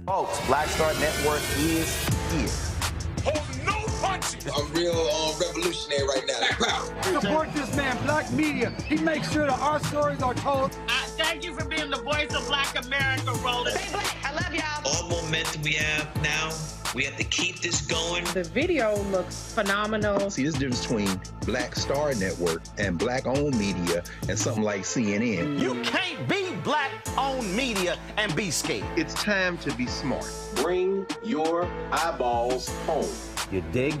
Folks, Black Star Network is here. Hold no punches. I'm real revolutionary right now. Support this man, Black Media. He makes sure that our stories are told. Thank you for being the voice of Black America, Roland. Stay black. I love y'all. All momentum we have now, we have to keep this going. The video looks phenomenal. See, there's a difference between Black Star Network and Black-owned media and something like CNN. You can't be Black-owned media and be scared. It's time to be smart. Bring your eyeballs home. You dig?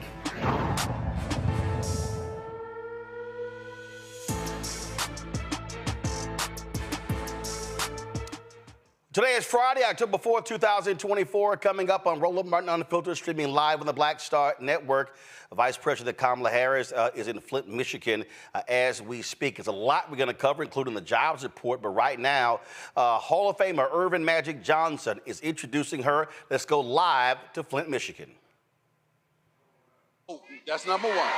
Today is Friday, October 4th, 2024. Coming up on Roland Martin Unfiltered, streaming live on the Black Star Network. Vice President Kamala Harris is in Flint, Michigan as we speak. There's a lot we're going to cover, including the jobs report. But right now, Hall of Famer Irvin Magic Johnson is introducing her. Let's go live to Flint, Michigan. That's number one.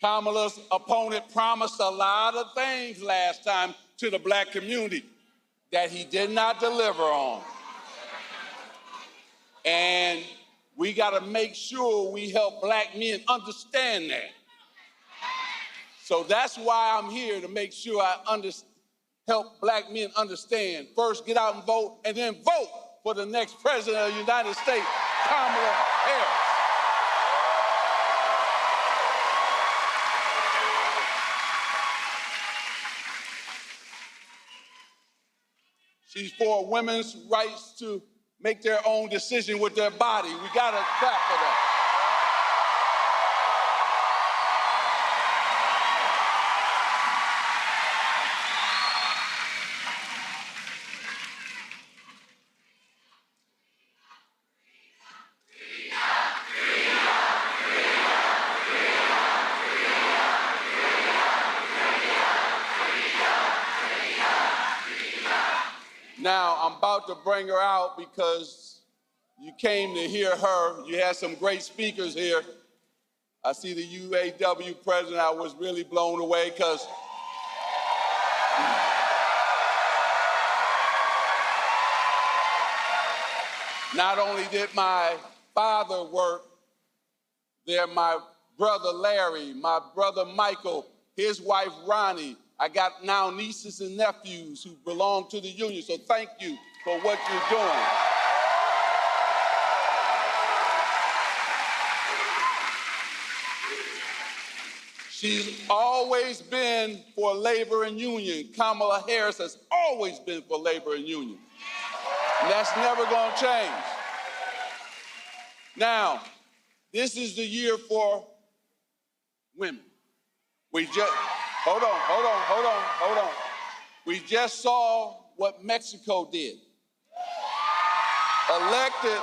Kamala's opponent promised a lot of things last time to the black community that he did not deliver on. And we got to make sure we help black men understand that. So that's why I'm here, to make sure I help black men understand. First, get out and vote, and then vote for the next president of the United States, Kamala Harris. She's for women's rights to make their own decision with their body. We got to clap for that. Now, I'm about to bring her out because you came to hear her. You had some great speakers here. I see the UAW president. I was really blown away because not only did my father work there, my brother Larry, my brother Michael, his wife Ronnie. I got now nieces and nephews who belong to the union, so thank you for what you're doing. She's always been for labor and union. Kamala Harris has always been for labor and union. And that's never going to change. Now, this is the year for women. Hold on. We just saw what Mexico did. Elected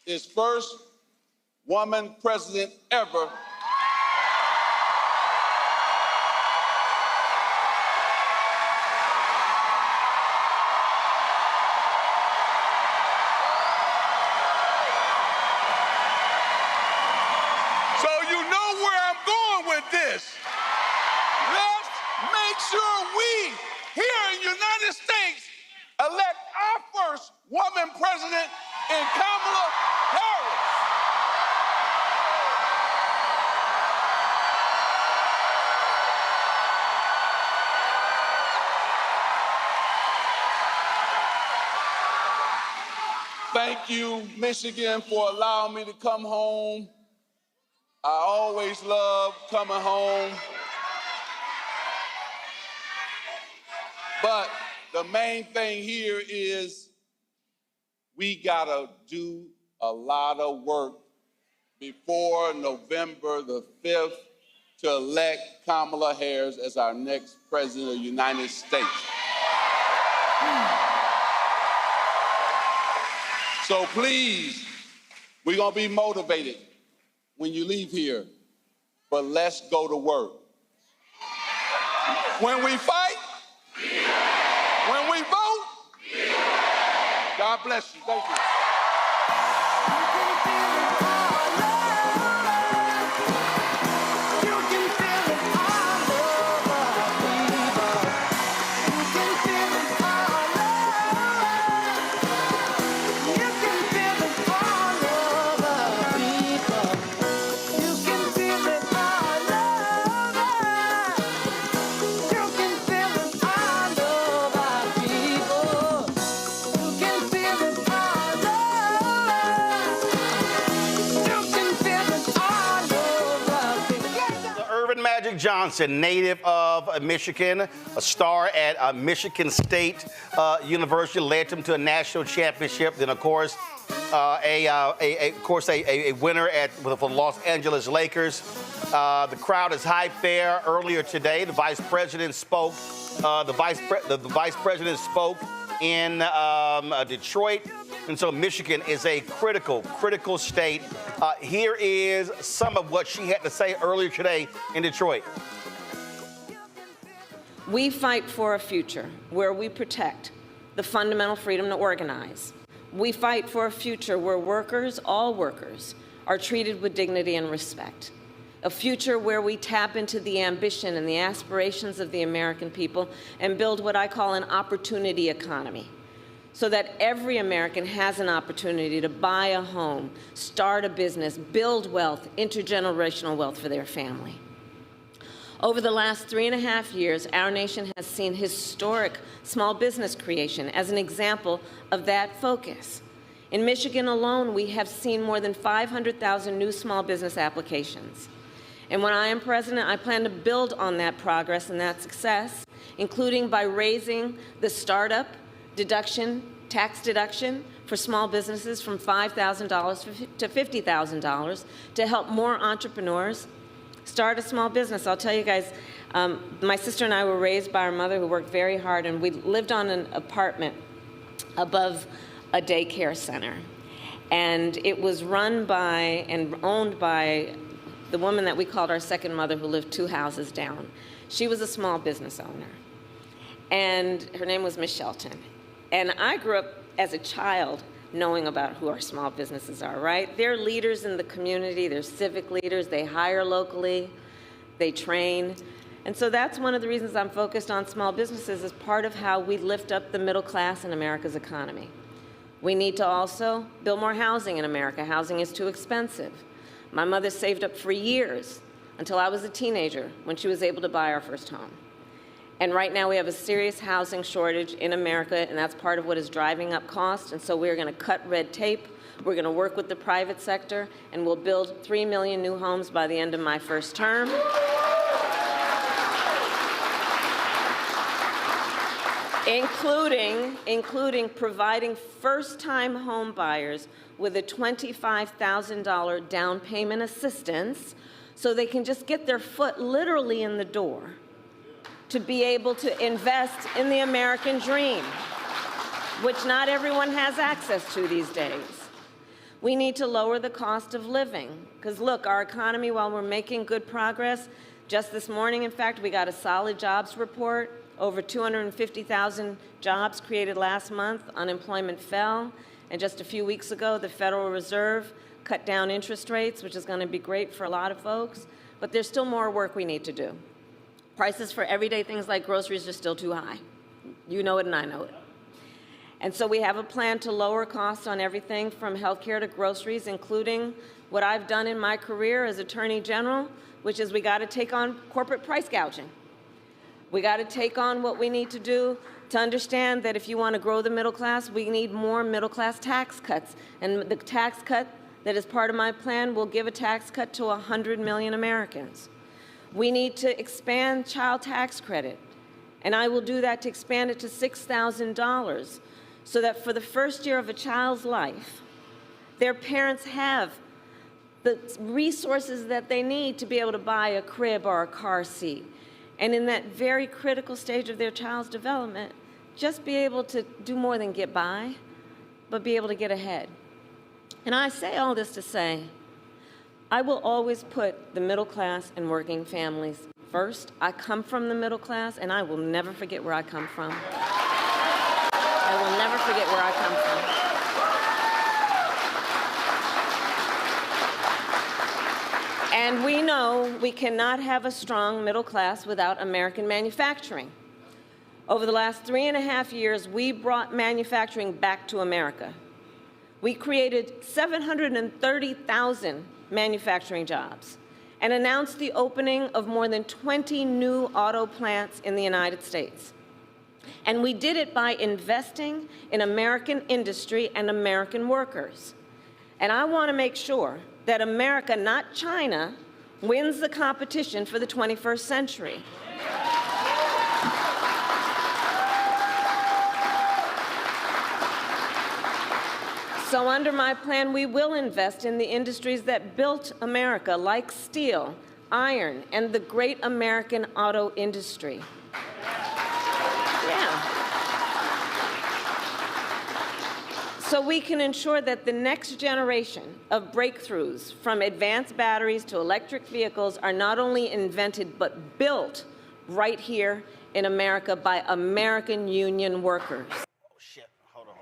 its first woman president ever. So you know where I'm going with this. Make sure we, here in the United States, elect our first woman president in Kamala Harris. Thank you, Michigan, for allowing me to come home. I always love coming home. But the main thing here is we gotta do a lot of work before November the 5th to elect Kamala Harris as our next president of the United States. So please, we're gonna be motivated when you leave here, but let's go to work. When we fight, when we vote, God bless you. Thank you. You Johnson, native of Michigan, a star at Michigan State University, led him to a national championship. Then, of course, a winner for the Los Angeles Lakers. The crowd is hyped there. Earlier today, the vice president spoke. The vice president spoke in Detroit. And so Michigan is a critical state. Here is some of what she had to say earlier today in Detroit. We fight for a future where we protect the fundamental freedom to organize. We fight for a future where workers, all workers, are treated with dignity and respect. A future where we tap into the ambition and the aspirations of the American people and build what I call an opportunity economy, so that every American has an opportunity to buy a home, start a business, build wealth, intergenerational wealth for their family. Over the last 3.5 years, our nation has seen historic small business creation as an example of that focus. In Michigan alone, we have seen more than 500,000 new small business applications. And when I am president, I plan to build on that progress and that success, including by raising the startup tax deduction for small businesses from $5,000 to $50,000 to help more entrepreneurs start a small business. I'll tell you guys, my sister and I were raised by our mother who worked very hard, and we lived on an apartment above a daycare center. And it was run by and owned by the woman that we called our second mother, who lived 2 houses down. She was a small business owner, and her name was Mich. And I grew up as a child knowing about who our small businesses are, right? They're leaders in the community, they're civic leaders, they hire locally, they train. And so that's one of the reasons I'm focused on small businesses as part of how we lift up the middle class in America's economy. We need to also build more housing in America. Housing is too expensive. My mother saved up for years until I was a teenager when she was able to buy our first home. And right now we have a serious housing shortage in America, and that's part of what is driving up costs. And so we're going to cut red tape. We're going to work with the private sector, and we'll build 3 million new homes by the end of my first term. Including providing first-time home buyers with a $25,000 down payment assistance so they can just get their foot literally in the door to be able to invest in the American dream, which not everyone has access to these days. We need to lower the cost of living, because look, our economy, while we're making good progress, just this morning, in fact, we got a solid jobs report. Over 250,000 jobs created last month. Unemployment fell. And just a few weeks ago, the Federal Reserve cut down interest rates, which is going to be great for a lot of folks. But there's still more work we need to do. Prices for everyday things like groceries are still too high. You know it and I know it. And so we have a plan to lower costs on everything from healthcare to groceries, including what I've done in my career as Attorney General, which is we got to take on corporate price gouging. We got to take on what we need to do to understand that if you want to grow the middle class, we need more middle class tax cuts. And the tax cut that is part of my plan will give a tax cut to 100 million Americans. We need to expand child tax credit, and I will do that to expand it to $6,000 so that for the first year of a child's life, their parents have the resources that they need to be able to buy a crib or a car seat. And in that very critical stage of their child's development, just be able to do more than get by, but be able to get ahead. And I say all this to say, I will always put the middle class and working families first. I come from the middle class, and I will never forget where I come from. I will never forget where I come from. And we know we cannot have a strong middle class without American manufacturing. Over the last 3.5 years, we brought manufacturing back to America. We created 730,000 manufacturing jobs and announced the opening of more than 20 new auto plants in the United States. And we did it by investing in American industry and American workers. And I want to make sure that America, not China, wins the competition for the 21st century. So under my plan, we will invest in the industries that built America, like steel, iron, and the great American auto industry. Yeah. So we can ensure that the next generation of breakthroughs, from advanced batteries to electric vehicles, are not only invented but built right here in America by American union workers. Oh, shit. Hold on.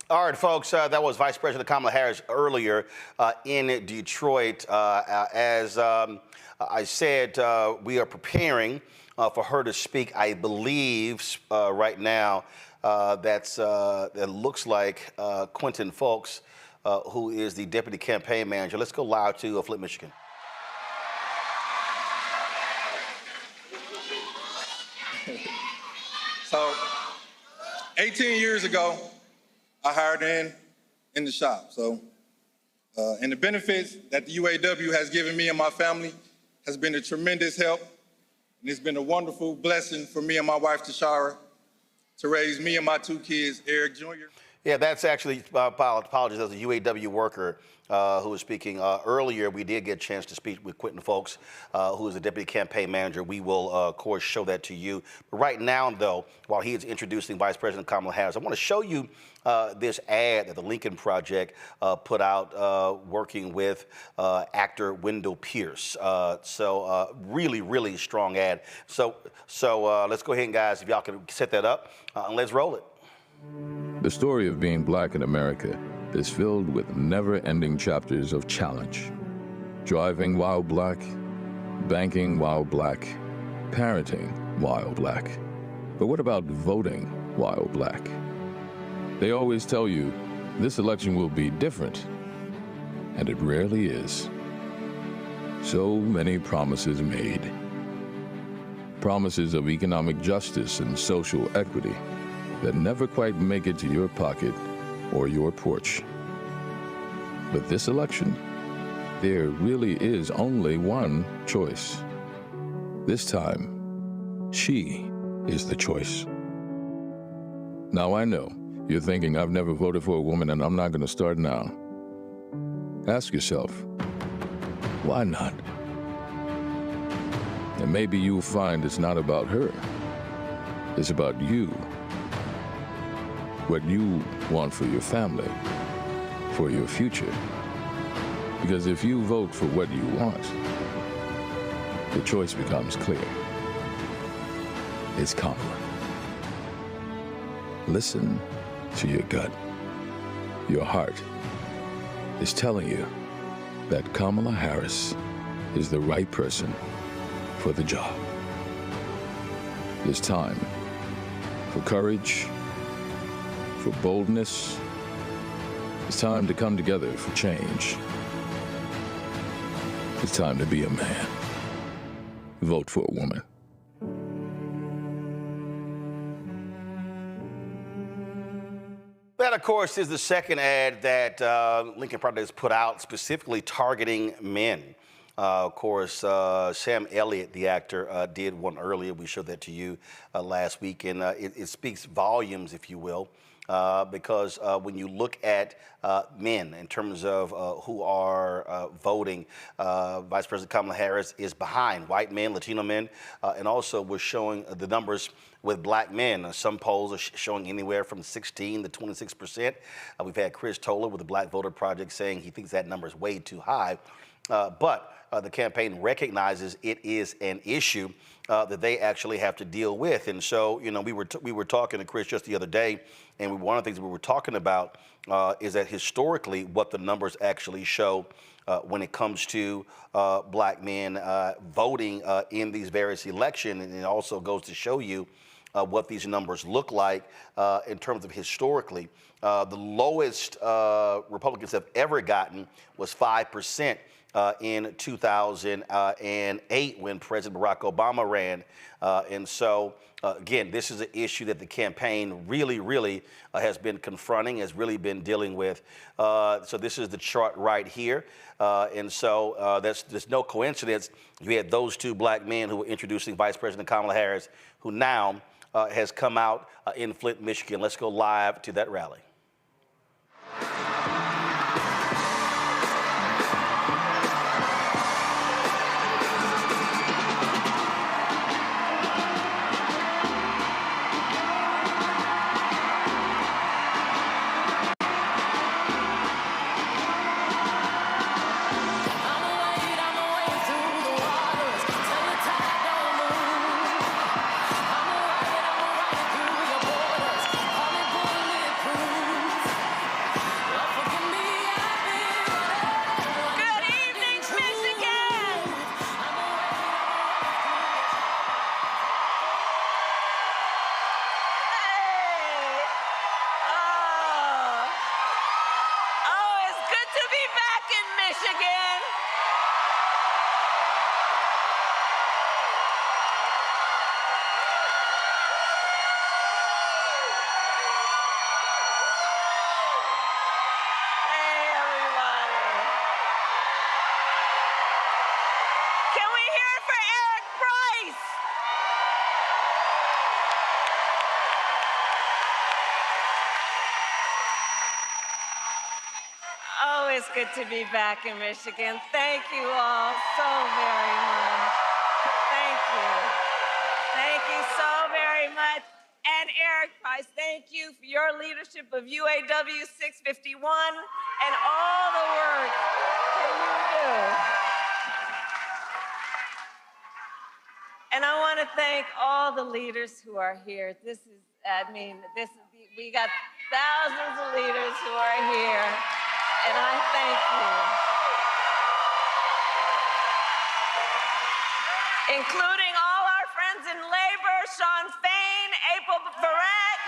All right, folks, that was Vice President Kamala Harris earlier in Detroit. As I said, we are preparing for her to speak, I believe, right now. That looks like Quentin Folks, who is the Deputy Campaign Manager. Let's go live to Flint, Michigan. So, 18 years ago, I hired in the shop. So, and the benefits that the UAW has given me and my family has been a tremendous help. And it's been a wonderful blessing for me and my wife, Tashara, to raise me and my two kids, Eric Jr. Yeah, that's actually, apologies, that was a UAW worker who was speaking earlier. We did get a chance to speak with Quentin Folks, who is the Deputy Campaign Manager. We will, of course, show that to you. But right now, though, while he is introducing Vice President Kamala Harris, I want to show you this ad that the Lincoln Project put out working with actor Wendell Pierce. Really, really strong ad. So let's go ahead, guys, if y'all can set that up, and let's roll it. The story of being black in America is filled with never-ending chapters of challenge. Driving while black, banking while black, parenting while black. But what about voting while black? They always tell you this election will be different, and it rarely is. So many promises made. Promises of economic justice and social equity that never quite make it to your pocket or your porch. But this election, there really is only one choice. This time, she is the choice. Now I know you're thinking I've never voted for a woman and I'm not gonna start now. Ask yourself, why not? And maybe you'll find it's not about her, it's about you. What you want for your family, for your future. Because if you vote for what you want, the choice becomes clear. It's Kamala. Listen to your gut. Your heart is telling you that Kamala Harris is the right person for the job. It's time for courage, for boldness. It's time to come together for change. It's time to be a man. Vote for a woman. That, of course, is the second ad that Lincoln Project has put out, specifically targeting men. Of course, Sam Elliott, the actor, did one earlier. We showed that to you last week, and it speaks volumes, if you will. Because when you look at men in terms of who are voting, Vice President Kamala Harris is behind white men, Latino men, and also we're showing the numbers with black men. Some polls are showing anywhere from 16 to 26%. We've had Chris Toller with the Black Voter Project saying he thinks that number is way too high. But the campaign recognizes it is an issue that they actually have to deal with. And so, you know, we were talking to Chris just the other day, and one of the things we were talking about is that historically what the numbers actually show when it comes to black men voting in these various elections. And it also goes to show you what these numbers look like in terms of historically. The lowest Republicans have ever gotten was 5%. in 2008 when President Barack Obama ran. And so, again, this is an issue that the campaign really has been confronting, has really been dealing with. So this is the chart right here. And so there's no coincidence you had those two black men who were introducing Vice President Kamala Harris, who now has come out in Flint, Michigan. Let's go live to that rally. It's good to be back in Michigan. Thank you all so very much. Thank you. Thank you so very much. And Eric Price, thank you for your leadership of UAW 651 and all the work that you do. And I want to thank all the leaders who are here. We got thousands of leaders who are here. And I thank you. Including all our friends in labor, Sean Fain, April Barrett,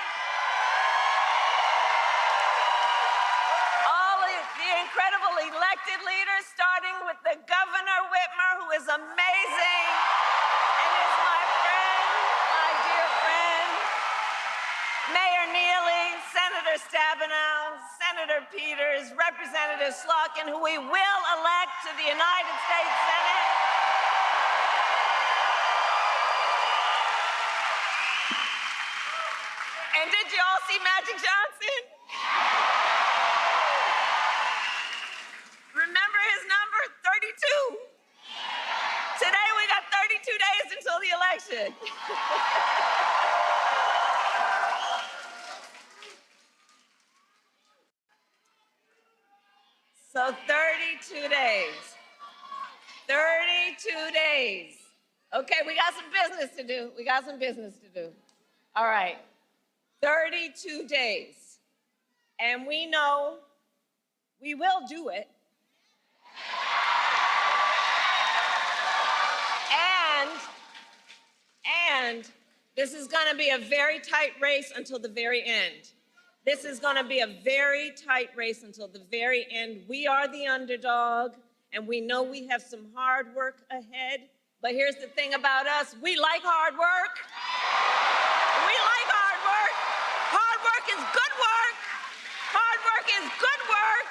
all of the incredible elected leaders, starting with the Governor Whitmer, who is amazing and is my friend, my dear friend, Mayor Neely, Senator Stabenow, Senator Peters, Representative Slotkin, who we will elect to the United States Senate. And did you all see Magic Johnson? Remember his number? 32. Today we got 32 days until the election. So 32 days. 32 days. Okay, we got some business to do. All right. 32 days. And we know we will do it. And this is going to be a very tight race until the very end. This is going to be a very tight race until the very end. We are the underdog, and we know we have some hard work ahead. But here's the thing about us. We like hard work. We like hard work. Hard work is good work. Hard work is good work.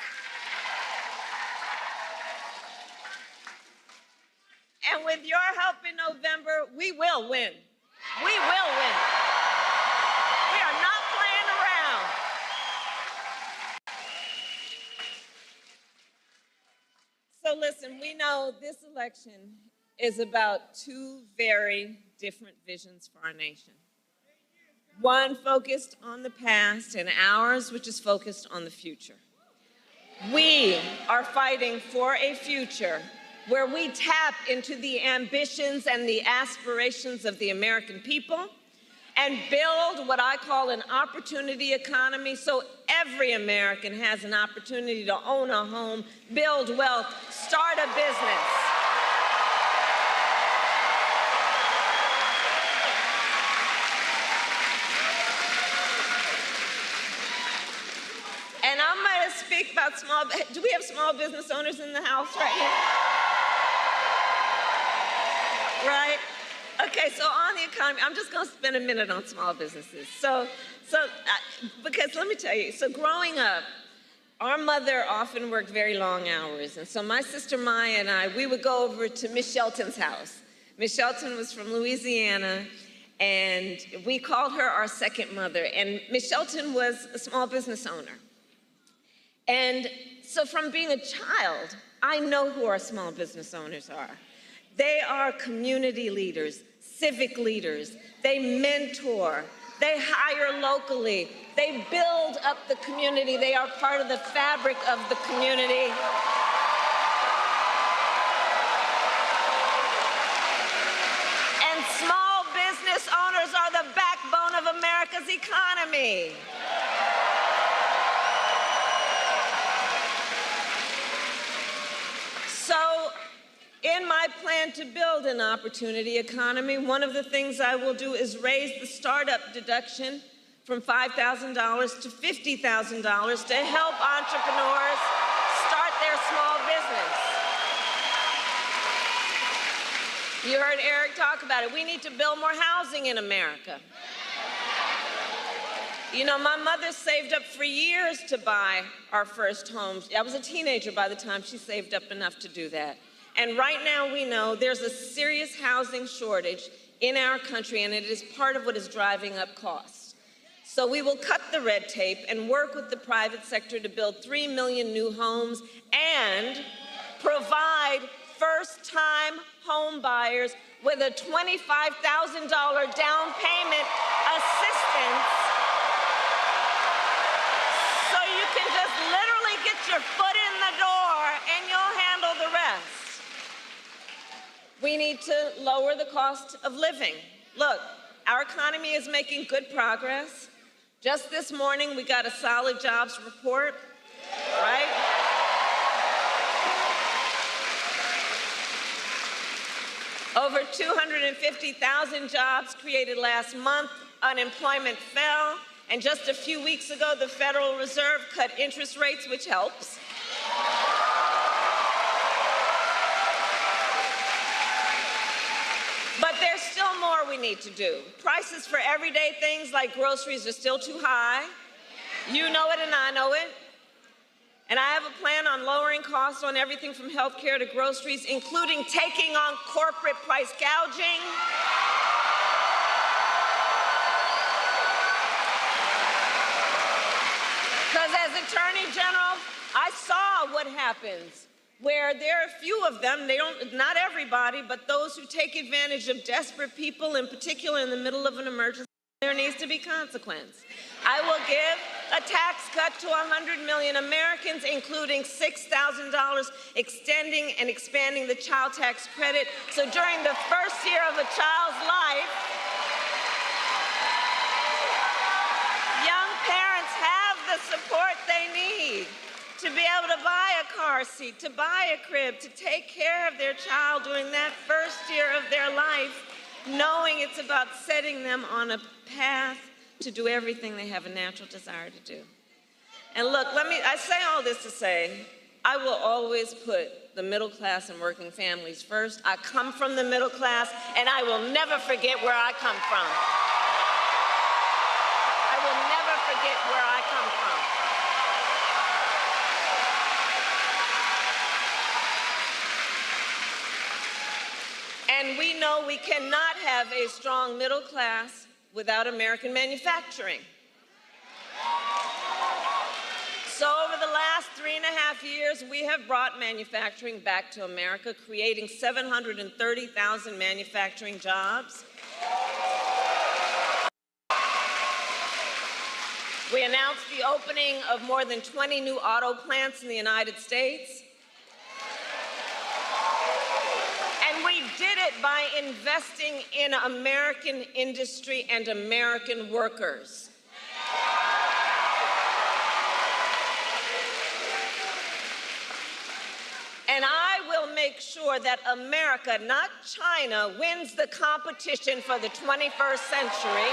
And with your help in November, we will win. We will win. We are not playing around. So listen, we know this election is about two very different visions for our nation. One focused on the past, and ours, which is focused on the future. We are fighting for a future where we tap into the ambitions and the aspirations of the American people and build what I call an opportunity economy, so every American has an opportunity to own a home, build wealth, start a business. And I'm going to speak about do we have small business owners in the house right now? Right? Okay, so on the economy, I'm just going to spend a minute on small businesses. Because let me tell you, so growing up, our mother often worked very long hours. And so my sister Maya and I, we would go over to Miss Shelton's house. Miss Shelton was from Louisiana, and we called her our second mother. And Miss Shelton was a small business owner. And so from being a child, I know who our small business owners are. They are community leaders, civic leaders. They mentor. They hire locally. They build up the community. They are part of the fabric of the community. And small business owners are the backbone of America's economy. So, in my plan to build an opportunity economy, one of the things I will do is raise the startup deduction from $5,000 to $50,000 to help entrepreneurs start their small business. You heard Eric talk about it. We need to build more housing in America. You know, my mother saved up for years to buy our first home. I was a teenager by the time she saved up enough to do that. And right now we know there's a serious housing shortage in our country, and it is part of what is driving up costs. So we will cut the red tape and work with the private sector to build 3 million new homes and provide first-time home buyers with a $25,000 down payment assistance so you can just literally get your foot in the door and you'll handle the rest. We need to lower the cost of living. Look, our economy is making good progress. Just this morning, we got a solid jobs report, right? Over 250,000 jobs created last month. Unemployment fell. And just a few weeks ago, the Federal Reserve cut interest rates, which helps. But there's still more we need to do. Prices for everyday things like groceries are still too high. You know it and I know it. And I have a plan on lowering costs on everything from health care to groceries, including taking on corporate price gouging. Because as Attorney General, I saw what happens where there are a few of them, not everybody, but those who take advantage of desperate people, in particular in the middle of an emergency. There needs to be consequence. I will give a tax cut to 100 million Americans, including $6,000, extending and expanding the child tax credit. So during the first year of a child's life, young parents have the support they need to be able to buy a car seat, to buy a crib, to take care of their child during that first year of their life, knowing it's about setting them on a path to do everything they have a natural desire to do. And look, I say all this to say, I will always put the middle class and working families first. I come from the middle class, and I will never forget where I come from. I will never forget where I come from. And we know we cannot have a strong middle class without American manufacturing. So over the last 3.5 years, we have brought manufacturing back to America, creating 730,000 manufacturing jobs. We announced the opening of more than 20 new auto plants in the United States. And we did it by investing in American industry and American workers. And I will make sure that America, not China, wins the competition for the 21st century.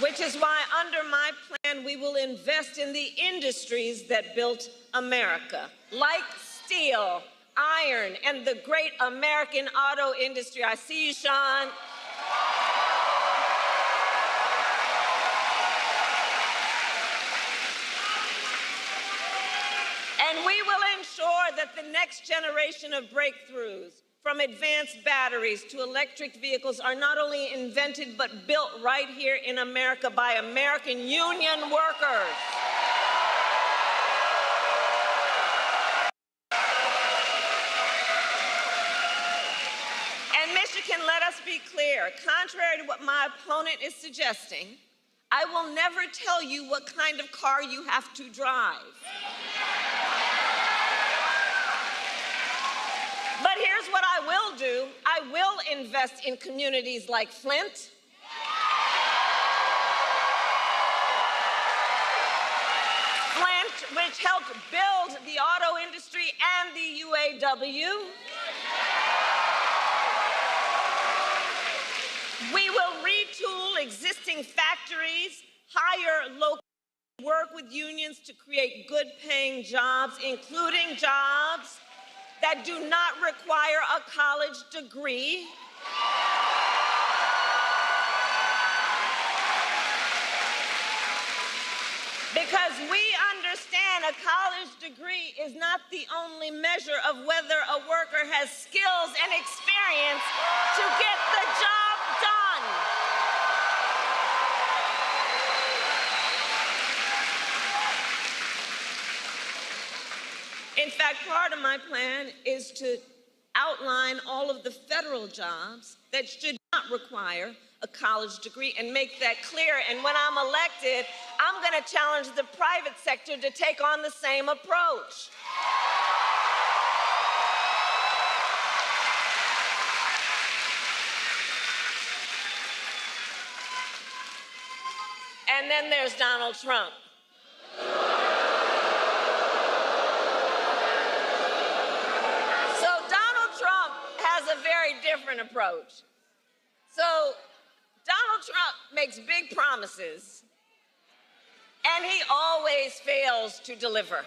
Which is why under my plan, we will invest in the industries that built America, like steel, iron, and the great American auto industry. I see you, Sean. And we will ensure that the next generation of breakthroughs, from advanced batteries to electric vehicles, are not only invented but built right here in America by American union workers. And Michigan, let us be clear, contrary to what my opponent is suggesting, I will never tell you what kind of car you have to drive. But here's what I will do. I will invest in communities like Flint. Flint, which helped build the auto industry and the UAW. We will retool existing factories, hire local, work with unions to create good-paying jobs, including jobs that do not require a college degree. Because we understand a college degree is not the only measure of whether a worker has skills and experience to get the job done. In fact, part of my plan is to outline all of the federal jobs that should not require a college degree and make that clear. And when I'm elected, I'm going to challenge the private sector to take on the same approach. And then there's Donald Trump. A very different approach. So Donald Trump makes big promises, and he always fails to deliver.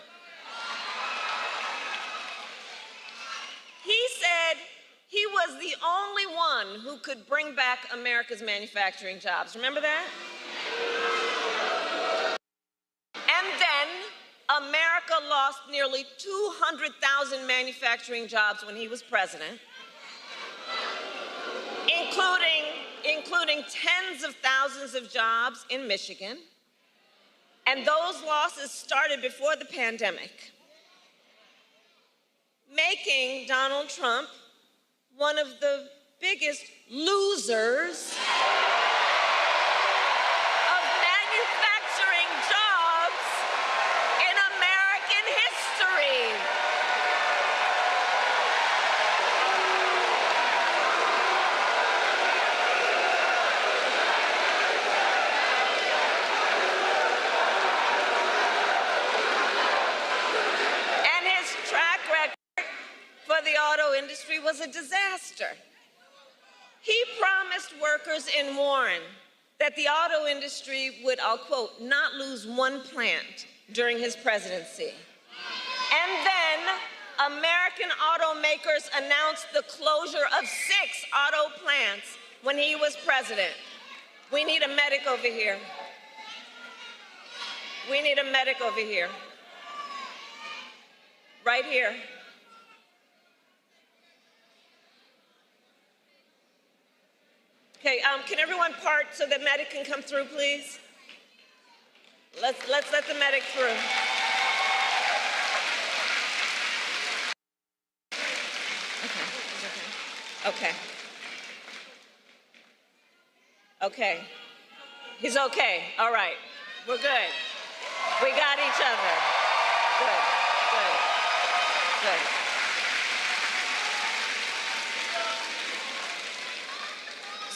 He said he was the only one who could bring back America's manufacturing jobs. Remember that? And then America lost nearly 200,000 manufacturing jobs when he was president. Including tens of thousands of jobs in Michigan. And those losses started before the pandemic, making Donald Trump one of the biggest losers of manufacturing jobs in American history. The auto industry was a disaster. He promised workers in Warren that the auto industry would, I'll quote, not lose one plant during his presidency. And then American automakers announced the closure of 6 auto plants when he was president. We need a medic over here. We need a medic over here. Right here. Okay, can everyone part so the medic can come through, please? Let's let the medic through. Okay. Okay. He's okay. All right. We're good. We got each other. Good.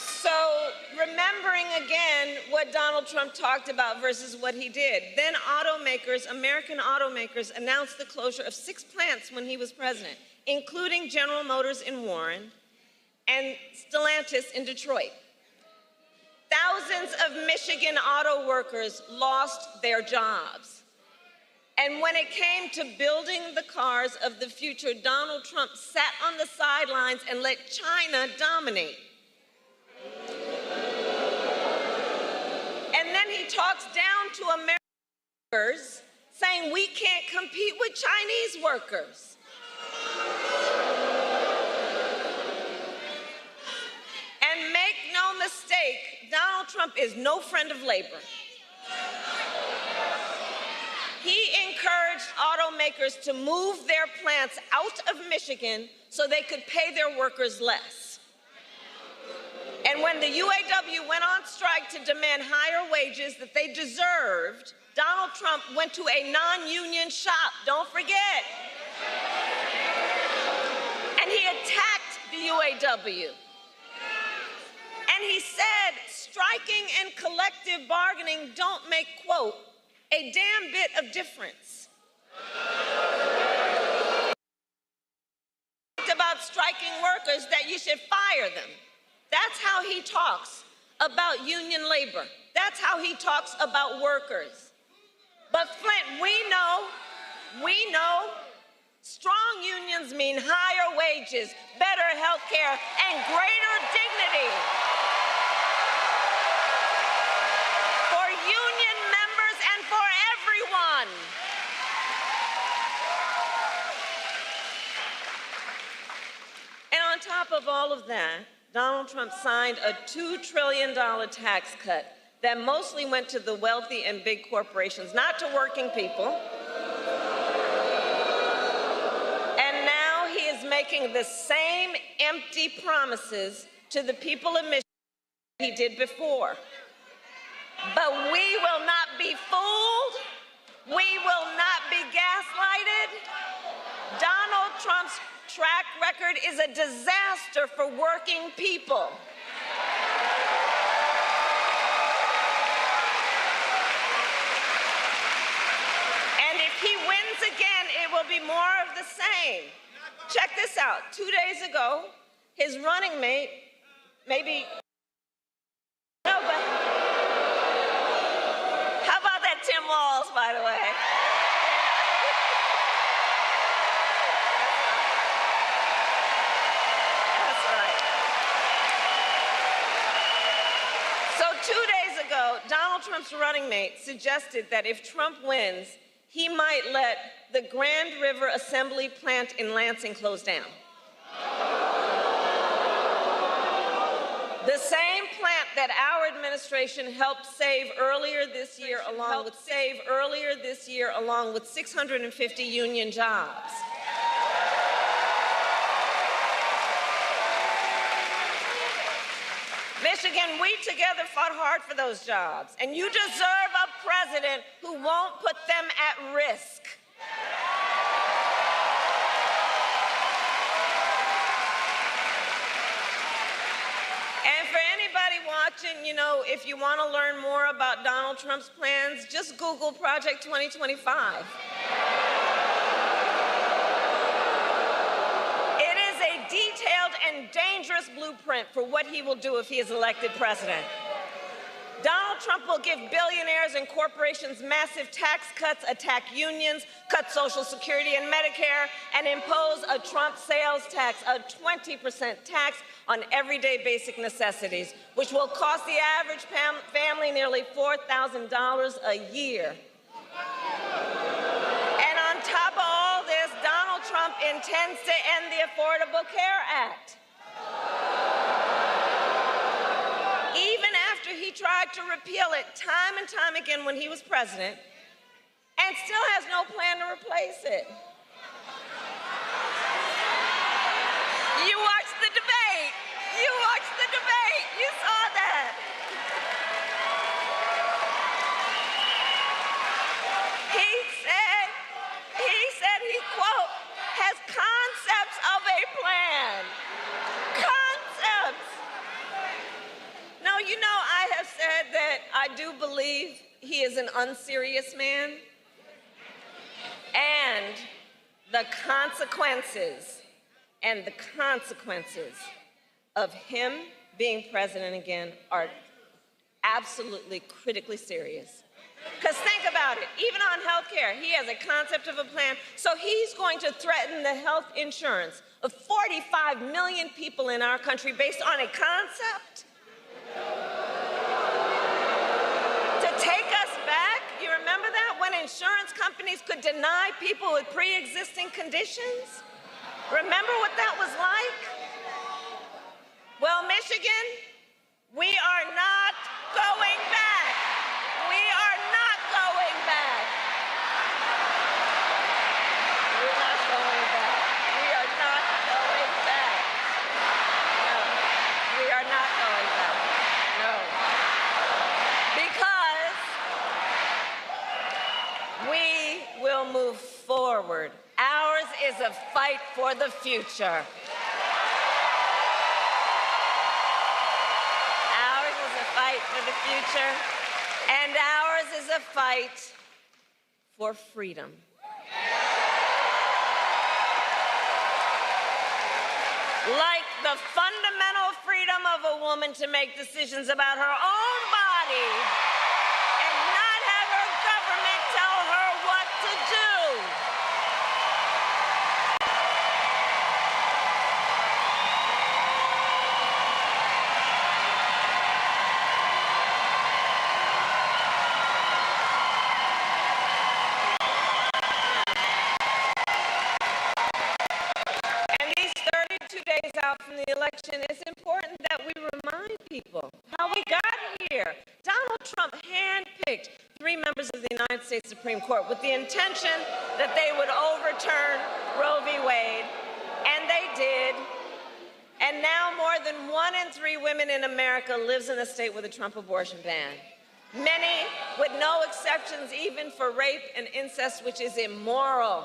So, remembering again what Donald Trump talked about versus what he did, then automakers, American automakers, announced the closure of 6 plants when he was president, including General Motors in Warren and Stellantis in Detroit. thousands of Michigan auto workers lost their jobs. And when it came to building the cars of the future, Donald Trump sat on the sidelines and let China dominate. And then he talks down to American workers, saying we can't compete with Chinese workers. And make no mistake, Donald Trump is no friend of labor. He encouraged automakers to move their plants out of Michigan so they could pay their workers less. And when the UAW went on strike to demand higher wages that they deserved, Donald Trump went to a non-union shop, don't forget. And he attacked the UAW. And he said, striking and collective bargaining don't make, quote, a damn bit of difference. About striking workers that you should fire them. That's how he talks about union labor. That's how he talks about workers. But Flint, we know, strong unions mean higher wages, better health care, and greater dignity for union members and for everyone. And on top of all of that, Donald Trump signed a $2 trillion tax cut that mostly went to the wealthy and big corporations, not to working people. And now he is making the same empty promises to the people of Michigan he did before. But we will not be fooled. We will not be gaslighted. Donald Trump's track record is a disaster for working people. And if he wins again, it will be more of the same. Check this out. 2 days ago, his running mate, how about that Tim Walz, by the way? So 2 days ago, Donald Trump's running mate suggested that if Trump wins, he might let the Grand River Assembly plant in Lansing close down. The same plant that our administration helped save earlier this year along with 650 union jobs. Michigan, we together fought hard for those jobs, and you deserve a president who won't put them at risk. And for anybody watching, if you want to learn more about Donald Trump's plans, just Google Project 2025. Detailed and dangerous blueprint for what he will do if he is elected president. Donald Trump will give billionaires and corporations massive tax cuts, attack unions, cut Social Security and Medicare, and impose a Trump sales tax, a 20% tax on everyday basic necessities, which will cost the average family nearly $4,000 a year. And on top of all this, Donald Trump intends to end the Affordable Care Act. Even after he tried to repeal it time and time again when he was president, and still has no plan to replace it. You watched the debate. You saw that. He said he, quote, has concepts of a plan. Concepts. No, I have said that I do believe he is an unserious man. And the consequences of him being president again are absolutely critically serious. Because think about it, even on health care, he has a concept of a plan, so he's going to threaten the health insurance of 45 million people in our country based on a concept? To take us back, you remember that? When insurance companies could deny people with pre-existing conditions? Remember what that was like? Well, Michigan, we are not going back. We are not going back. We're not going back. We are not going back. No, we are not going back. No. Because we will move forward. Ours is a fight for the future. Ours is a fight for the future. And ours is a fight for freedom. Like the fundamental freedom of a woman to make decisions about her own body and not have her government tell her what to do. Out from the election, it's important that we remind people how we got here. Donald Trump handpicked 3 members of the United States Supreme Court with the intention that they would overturn Roe v. Wade, and they did. And now more than 1 in 3 women in America lives in a state with a Trump abortion ban. Many with no exceptions, even for rape and incest, which is immoral.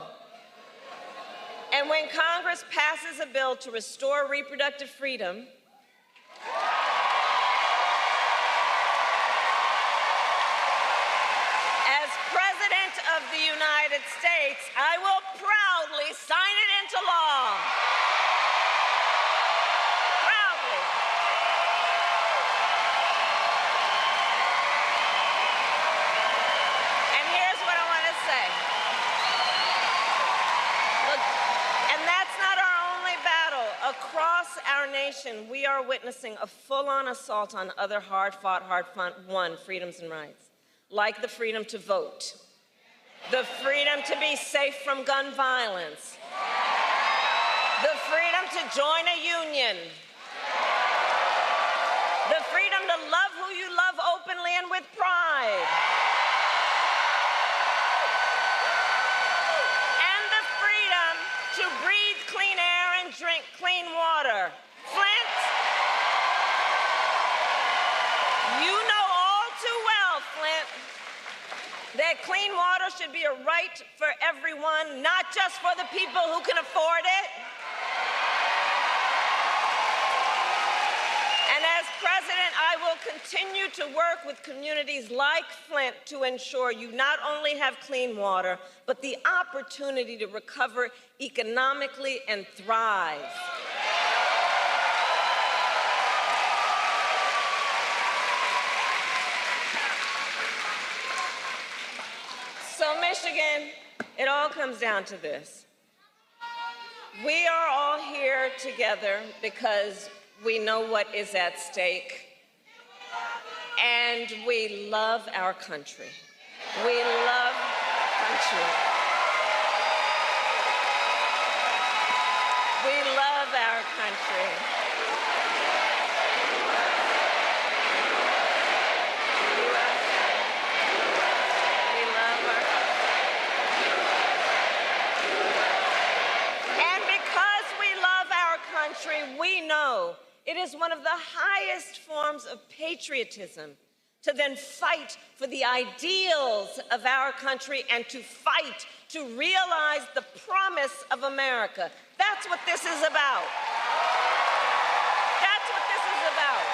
And when Congress passes a bill to restore reproductive freedom, as President of the United States, I will proudly sign it into law. Proudly. And here's what I want to say. Across our nation, we are witnessing a full-on assault on other hard-fought, hard-won freedoms and rights, like the freedom to vote, the freedom to be safe from gun violence, the freedom to join a union, the freedom to love who you love openly and with pride, and the freedom to breathe clean air and drink clean water. Flint, you know all too well, Flint, that clean water should be a right for everyone, not just for the people who can afford it. And as president, I will continue to work with communities like Flint to ensure you not only have clean water, but the opportunity to recover economically and thrive. So, Michigan, it all comes down to this. We are all here together because we know what is at stake, and we love our country. We love our country. We love our country. We love our country. And because we love our country, we know it is one of the highest forms of patriotism to then fight for the ideals of our country and to fight to realize the promise of America. That's what this is about. That's what this is about.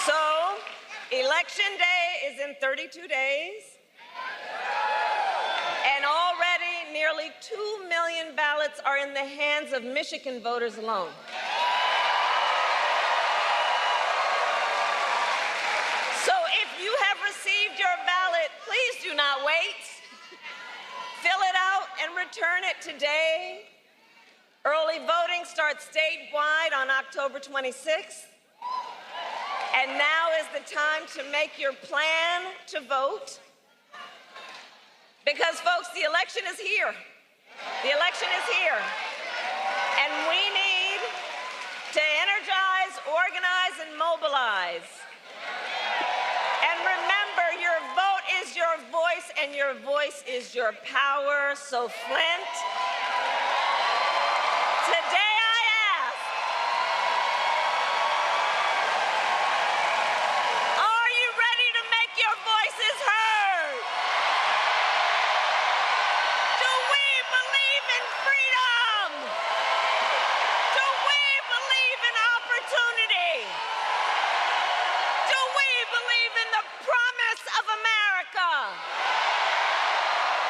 So, Election Day is in 32 days. And already nearly 2 million ballots are in the hands of Michigan voters alone. and return it today. Early voting starts statewide on October 26th. And now is the time to make your plan to vote. Because, folks, the election is here. The election is here. And we need to energize, organize, and mobilize. And remember, your vote is your voice, and your voice is your power. So, Flint, today I ask, are you ready to make your voices heard? Do we believe in freedom? Do we believe in opportunity? Do we believe in the promise of America?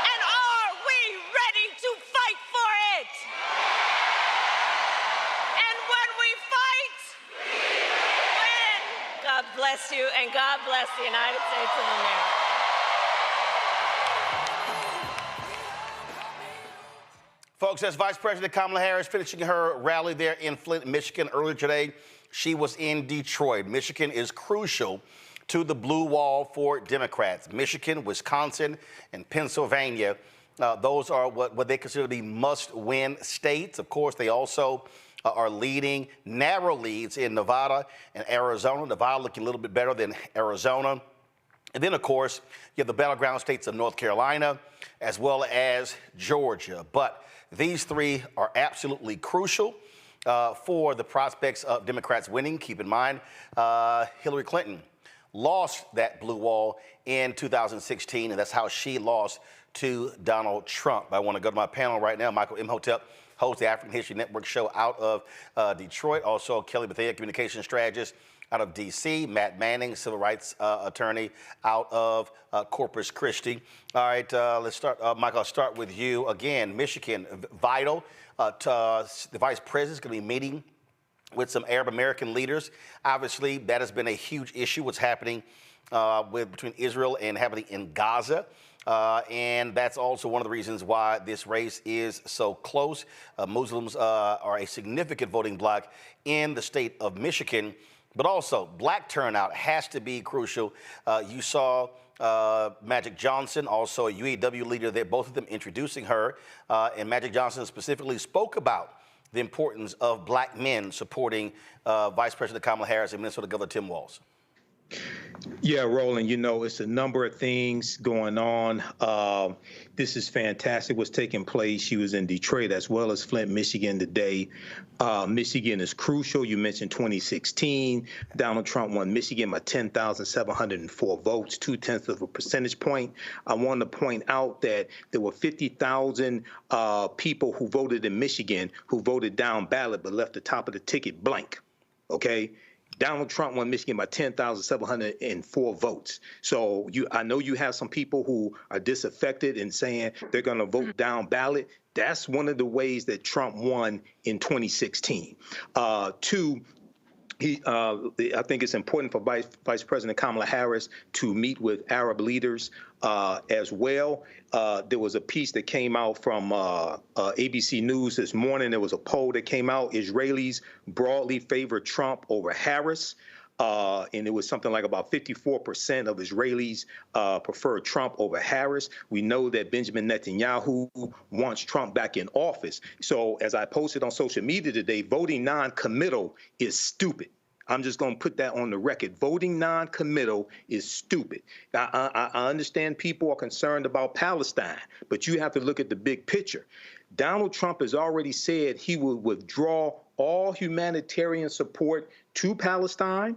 And are we ready to fight for it? And when we fight, we win. God bless you, and God bless the United States of America. Folks, that's Vice President Kamala Harris finishing her rally there in Flint, Michigan earlier today. She was in Detroit. Michigan is crucial to the blue wall for Democrats. Michigan, Wisconsin, and Pennsylvania, those are what they consider to be must-win states. Of course, they also are leading narrow leads in Nevada and Arizona. Nevada looking a little bit better than Arizona. And then, of course, you have the battleground states of North Carolina as well as Georgia. But these three are absolutely crucial for the prospects of Democrats winning. Keep in mind, Hillary Clinton lost that blue wall in 2016, and that's how she lost to Donald Trump. I want to go to my panel right now. Michael Imhotep hosts the African History Network show out of Detroit. Also, Kelly Bethea, communication strategist out of D.C. Matt Manning, civil rights attorney out of Corpus Christi. All right, let's start. Michael, I'll start with you. Again, Michigan, vital. The vice president is going to be meeting with some Arab American leaders. Obviously, that has been a huge issue, what's happening between Israel and happening in Gaza. And that's also one of the reasons why this race is so close. Muslims are a significant voting bloc in the state of Michigan. But also, black turnout has to be crucial. You saw Magic Johnson, also a UAW leader there, both of them introducing her. And Magic Johnson specifically spoke about the importance of black men supporting Vice President Kamala Harris and Minnesota Governor Tim Walz. Yeah, Roland, you know, it's a number of things going on. This is fantastic what's taking place. She was in Detroit as well as Flint, Michigan today. Michigan is crucial. You mentioned 2016. Donald Trump won Michigan by 10,704 votes, 0.2 of a percentage point. I want to point out that there were 50,000 people who voted in Michigan who voted down ballot but left the top of the ticket blank. Okay? Donald Trump won Michigan by 10,704 votes. So I know you have some people who are disaffected and saying they're going to vote down ballot. That's one of the ways that Trump won in 2016. Two, I think it's important for Vice President Kamala Harris to meet with Arab leaders as well. There was a piece that came out from ABC News this morning. There was a poll that came out. Israelis broadly favor Trump over Harris. And it was something like about 54% of Israelis prefer Trump over Harris. We know that Benjamin Netanyahu wants Trump back in office. So as I posted on social media today, voting non-committal is stupid. I'm just going to put that on the record. Voting non-committal is stupid. I understand people are concerned about Palestine, but you have to look at the big picture. Donald Trump has already said he will withdraw all humanitarian support to Palestine.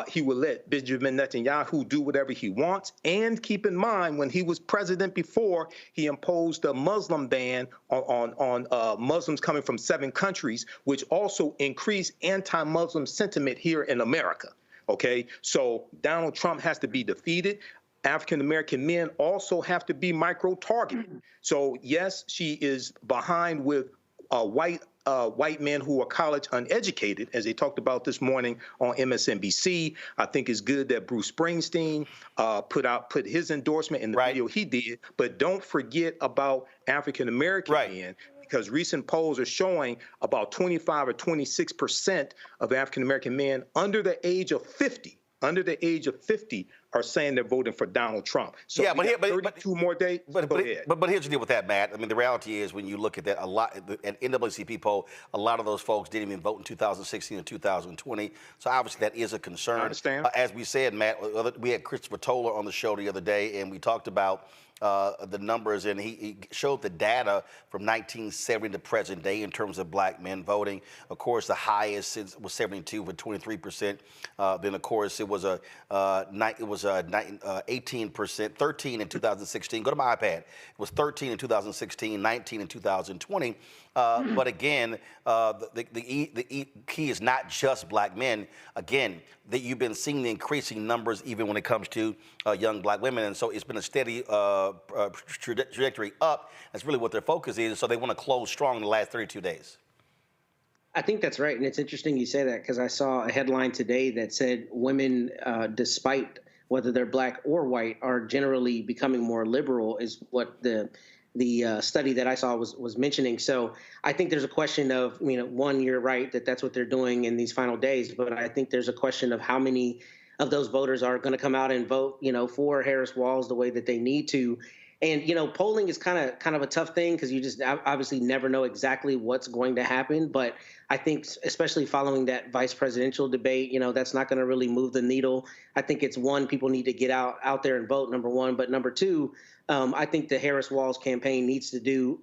He will let Benjamin Netanyahu do whatever he wants. And keep in mind, when he was president before, he imposed a Muslim ban on Muslims coming from 7 countries, which also increased anti-Muslim sentiment here in America. Okay, so Donald Trump has to be defeated. African-American men also have to be micro-targeted. So yes, she is behind with white white men who are college uneducated, as they talked about this morning on MSNBC. I think it's good that Bruce Springsteen put his endorsement in the video he did, but don't forget about African American men, because recent polls are showing about 25 or 26% of African American men under the age of 50 are saying they're voting for Donald Trump. So yeah, but 32 more days. But here's the deal with that, Matt. I mean, the reality is when you look at that, a lot an NAACP poll, a lot of those folks didn't even vote in 2016 and 2020. So obviously that is a concern. I understand. As we said, Matt, we had Christopher Toller on the show the other day, and we talked about the numbers, and he showed the data from 1970 to present day in terms of black men voting. Of course, the highest was 72 with 23%. Then, of course, it was 18%, 13 in 2016. Go to my iPad. It was 13 in 2016, 19 in 2020. But again, the key is not just black men. Again, that you've been seeing the increasing numbers even when it comes to young black women. And so it's been a steady trajectory up. That's really what their focus is. So they want to close strong in the last 32 days. I think that's right. And it's interesting you say that, because I saw a headline today that said women, despite whether they're black or white, are generally becoming more liberal, is what the study that I saw was mentioning. So I think there's a question of, one, you're right that that's what they're doing in these final days, but I think there's a question of how many of those voters are going to come out and vote, for Harris-Walz the way that they need to. And, polling is kind of a tough thing, because you just obviously never know exactly what's going to happen. But I think especially following that vice presidential debate, that's not going to really move the needle. I think it's one, people need to get out there and vote, number one. But number two, I think the Harris-Walz campaign needs to do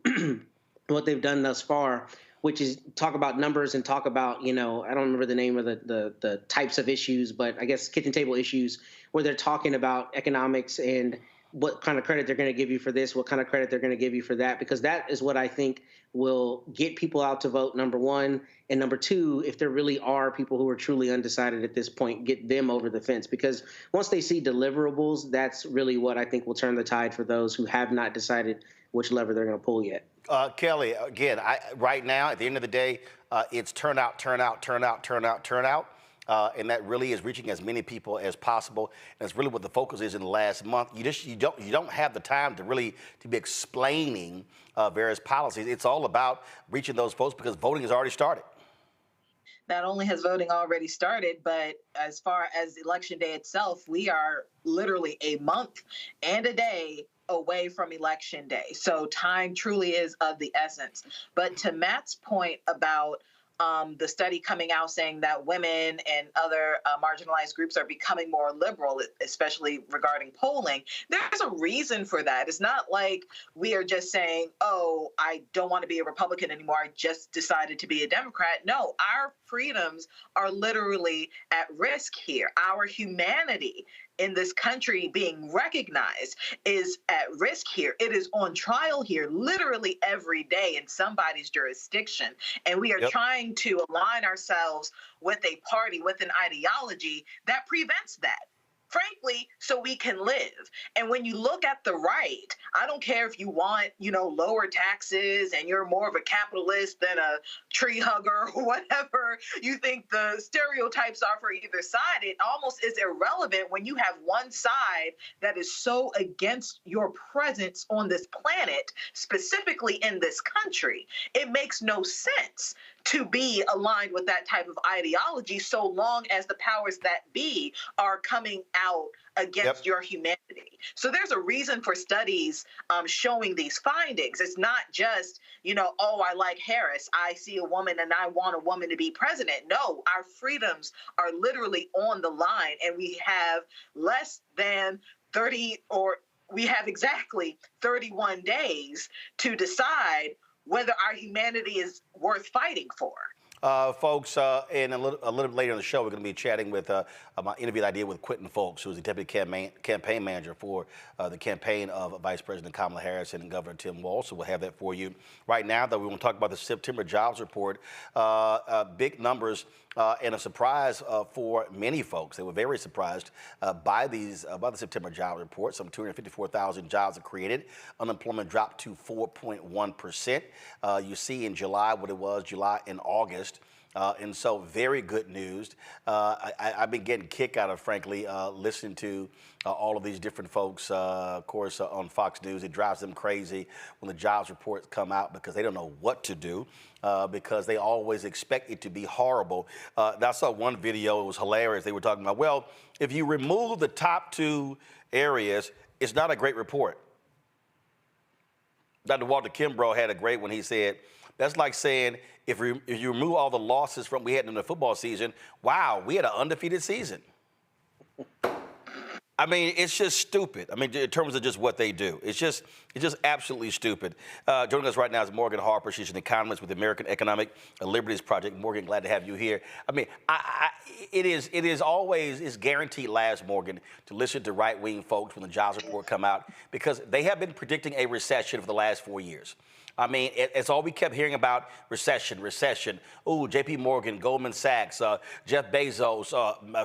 what they've done thus far, which is talk about numbers and talk about, I don't remember the name of the types of issues, but I guess kitchen table issues, where they're talking about economics and what kind of credit they're going to give you for this, what kind of credit they're going to give you for that, because that is what I think will get people out to vote, number one. And number two, if there really are people who are truly undecided at this point, get them over the fence, because once they see deliverables, that's really what I think will turn the tide for those who have not decided which lever they're going to pull yet. Kelly, again, right now, at the end of the day, it's turnout. And that really is reaching as many people as possible. And that's really what the focus is in the last month. You don't have the time to really be explaining various policies. It's all about reaching those folks, because voting has already started. Not only has voting already started, but as far as Election Day itself, we are literally a month and a day away from Election Day. So time truly is of the essence. But to Matt's point about the study coming out saying that women and other marginalized groups are becoming more liberal, especially regarding polling, there's a reason for that. It's not like we are just saying, oh, I don't want to be a Republican anymore, I just decided to be a Democrat. No, our freedoms are literally at risk here. Our humanity in this country being recognized is at risk here. It is on trial here literally every day in somebody's jurisdiction. And we are trying to align ourselves with a party, with an ideology that prevents that, frankly, so we can live. And when you look at the right, I don't care if you want, lower taxes and you're more of a capitalist than a tree hugger or whatever you think the stereotypes are for either side. It almost is irrelevant when you have one side that is so against your presence on this planet, specifically in this country. It makes no sense to be aligned with that type of ideology so long as the powers that be are coming out against your humanity. So there's a reason for studies showing these findings. It's not just, oh, I like Harris, I see a woman and I want a woman to be president. No, our freedoms are literally on the line, and we have less than 30, or we have exactly 31 days to decide whether our humanity is worth fighting for. Folks, and a little bit later in the show, we're going to be chatting with my interview that I did with Quentin Folks, who's the deputy campaign manager for the campaign of Vice President Kamala Harris and Governor Tim Walz. So we'll have that for you. Right now, though, we want to talk about the September jobs report. Big numbers and a surprise for many folks. They were very surprised by the September job report. Some 254,000 jobs are created. Unemployment dropped to 4.1%. You see in July what it was, July and August. And so very good news. I've been getting kick out of, frankly, listening to all of these different folks, of course, on Fox News. It drives them crazy when the jobs reports come out because they don't know what to do because they always expect it to be horrible. I saw one video, it was hilarious. They were talking about, well, if you remove the top two areas, it's not a great report. Dr. Walter Kimbrough had a great one. He said, that's like saying, if you remove all the losses from we had in the football season, wow, we had an undefeated season. I mean, it's just stupid. I mean, in terms of just what they do, it's just absolutely stupid. Joining us right now is Morgan Harper. She's an economist with the American Economic Liberties Project. Morgan, glad to have you here. I mean, it is always guaranteed laughs, Morgan, to listen to right-wing folks when the jobs report come out because they have been predicting a recession for the last 4 years. I mean, it's all we kept hearing about, recession. Ooh, J.P. Morgan, Goldman Sachs, Jeff Bezos,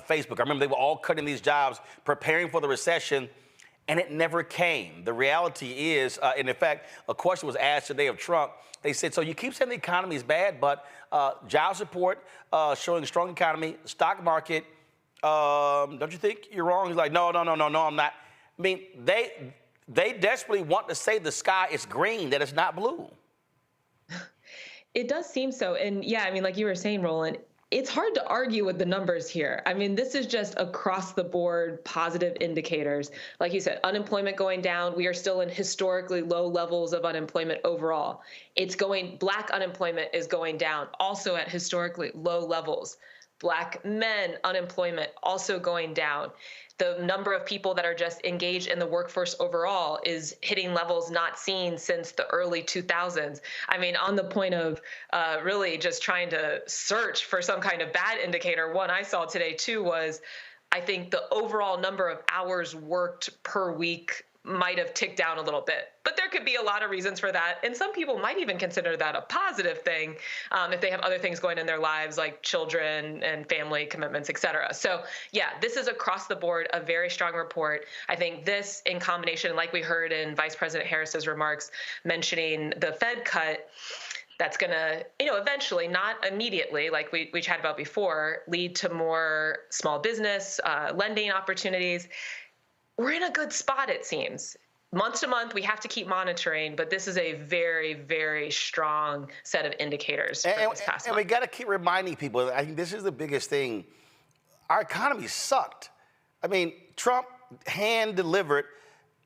Facebook. I remember they were all cutting these jobs, preparing for the recession, and it never came. The reality is, and in fact, a question was asked today of Trump. They said, so you keep saying the economy is bad, but jobs report showing a strong economy, stock market, don't you think you're wrong? He's like, no, I'm not. I mean, they desperately want to say the sky is green, that it's not blue. It does seem so. And yeah, I mean, like you were saying, Roland, it's hard to argue with the numbers here. I mean, this is just across the board positive indicators. Like you said, unemployment going down. We are still in historically low levels of unemployment overall. Black unemployment is going down, also at historically low levels. Black men unemployment also going down. The number of people that are just engaged in the workforce overall is hitting levels not seen since the early 2000s. I mean, on the point of really just trying to search for some kind of bad indicator, one I saw today too was I think the overall number of hours worked per week might have ticked down a little bit. But there could be a lot of reasons for that. And some people might even consider that a positive thing if they have other things going in their lives like children and family commitments, et cetera. So yeah, this is across the board a very strong report. I think this in combination, like we heard in Vice President Harris's remarks mentioning the Fed cut, that's going to, eventually, not immediately, like we chatted about before, lead to more small business lending opportunities. We're in a good spot, it seems. Month to month, we have to keep monitoring, but this is a very, very strong set of indicators for this past month. And we got to keep reminding people, I think this is the biggest thing. Our economy sucked. I mean, Trump hand-delivered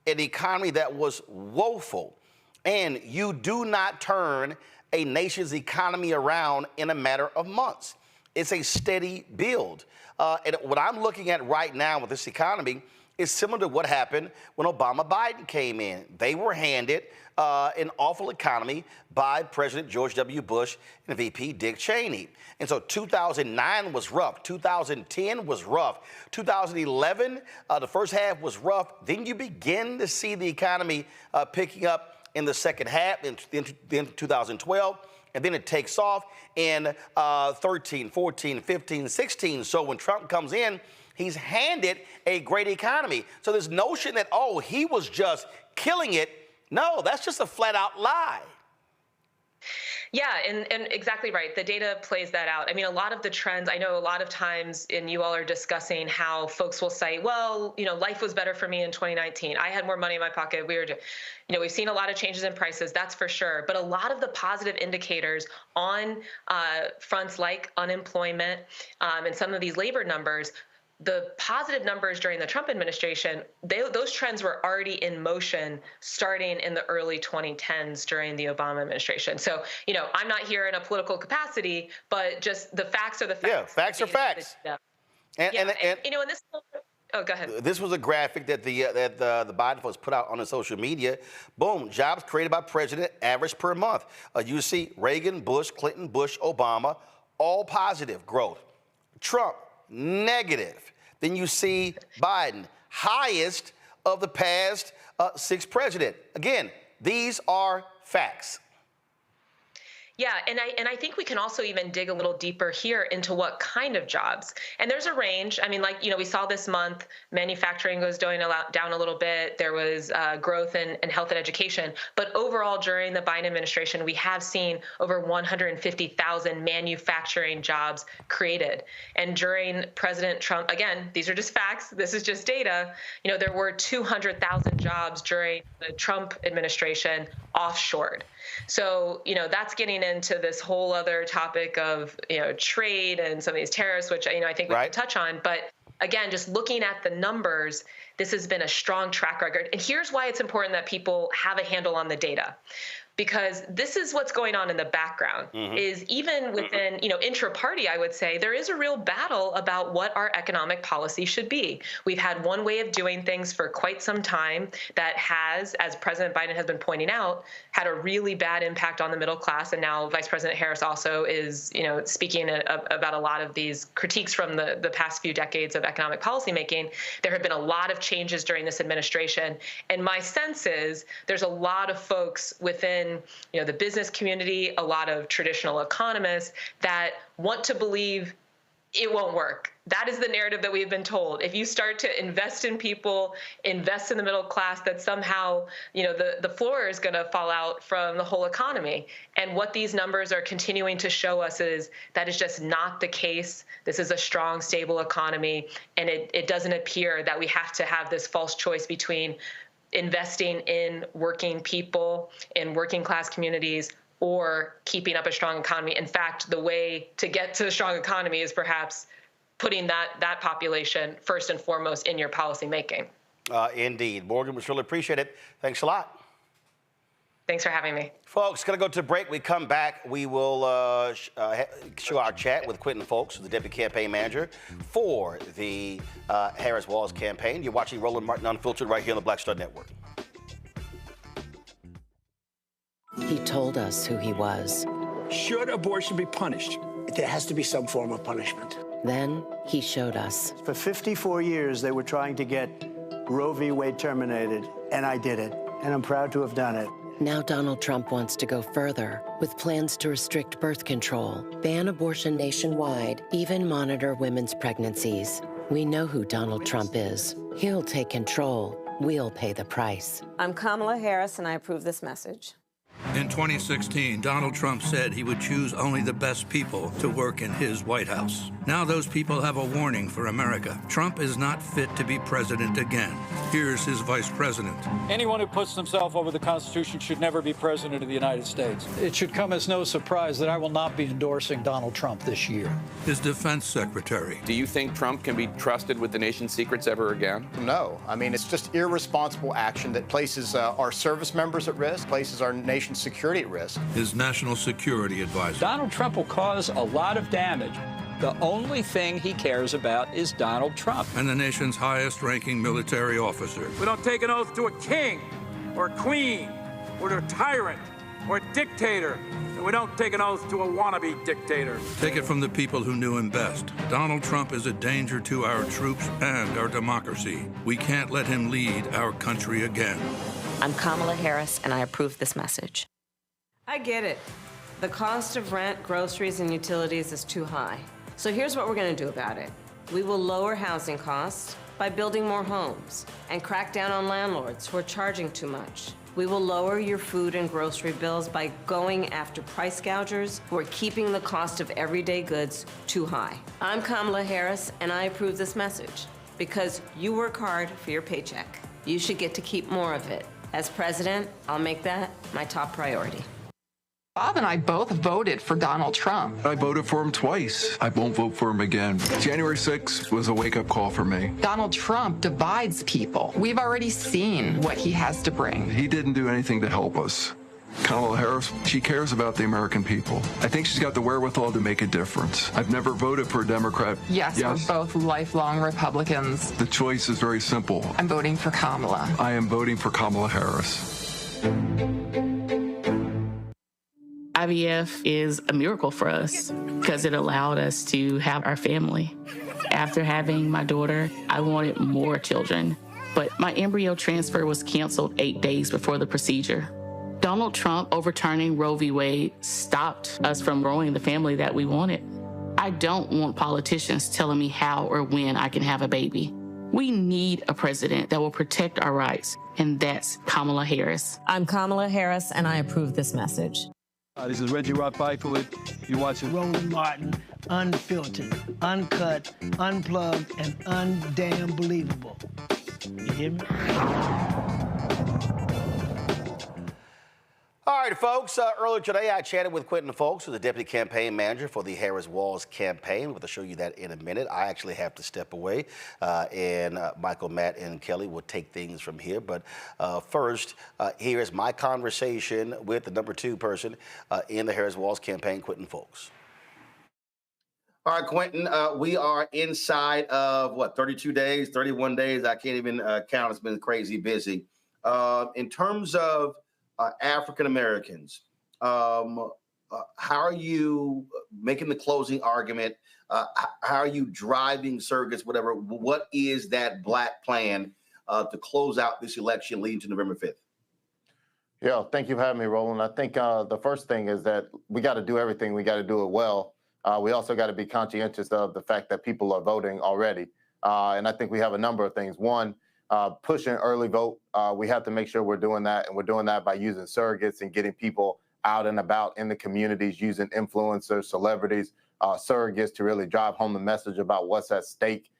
an economy that was woeful. And you do not turn a nation's economy around in a matter of months. It's a steady build. And what I'm looking at right now with this economy is similar to what happened when Obama-Biden came in. They were handed an awful economy by President George W. Bush and VP Dick Cheney. And so 2009 was rough. 2010 was rough. 2011, the first half was rough. Then you begin to see the economy picking up in the second half, in 2012. And then it takes off in 13, 14, 15, 16. So when Trump comes in, he's handed a great economy. So this notion that, oh, he was just killing it, no, that's just a flat out lie. Yeah, and exactly right. The data plays that out. I mean, a lot of the trends, I know a lot of times, and you all are discussing how folks will say, well, life was better for me in 2019. I had more money in my pocket. We've seen a lot of changes in prices, that's for sure. But a lot of the positive indicators on fronts like unemployment and some of these labor numbers, the positive numbers during the Trump administration, those trends were already in motion starting in the early 2010s during the Obama administration. So, I'm not here in a political capacity, but just the facts are the facts. Yeah, facts are facts. And this. Oh, go ahead. This was a graphic that the Biden folks put out on the social media. Boom, jobs created by president, average per month. You see Reagan, Bush, Clinton, Bush, Obama, all positive growth. Trump, negative. Then you see Biden, highest of the past 6 presidents. Again, these are facts. Yeah, and I think we can also even dig a little deeper here into what kind of jobs. And there's a range. I mean, like, we saw this month, manufacturing goes down a little bit. There was growth in health and education. But overall, during the Biden administration, we have seen over 150,000 manufacturing jobs created. And during President Trump, again, these are just facts. This is just data. There were 200,000 jobs during the Trump administration offshored. So, that's getting into this whole other topic of, trade and some of these tariffs, which, I think we can touch on. But again, just looking at the numbers, this has been a strong track record. And here's why it's important that people have a handle on the data. Because this is what's going on in the background, is even within, intra-party, I would say, there is a real battle about what our economic policy should be. We've had one way of doing things for quite some time that has, as President Biden has been pointing out, had a really bad impact on the middle class. And now Vice President Harris also is, speaking about a lot of these critiques from the past few decades of economic policymaking. There have been a lot of changes during this administration. And my sense is there's a lot of folks within the business community, a lot of traditional economists that want to believe it won't work. That is the narrative that we've been told. If you start to invest in people, invest in the middle class, that somehow, the floor is going to fall out from the whole economy. And what these numbers are continuing to show us is that is just not the case. This is a strong, stable economy. And it doesn't appear that we have to have this false choice between investing in working people, in working class communities, or keeping up a strong economy. In fact, the way to get to a strong economy is perhaps putting that population first and foremost in your policy making. Indeed. Morgan, we really appreciate it. Thanks a lot. Thanks for having me. Folks, going to go to a break. We come back. We will show our chat with Quentin Folks, the Deputy Campaign Manager for the Harris-Walz campaign. You're watching Roland Martin Unfiltered right here on the Black Star Network. He told us who he was. Should abortion be punished? There has to be some form of punishment. Then he showed us. For 54 years, they were trying to get Roe v. Wade terminated, and I did it, and I'm proud to have done it. Now Donald Trump wants to go further with plans to restrict birth control, ban abortion nationwide, even monitor women's pregnancies. We know who Donald Trump is. He'll take control. We'll pay the price. I'm Kamala Harris, and I approve this message. In 2016, Donald Trump said he would choose only the best people to work in his White House. Now those people have a warning for America. Trump is not fit to be president again. Here's his vice president. Anyone who puts themselves over the Constitution should never be president of the United States. It should come as no surprise that I will not be endorsing Donald Trump this year. His defense secretary. Do you think Trump can be trusted with the nation's secrets ever again? No. I mean, it's just irresponsible action that places our service members at risk, places our nation's security at risk. His national security advisor. Donald Trump will cause a lot of damage. The only thing he cares about is Donald Trump. And the nation's highest-ranking military officer. We don't take an oath to a king or a queen or to a tyrant or a dictator. And we don't take an oath to a wannabe dictator. Take it from the people who knew him best. Donald Trump is a danger to our troops and our democracy. We can't let him lead our country again. I'm Kamala Harris, and I approve this message. I get it. The cost of rent, groceries, and utilities is too high. So here's what we're going to do about it. We will lower housing costs by building more homes and crack down on landlords who are charging too much. We will lower your food and grocery bills by going after price gougers who are keeping the cost of everyday goods too high. I'm Kamala Harris, and I approve this message because you work hard for your paycheck. You should get to keep more of it. As president, I'll make that my top priority. Bob and I both voted for Donald Trump. I voted for him twice. I won't vote for him again. January 6th was a wake-up call for me. Donald Trump divides people. We've already seen what he has to bring. He didn't do anything to help us. Kamala Harris, she cares about the American people. I think she's got the wherewithal to make a difference. I've never voted for a Democrat. Yes, we're both lifelong Republicans. The choice is very simple. I'm voting for Kamala. I am voting for Kamala Harris. I IVF is a miracle for us because it allowed us to have our family. After having my daughter, I wanted more children, but my embryo transfer was canceled 8 days before the procedure. Donald Trump overturning Roe v. Wade stopped us from growing the family that we wanted. I don't want politicians telling me how or when I can have a baby. We need a president that will protect our rights, and that's Kamala Harris. I'm Kamala Harris, and I approve this message. This is Reggie Rock-Byford. You're watching Roland Martin, unfiltered, uncut, unplugged, and undamn believable. You hear me? All right, folks. Earlier today, I chatted with Quentin Folks, who's the deputy campaign manager for the Harris-Walz campaign. We'll show you that in a minute. I actually have to step away, and Michael, Matt, and Kelly will take things from here. But first, here is my conversation with the number 2 person in the Harris-Walz campaign, Quentin Folks. All right, Quentin, we are inside of, 32 days, 31 days? I can't even count. It's been crazy busy. In terms of African Americans, how are you making the closing argument? How are you driving surrogates, whatever? What is that Black plan to close out this election leading to November 5th? Yeah, thank you for having me, Roland. I think the first thing is that we got to do everything. We got to do it well. We also got to be conscientious of the fact that people are voting already. And I think we have a number of things. One, pushing early vote. We have to make sure we're doing that, and we're doing that by using surrogates and getting people out and about in the communities, using influencers, celebrities, surrogates to really drive home the message about what's at stake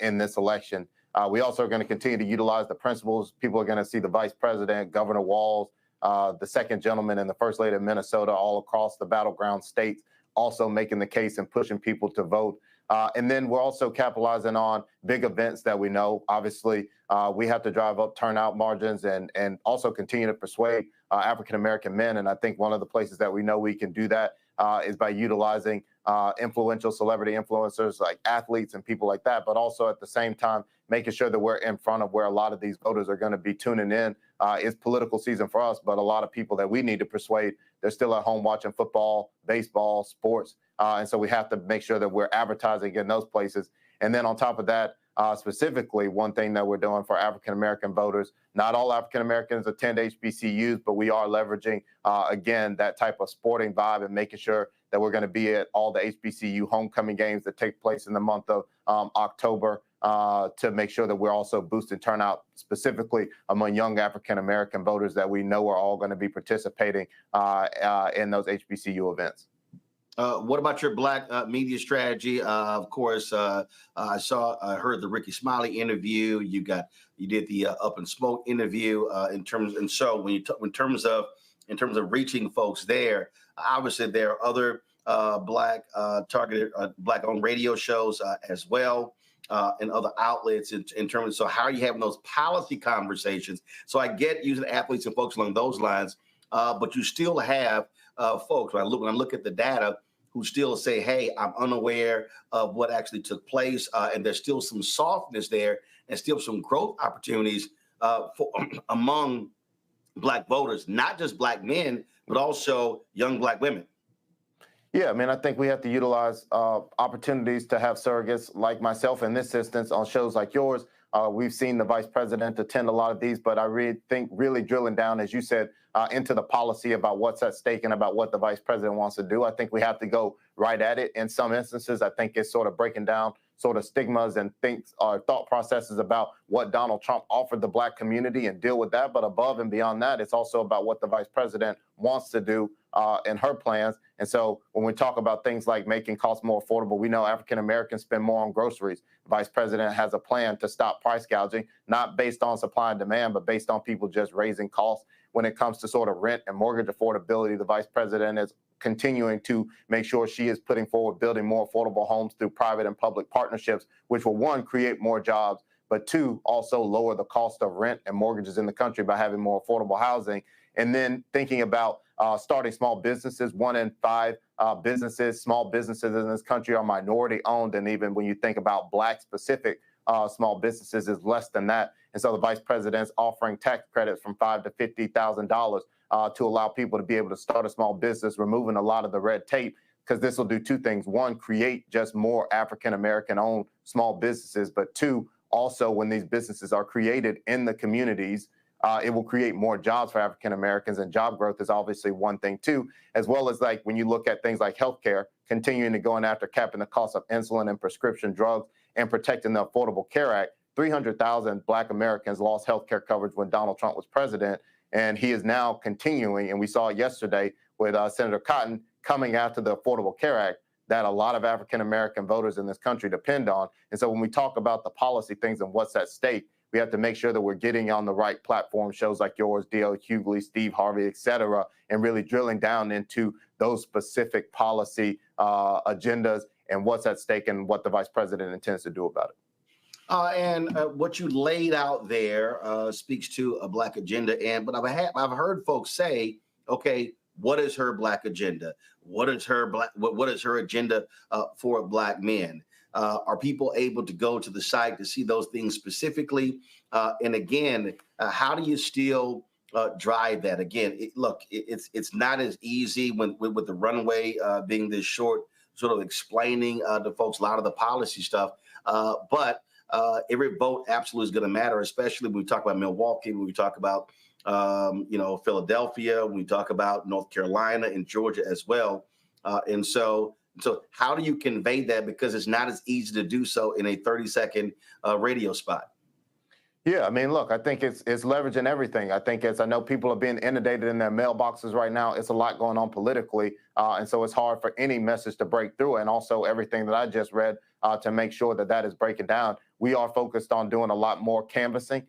in this election. We also are going to continue to utilize the principles. People are going to see the vice president, Governor Walz, the second gentleman, and the first lady of Minnesota all across the battleground states also making the case and pushing people to vote. And then we're also capitalizing on big events that we know. Obviously, we have to drive up turnout margins and also continue to persuade African-American men. And I think one of the places that we know we can do that is by utilizing influential celebrity influencers like athletes and people like that, but also at the same time, making sure that we're in front of where a lot of these voters are going to be tuning in. It's political season for us, but a lot of people that we need to persuade, they're still at home watching football, baseball, sports. And so we have to make sure that we're advertising in those places. And then on top of that, specifically, one thing that we're doing for African-American voters, not all African-Americans attend HBCUs, but we are leveraging, again, that type of sporting vibe and making sure that we're going to be at all the HBCU homecoming games that take place in the month of October to make sure that we're also boosting turnout specifically among young African-American voters that we know are all going to be participating in those HBCU events. What about your Black media strategy? Of course, I heard the Ricky Smiley interview. You did the Up in Smoke interview. In terms of reaching folks there, obviously there are other Black targeted Black-owned radio shows as well. And other outlets in terms of, so how are you having those policy conversations? So I get using athletes and folks along those lines, but you still have folks, when I look at the data, who still say, hey, I'm unaware of what actually took place, and there's still some softness there and still some growth opportunities among Black voters, not just Black men, but also young Black women. Yeah, I mean, I think we have to utilize opportunities to have surrogates like myself in this instance on shows like yours. We've seen the vice president attend a lot of these, but I think really drilling down, as you said, into the policy about what's at stake and about what the vice president wants to do. I think we have to go right at it. In some instances, I think it's sort of breaking down sort of stigmas and thought processes about what Donald Trump offered the Black community and deal with that. But above and beyond that, it's also about what the vice president wants to do in her plans. And so when we talk about things like making costs more affordable, we know African Americans spend more on groceries. The vice president has a plan to stop price gouging, not based on supply and demand, but based on people just raising costs. When it comes to sort of rent and mortgage affordability, the vice president is continuing to make sure she is putting forward building more affordable homes through private and public partnerships, which will, one, create more jobs, but two, also lower the cost of rent and mortgages in the country by having more affordable housing. And then thinking about starting small businesses. 1 in 5 small businesses in this country are minority owned. And even when you think about Black specific small businesses is less than that. And so the vice president's offering tax credits from $5,000 to $50,000 to allow people to be able to start a small business, removing a lot of the red tape, because this will do two things. One, create just more African-American owned small businesses, but two, also when these businesses are created in the communities, it will create more jobs for African Americans, and job growth is obviously one thing too, as well as like when you look at things like healthcare, continuing to go after capping the cost of insulin and prescription drugs and protecting the Affordable Care Act. 300,000 Black Americans lost healthcare coverage when Donald Trump was president, and he is now continuing, and we saw it yesterday with Senator Cotton coming after the Affordable Care Act that a lot of African American voters in this country depend on. And so when we talk about the policy things and what's at stake, we have to make sure that we're getting on the right platform, shows like yours, D.L. Hughley, Steve Harvey, et cetera, and really drilling down into those specific policy agendas and what's at stake and what the vice president intends to do about it. And what you laid out there speaks to a Black agenda. But I've heard folks say, okay, what is her Black agenda? What is her agenda for Black men? Are people able to go to the site to see those things specifically? And again, how do you still drive that? Again, it's not as easy with the runway being this short, sort of explaining to folks a lot of the policy stuff. But every vote absolutely is going to matter, especially when we talk about Milwaukee, when we talk about Philadelphia, when we talk about North Carolina and Georgia as well. And so how do you convey that? Because it's not as easy to do so in a 30-second radio spot. Yeah, I mean, look, I think it's leveraging everything. I think I know people are being inundated in their mailboxes right now. It's a lot going on politically. And so it's hard for any message to break through. And also everything that I just read to make sure that is breaking down. We are focused on doing a lot more canvassing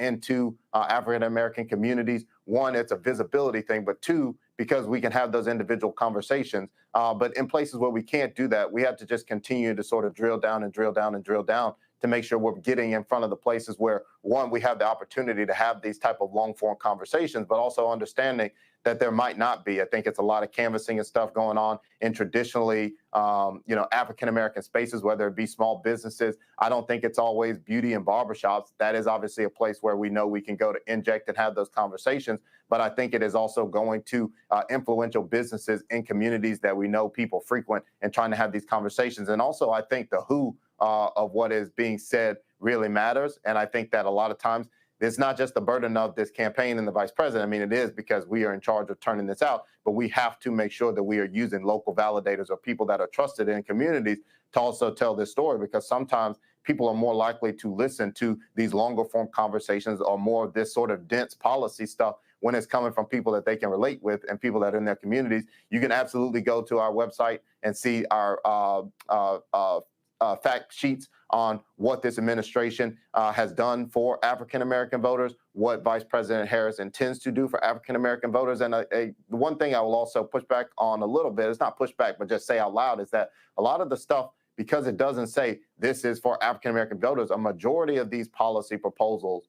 into African-American communities. One, it's a visibility thing, but two, because we can have those individual conversations. But in places where we can't do that, we have to just continue to sort of drill down and drill down and drill down to make sure we're getting in front of the places where, one, we have the opportunity to have these type of long-form conversations, but also understanding that there might not be. I think it's a lot of canvassing and stuff going on in traditionally, African-American spaces, whether it be small businesses. I don't think it's always beauty and barbershops. That is obviously a place where we know we can go to inject and have those conversations. But I think it is also going to influential businesses in communities that we know people frequent and trying to have these conversations. And also, I think the who of what is being said really matters. And I think that a lot of times it's not just the burden of this campaign and the vice president. I mean, it is because we are in charge of turning this out, but we have to make sure that we are using local validators or people that are trusted in communities to also tell this story, because sometimes people are more likely to listen to these longer form conversations or more of this sort of dense policy stuff when it's coming from people that they can relate with and people that are in their communities. You can absolutely go to our website and see our fact sheets on what this administration has done for African-American voters, what Vice President Harris intends to do for African-American voters. And the one thing I will also push back on a little bit, it's not push back, but just say out loud, is that a lot of the stuff, because it doesn't say this is for African-American voters, a majority of these policy proposals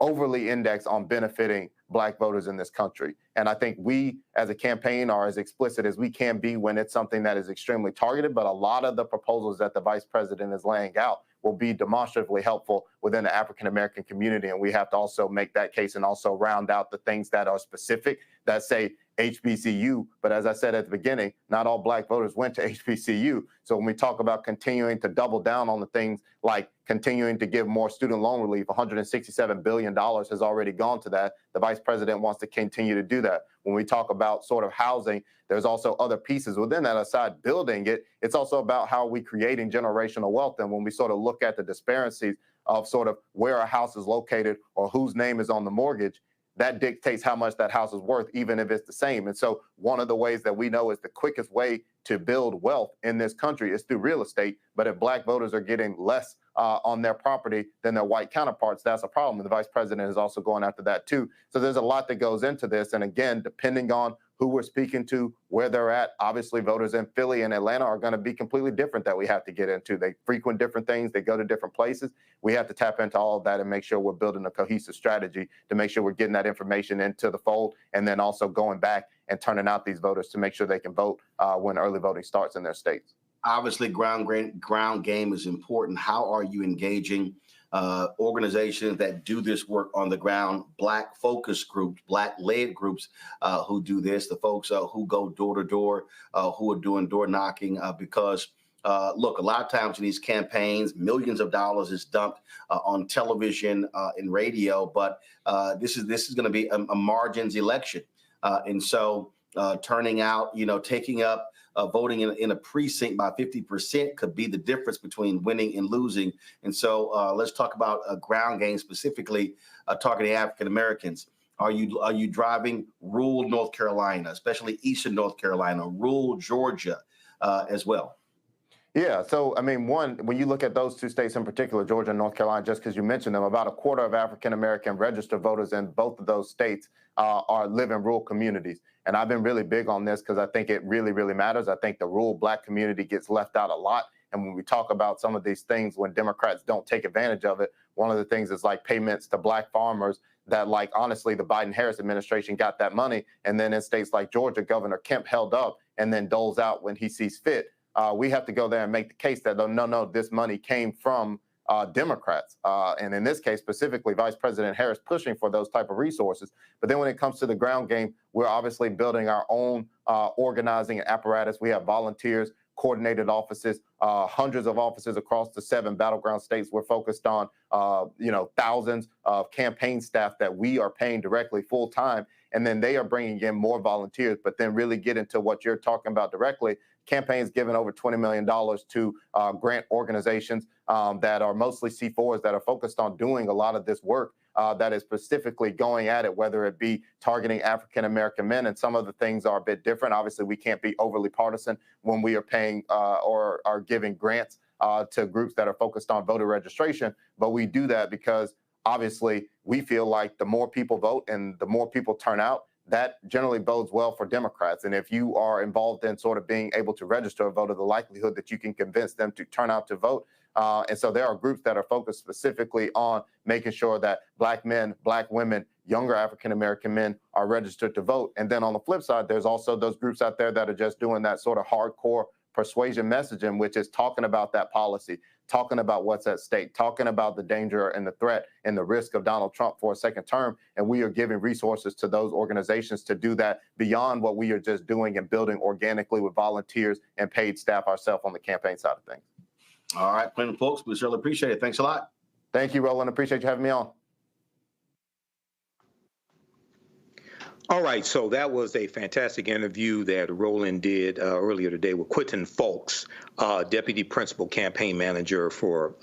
overly index on benefiting Black voters in this country. And I think we as a campaign are as explicit as we can be when it's something that is extremely targeted, but a lot of the proposals that the vice president is laying out will be demonstratively helpful within the African-American community. And we have to also make that case and also round out the things that are specific that say HBCU. But as I said at the beginning, not all Black voters went to HBCU. So when we talk about continuing to double down on the things like continuing to give more student loan relief, $167 billion has already gone to that. The vice president wants to continue to do that. When we talk about sort of housing, there's also other pieces within that aside building it. It's also about how we creating generational wealth. And when we sort of look at the disparities of sort of where a house is located or whose name is on the mortgage, that dictates how much that house is worth, even if it's the same. And so one of the ways that we know is the quickest way to build wealth in this country is through real estate. But if Black voters are getting less on their property than their white counterparts, that's a problem. And the vice president is also going after that too. So there's a lot that goes into this. And again, depending on who we're speaking to, where they're at, obviously voters in Philly and Atlanta are going to be completely different that we have to get into. They frequent different things. They go to different places. We have to tap into all of that and make sure we're building a cohesive strategy to make sure we're getting that information into the fold, and then also going back and turning out these voters to make sure they can vote when early voting starts in their states. obviously ground game is important. How are you engaging organizations that do this work on the ground, Black focus groups, Black-led groups who do this, the folks who go door to door, who are doing door knocking? Because look, a lot of times in these campaigns, millions of dollars is dumped on television and radio, but this is going to be a margins election. And so turning out, taking up voting in a precinct by 50% could be the difference between winning and losing. And so let's talk about ground game, specifically targeting African Americans. Are you driving rural North Carolina, especially eastern North Carolina, rural Georgia as well? Yeah, so I mean, when you look at those two states in particular, Georgia and North Carolina, just because you mentioned them, about a quarter of African American registered voters in both of those states live in rural communities. And I've been really big on this because I think it really, really matters. I think the rural Black community gets left out a lot. And when we talk about some of these things, when Democrats don't take advantage of it, one of the things is like payments to Black farmers that, like, honestly, the Biden-Harris administration got that money. And then in states like Georgia, Governor Kemp held up and then doles out when he sees fit. We have to go there and make the case that, no, this money came from Democrats. And in this case, specifically, Vice President Harris pushing for those type of resources. But then when it comes to the ground game, we're obviously building our own organizing apparatus. We have volunteers, coordinated offices, hundreds of offices across the 7 battleground states. We're focused on, thousands of campaign staff that we are paying directly full time. And then they are bringing in more volunteers, but then really get into what you're talking about directly. Campaigns given over $20 million to grant organizations that are mostly C4s that are focused on doing a lot of this work that is specifically going at it, whether it be targeting African-American men. And some of the things are a bit different. Obviously, we can't be overly partisan when we are paying or are giving grants to groups that are focused on voter registration. But we do that because obviously we feel like the more people vote and the more people turn out, that generally bodes well for Democrats. And if you are involved in sort of being able to register a voter, the likelihood that you can convince them to turn out to vote. And so there are groups that are focused specifically on making sure that Black men, Black women, younger African-American men are registered to vote. And then on the flip side, there's also those groups out there that are just doing that sort of hardcore persuasion messaging, which is talking about that policy, talking about what's at stake, talking about the danger and the threat and the risk of Donald Trump for a second term. And we are giving resources to those organizations to do that beyond what we are just doing and building organically with volunteers and paid staff ourselves on the campaign side of things. All right, Clinton folks, we certainly appreciate it. Thanks a lot. Thank you, Roland. Appreciate you having me on. All right, so that was a fantastic interview that Roland did earlier today with Quentin Fulks, Deputy Principal Campaign Manager for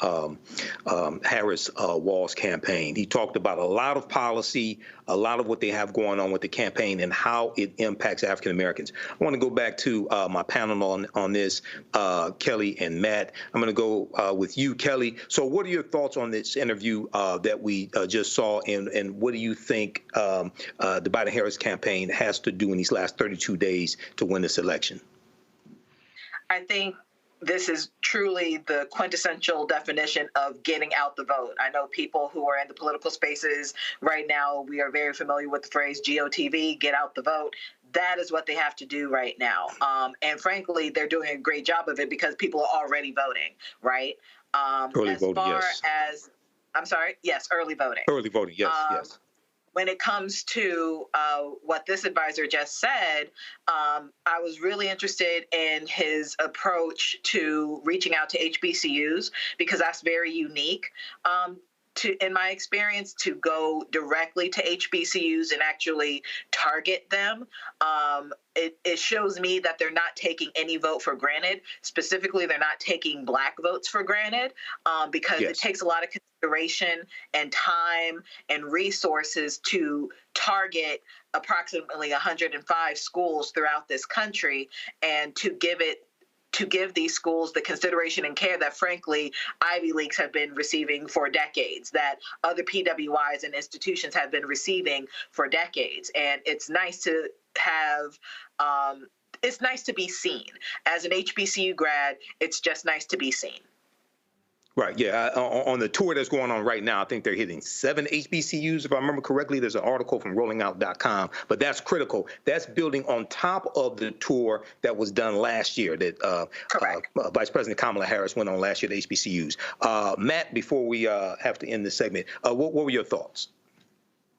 Harris-Walz campaign. He talked about a lot of policy, a lot of what they have going on with the campaign and how it impacts African Americans. I want to go back to my panel on this, Kelly and Matt. I'm going to go with you, Kelly. So what are your thoughts on this interview that we just saw, and what do you think the Biden-Harris campaign has to do in these last 32 days to win this election? I think this is truly the quintessential definition of getting out the vote. I know people who are in the political spaces right now, we are very familiar with the phrase GOTV, get out the vote. That is what they have to do right now. And frankly, they're doing a great job of it because people are already voting, right? Early voting, yes. I'm sorry? Yes, early voting. Early voting, yes, yes. When it comes to what this advisor just said, I was really interested in his approach to reaching out to HBCUs because that's very unique. In my experience, to go directly to HBCUs and actually target them, it shows me that they're not taking any vote for granted. Specifically, they're not taking Black votes for granted because it takes a lot of consideration and time and resources to target approximately 105 schools throughout this country and to give these schools the consideration and care that, frankly, Ivy Leagues have been receiving for decades, that other PWIs and institutions have been receiving for decades. And it's nice to have, it's nice to be seen. As an HBCU grad, it's just nice to be seen. Right, yeah. On the tour that's going on right now, I think they're hitting 7 HBCUs, if I remember correctly. There's an article from rollingout.com, but that's critical. That's building on top of the tour that was done last year that Vice President Kamala Harris went on last year to HBCUs. Matt, before we have to end this segment, what were your thoughts?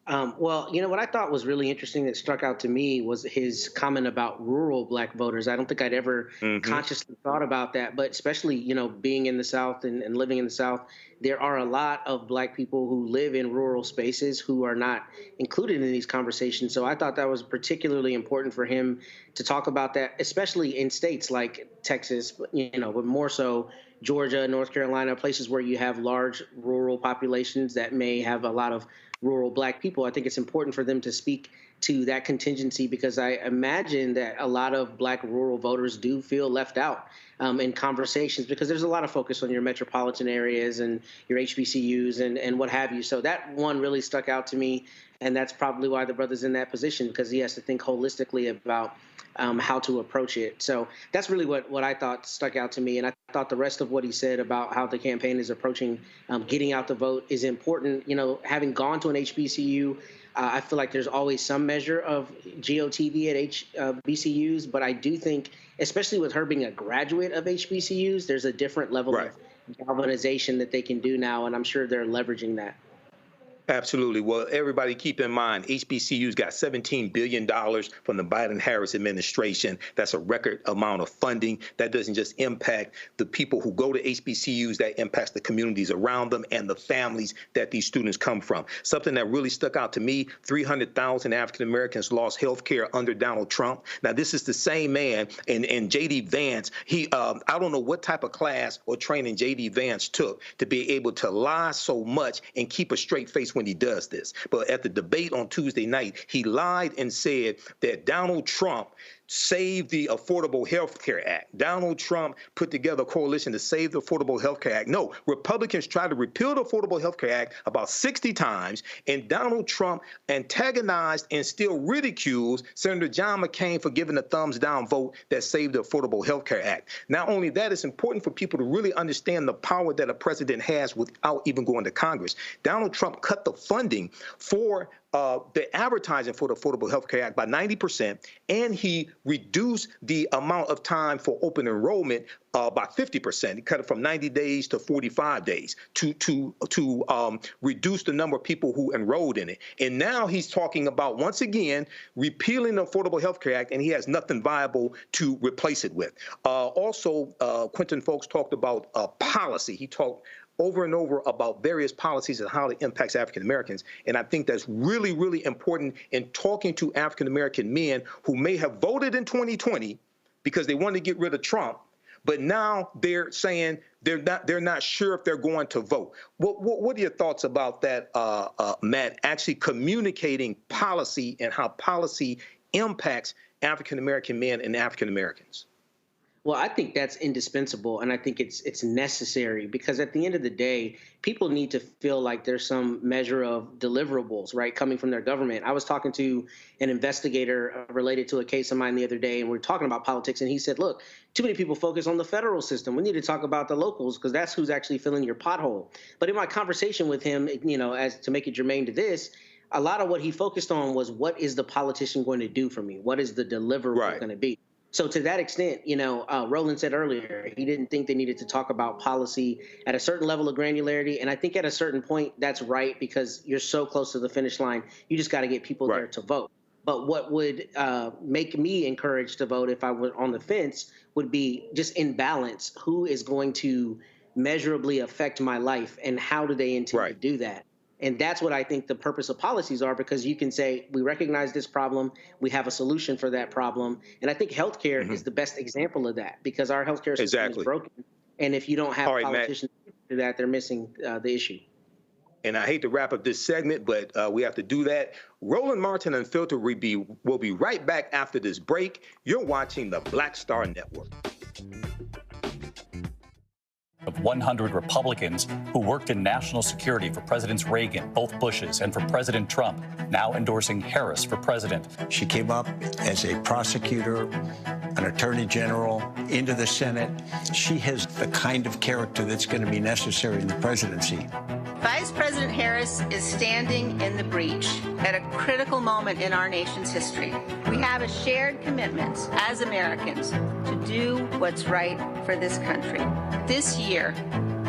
Well, you know, what I thought was really interesting that struck out to me was his comment about rural Black voters. I don't think I'd ever consciously thought about that, but especially, you know, being in the South and living in the South, there are a lot of Black people who live in rural spaces who are not included in these conversations. So I thought that was particularly important for him to talk about that, especially in states like Texas, you know, but more so Georgia, North Carolina, places where you have large rural populations that may have a lot of rural Black people. I think it's important for them to speak to that contingency because I imagine that a lot of Black rural voters do feel left out in conversations because there's a lot of focus on your metropolitan areas and your HBCUs and what have you. So that one really stuck out to me, and that's probably why the brother's in that position because he has to think holistically about how to approach it. So that's really what I thought stuck out to me. And I thought the rest of what he said about how the campaign is approaching getting out the vote is important. You know, having gone to an HBCU, I feel like there's always some measure of GOTV at HBCUs, but I do think, especially with her being a graduate of HBCUs, there's a different level of galvanization that they can do now, and I'm sure they're leveraging that. Absolutely. Well, everybody keep in mind, HBCUs got $17 billion from the Biden-Harris administration. That's a record amount of funding. That doesn't just impact the people who go to HBCUs, that impacts the communities around them and the families that these students come from. Something that really stuck out to me, 300,000 African Americans lost health care under Donald Trump. Now, this is the same man, and J.D. Vance, I don't know what type of class or training J.D. Vance took to be able to lie so much and keep a straight face when he does this. But at the debate on Tuesday night, he lied and said that Donald Trump saved the Affordable Health Care Act. Donald Trump put together a coalition to save the Affordable Health Care Act. No, Republicans tried to repeal the Affordable Health Care Act about 60 times, and Donald Trump antagonized and still ridicules Senator John McCain for giving a thumbs down vote that saved the Affordable Health Care Act. Not only that, it's important for people to really understand the power that a president has without even going to Congress. Donald Trump cut the funding for the advertising for the Affordable Health Care Act by 90%, and he reduced the amount of time for open enrollment by 50%. He cut it from 90 days to 45 days to reduce the number of people who enrolled in it. And now he's talking about, once again, repealing the Affordable Health Care Act, and he has nothing viable to replace it with. Also, Quentin Folks talked about policy. He talked over and over about various policies and how it impacts African Americans. And I think that's really, really important in talking to African American men who may have voted in 2020 because they wanted to get rid of Trump, but now they're saying they're not sure if they're going to vote. What are your thoughts about that, Matt, actually communicating policy and how policy impacts African American men and African Americans? Well, I think that's indispensable, and I think it's necessary because at the end of the day, people need to feel like there's some measure of deliverables, right, coming from their government. I was talking to an investigator related to a case of mine the other day, and we were talking about politics, and he said, look, too many people focus on the federal system. We need to talk about the locals because that's who's actually filling your pothole. But in my conversation with him, you know, as to make it germane to this, a lot of what he focused on was what is the politician going to do for me? What is the deliverable going to be? So to that extent, you know, Roland said earlier, he didn't think they needed to talk about policy at a certain level of granularity. And I think at a certain point, that's right, because you're so close to the finish line. You just got to get people there to vote. But what would make me encouraged to vote if I were on the fence would be just in balance. Who is going to measurably affect my life and how do they intend to do that? And that's what I think the purpose of policies are, because you can say, we recognize this problem, we have a solution for that problem. And I think healthcare is the best example of that, because our healthcare system is broken. And if you don't have politicians do that, they're missing the issue. And I hate to wrap up this segment, but we have to do that. Roland Martin Unfiltered will be right back after this break. You're watching the Black Star Network. Of 100 Republicans who worked in national security for Presidents Reagan, both Bushes, and for President Trump, now endorsing Harris for president. She came up as a prosecutor, an attorney general, into the Senate. She has the kind of character that's going to be necessary in the presidency. Vice President Harris is standing in the breach at a critical moment in our nation's history. We have a shared commitment as Americans to do what's right for this country. This year,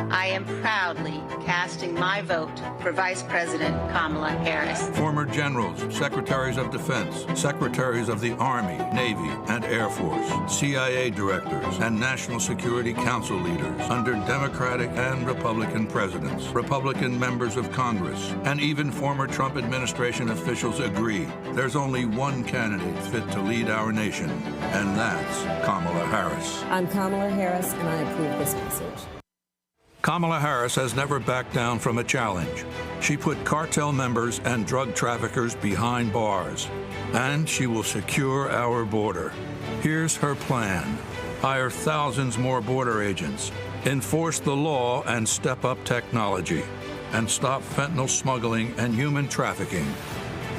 I am proudly casting my vote for Vice President Kamala Harris. Former generals, secretaries of defense, secretaries of the Army, Navy, and Air Force, CIA directors, and National Security Council leaders under Democratic and Republican presidents, Republican members of Congress, and even former Trump administration officials agree there's only one candidate fit to lead our nation, and that's Kamala Harris. I'm Kamala Harris, and I approve this message. Kamala Harris has never backed down from a challenge. She put cartel members and drug traffickers behind bars, and she will secure our border. Here's her plan: hire thousands more border agents, enforce the law and step up technology, and stop fentanyl smuggling and human trafficking.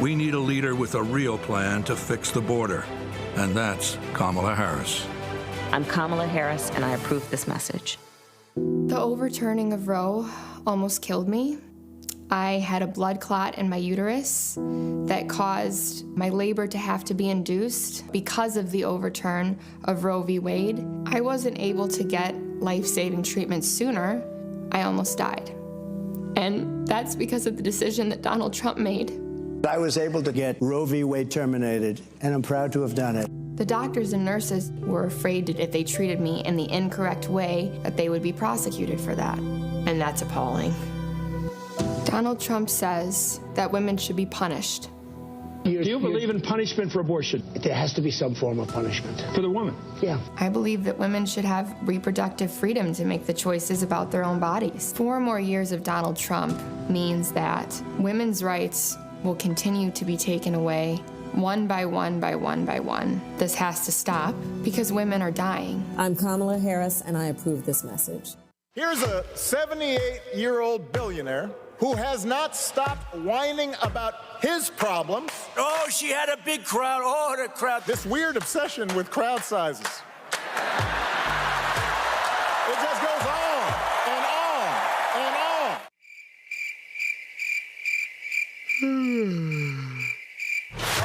We need a leader with a real plan to fix the border, and that's Kamala Harris. I'm Kamala Harris, and I approve this message. The overturning of Roe almost killed me. I had a blood clot in my uterus that caused my labor to have to be induced because of the overturn of Roe v. Wade. I wasn't able to get life-saving treatment sooner. I almost died. And that's because of the decision that Donald Trump made. I was able to get Roe v. Wade terminated, and I'm proud to have done it. The doctors and nurses were afraid that if they treated me in the incorrect way, that they would be prosecuted for that. And that's appalling. Donald Trump says that women should be punished. Do you believe in punishment for abortion? There has to be some form of punishment. For the woman? Yeah. I believe that women should have reproductive freedom to make the choices about their own bodies. 4 more years of Donald Trump means that women's rights will continue to be taken away one by one by one by one. This has to stop because women are dying. I'm Kamala Harris, and I approve this message. Here's a 78-year-old billionaire who has not stopped whining about his problems. Oh, she had a big crowd. Oh, the crowd. This weird obsession with crowd sizes. It just goes on and on and on.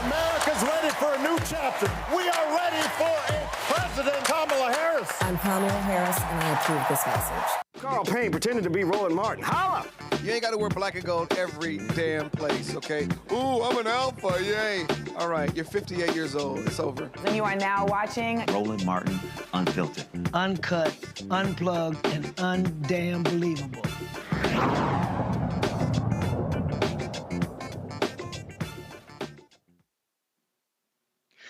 America's ready for a new chapter. We are ready for a President Kamala Harris. I'm Kamala Harris, and I approve this message. Carl Payne pretending to be Roland Martin. Holla! You ain't got to wear black and gold every damn place, okay? Ooh, I'm an alpha, yay. All right, you're 58 years old. It's over. And you are now watching Roland Martin Unfiltered. Uncut, unplugged, and undamn believable.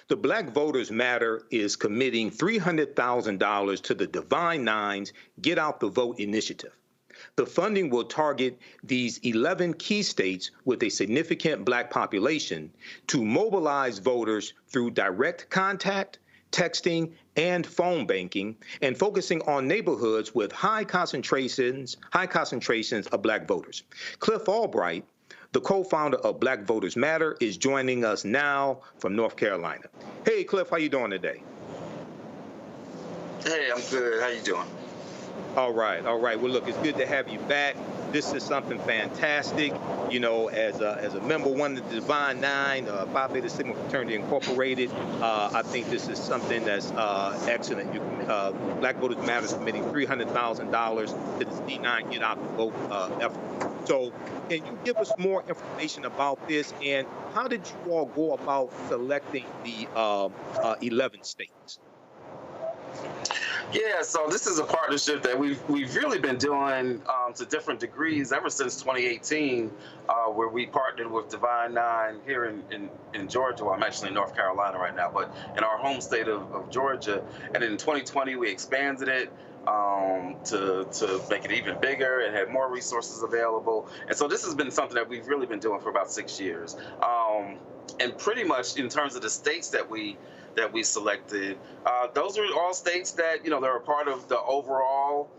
The Black Voters Matter is committing $300,000 to the Divine Nine's Get Out the Vote initiative. The funding will target these 11 key states with a significant Black population to mobilize voters through direct contact, texting, and phone banking, and focusing on neighborhoods with high concentrations of Black voters. Cliff Albright, the co-founder of Black Voters Matter, is joining us now from North Carolina. Hey, Cliff, how you doing today? Hey, I'm good. How you doing? All right. Well, look, it's good to have you back. This is something fantastic. You know, as a member one of the Divine Nine, Phi Beta Sigma Fraternity Incorporated, I think this is something that's excellent. Black Voters Matter is committing $300,000 to this D9 Get Out the Vote effort. So, can you give us more information about this, and how did you all go about selecting the 11 states? Yeah, so this is a partnership that we've really been doing to different degrees ever since 2018, where we partnered with Divine Nine here in Georgia. Well, I'm actually in North Carolina right now, but in our home state of Georgia. And in 2020, we expanded it to make it even bigger and have more resources available. And so this has been something that we've really been doing for about 6 years. And pretty much in terms of the states that we selected, those are all states that, you know, they're a part of the overall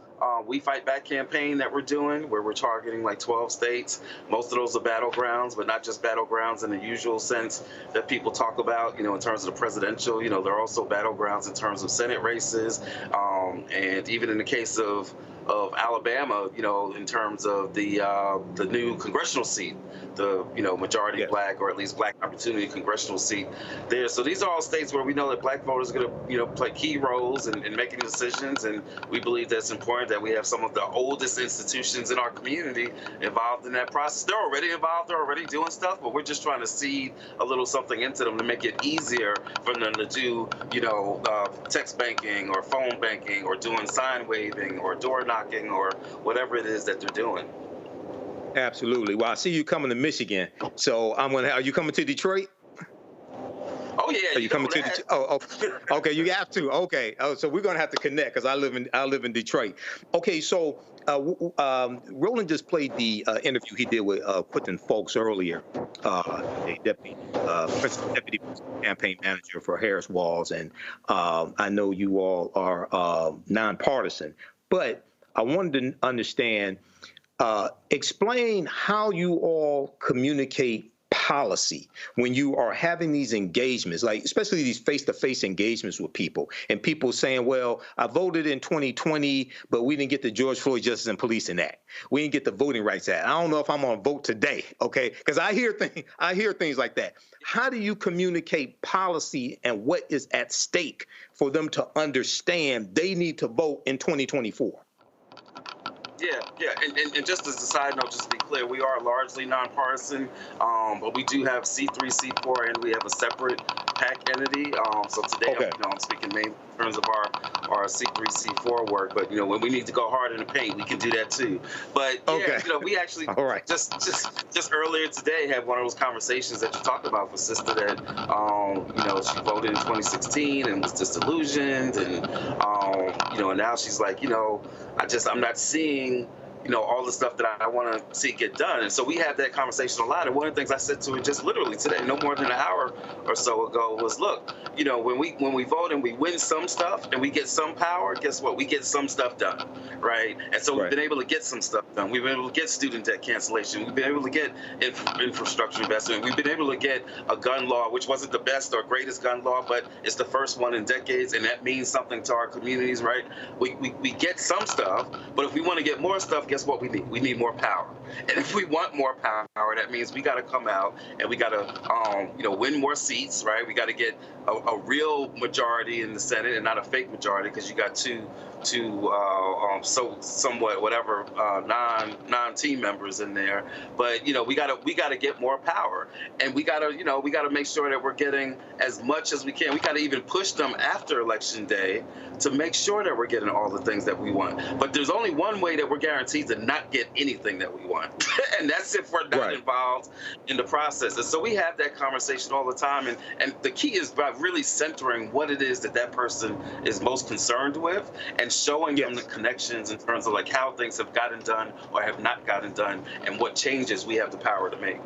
We Fight Back campaign that we're doing, where we're targeting like 12 states. Most of those are battlegrounds, but not just battlegrounds in the usual sense that people talk about, in terms of the presidential. There are also battlegrounds in terms of Senate races, and even in the case of Alabama, in terms of the new congressional seat, the majority black, or at least black opportunity congressional seat there. So these are all states where we know that black voters are going to play key roles in making decisions, and we believe that's important that we have some of the oldest institutions in our community involved in that process. They're already involved, they're already doing stuff, but we're just trying to seed a little something into them to make it easier for them to do text banking or phone banking or doing sign waving or door knocking or whatever it is that they're doing. Absolutely. Well, I see you coming to Michigan, so are you coming to Detroit? Oh yeah. Are you coming to Detroit? Oh, okay. You have to. Okay. So we're gonna have to connect because I live in Detroit. Okay. So Roland just played the interview he did with Quentin Folks earlier, a deputy campaign manager for Harris-Walz, and I know you all are nonpartisan, but I wanted to understand. Explain how you all communicate policy when you are having these engagements, like especially these face-to-face engagements with people, and people saying, well, I voted in 2020, but we didn't get the George Floyd Justice and Policing Act. We didn't get the Voting Rights Act. I don't know if I'm going to vote today, okay? Because I hear things like that. How do you communicate policy and what is at stake for them to understand they need to vote in 2024? Yeah, and just as a side note, just to be clear, we are largely nonpartisan, but we do have C3, C4, and we have a separate PAC entity. So today, I'm speaking mainly in terms of our C3, C4 work. But when we need to go hard in the paint, we can do that too. But we actually just earlier today had one of those conversations that you talked about with sister that she voted in 2016 and was disillusioned, and and now she's like, I'm not seeing all the stuff that I want to see get done. And so we had that conversation a lot. And one of the things I said to her just literally today, no more than an hour or so ago, was, look, when we vote and we win some stuff and we get some power, guess what? We get some stuff done, right? And so we've been able to get some stuff done. We've been able to get student debt cancellation. We've been able to get infrastructure investment. We've been able to get a gun law, which wasn't the best or greatest gun law, but it's the first one in decades, and that means something to our communities, right? We get some stuff, but if we want to get more stuff, guess what we need? We need more power. And if we want more power, that means we got to come out and we got to, win more seats, right? We got to get a real majority in the Senate and not a fake majority, because you got two somewhat whatever non-team members in there. But we gotta get more power, and we gotta make sure that we're getting as much as we can. We gotta even push them after Election Day to make sure that we're getting all the things that we want. But there's only one way that we're guaranteed to not get anything that we want, and that's if we're not involved in the process. And so we have that conversation all the time, and the key is by really centering what it is that person is most concerned with, and showing them the connections in terms of like how things have gotten done or have not gotten done, and what changes we have the power to make.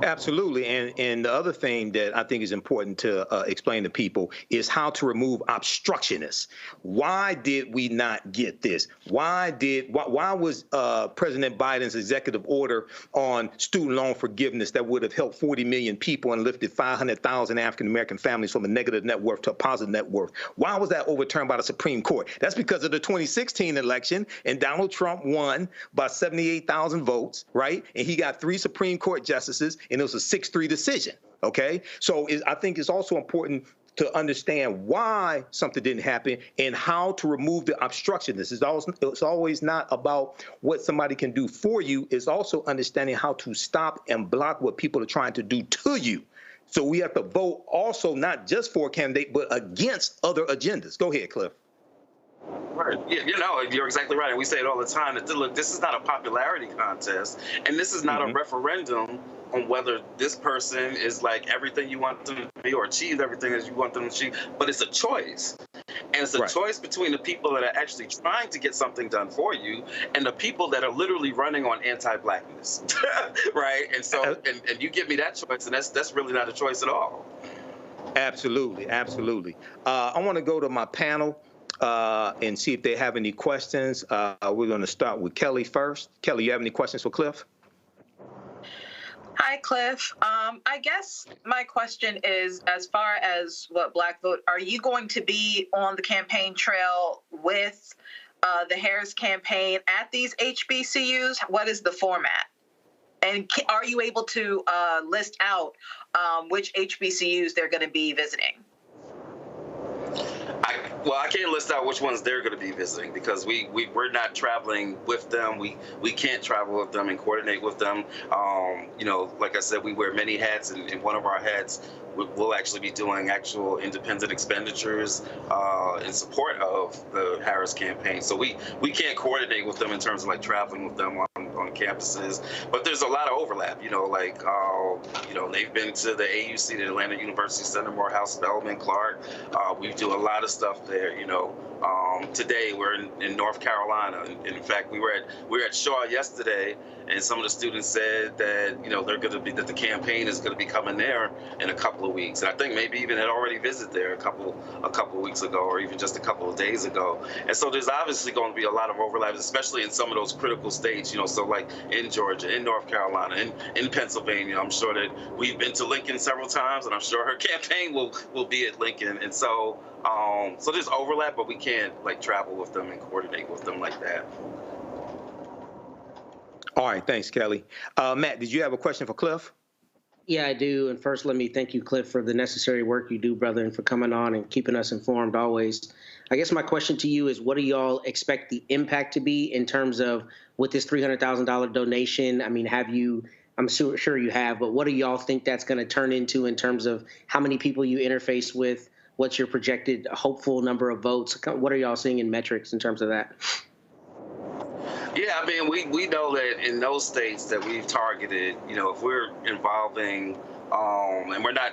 Absolutely. And the other thing that I think is important to explain to people is how to remove obstructionists. Why did we not get this? Why was President Biden's executive order on student loan forgiveness that would have helped 40 million people and lifted 500,000 African-American families from a negative net worth to a positive net worth? Why was that overturned by the Supreme Court? That's because of the 2016 election, and Donald Trump won by 78,000 votes, right? And he got 3 Supreme Court justices, and it was a 6-3 decision, okay? So I think it's also important to understand why something didn't happen and how to remove the obstructionists. It's always not about what somebody can do for you. It's also understanding how to stop and block what people are trying to do to you. So we have to vote also not just for a candidate, but against other agendas. Go ahead, Cliff. Right. Yeah, you're exactly right. And we say it all the time that, look, this is not a popularity contest, and this is not a referendum on whether this person is like everything you want them to be or achieve everything as you want them to achieve, but it's a choice. And it's a choice between the people that are actually trying to get something done for you and the people that are literally running on anti-blackness, right? And so, and you give me that choice, and that's really not a choice at all. Absolutely, absolutely. I want to go to my panel. and see if they have any questions. We're going to start with Kelly first. Kelly, you have any questions for Cliff? Hi, Cliff. I guess my question is, as far as what Black vote, are you going to be on the campaign trail with the Harris campaign at these HBCUs? What is the format? And are you able to list out which HBCUs they're going to be visiting? I can't list out which ones they're going to be visiting because we're not traveling with them. We can't travel with them and coordinate with them. Like I said, we wear many hats, and one of our hats we'll actually be doing actual independent expenditures in support of the Harris campaign. So we can't coordinate with them in terms of like traveling with them on campuses. But there's a lot of overlap. They've been to the AUC, the Atlanta University Center, Morehouse, Spelman, Clark. We do a lot of stuff there. Today we're in North Carolina. In fact, we were at Shaw yesterday, and some of the students said that that the campaign is going to be coming there in a couple of weeks. And I think maybe even had already visited there a couple of weeks ago, or even just a couple of days ago. And so there's obviously going to be a lot of overlaps, especially in some of those critical states. So like in Georgia, in North Carolina, in Pennsylvania. I'm sure that we've been to Lincoln several times, and I'm sure her campaign will be at Lincoln. And so so there's overlap, but we can't like travel with them and coordinate with them like that. All right, thanks, Kelly. Matt, did you have a question for Cliff? Yeah, I do. And first, let me thank you, Cliff, for the necessary work you do, brother, and for coming on and keeping us informed always. I guess my question to you is, what do y'all expect the impact to be in terms of with this $300,000 donation? I mean, I'm sure you have, but what do y'all think that's going to turn into in terms of how many people you interface with? What's your projected hopeful number of votes? What are y'all seeing in metrics in terms of that? Yeah, I mean, we know that in those states that we've targeted, if we're involving, and we're not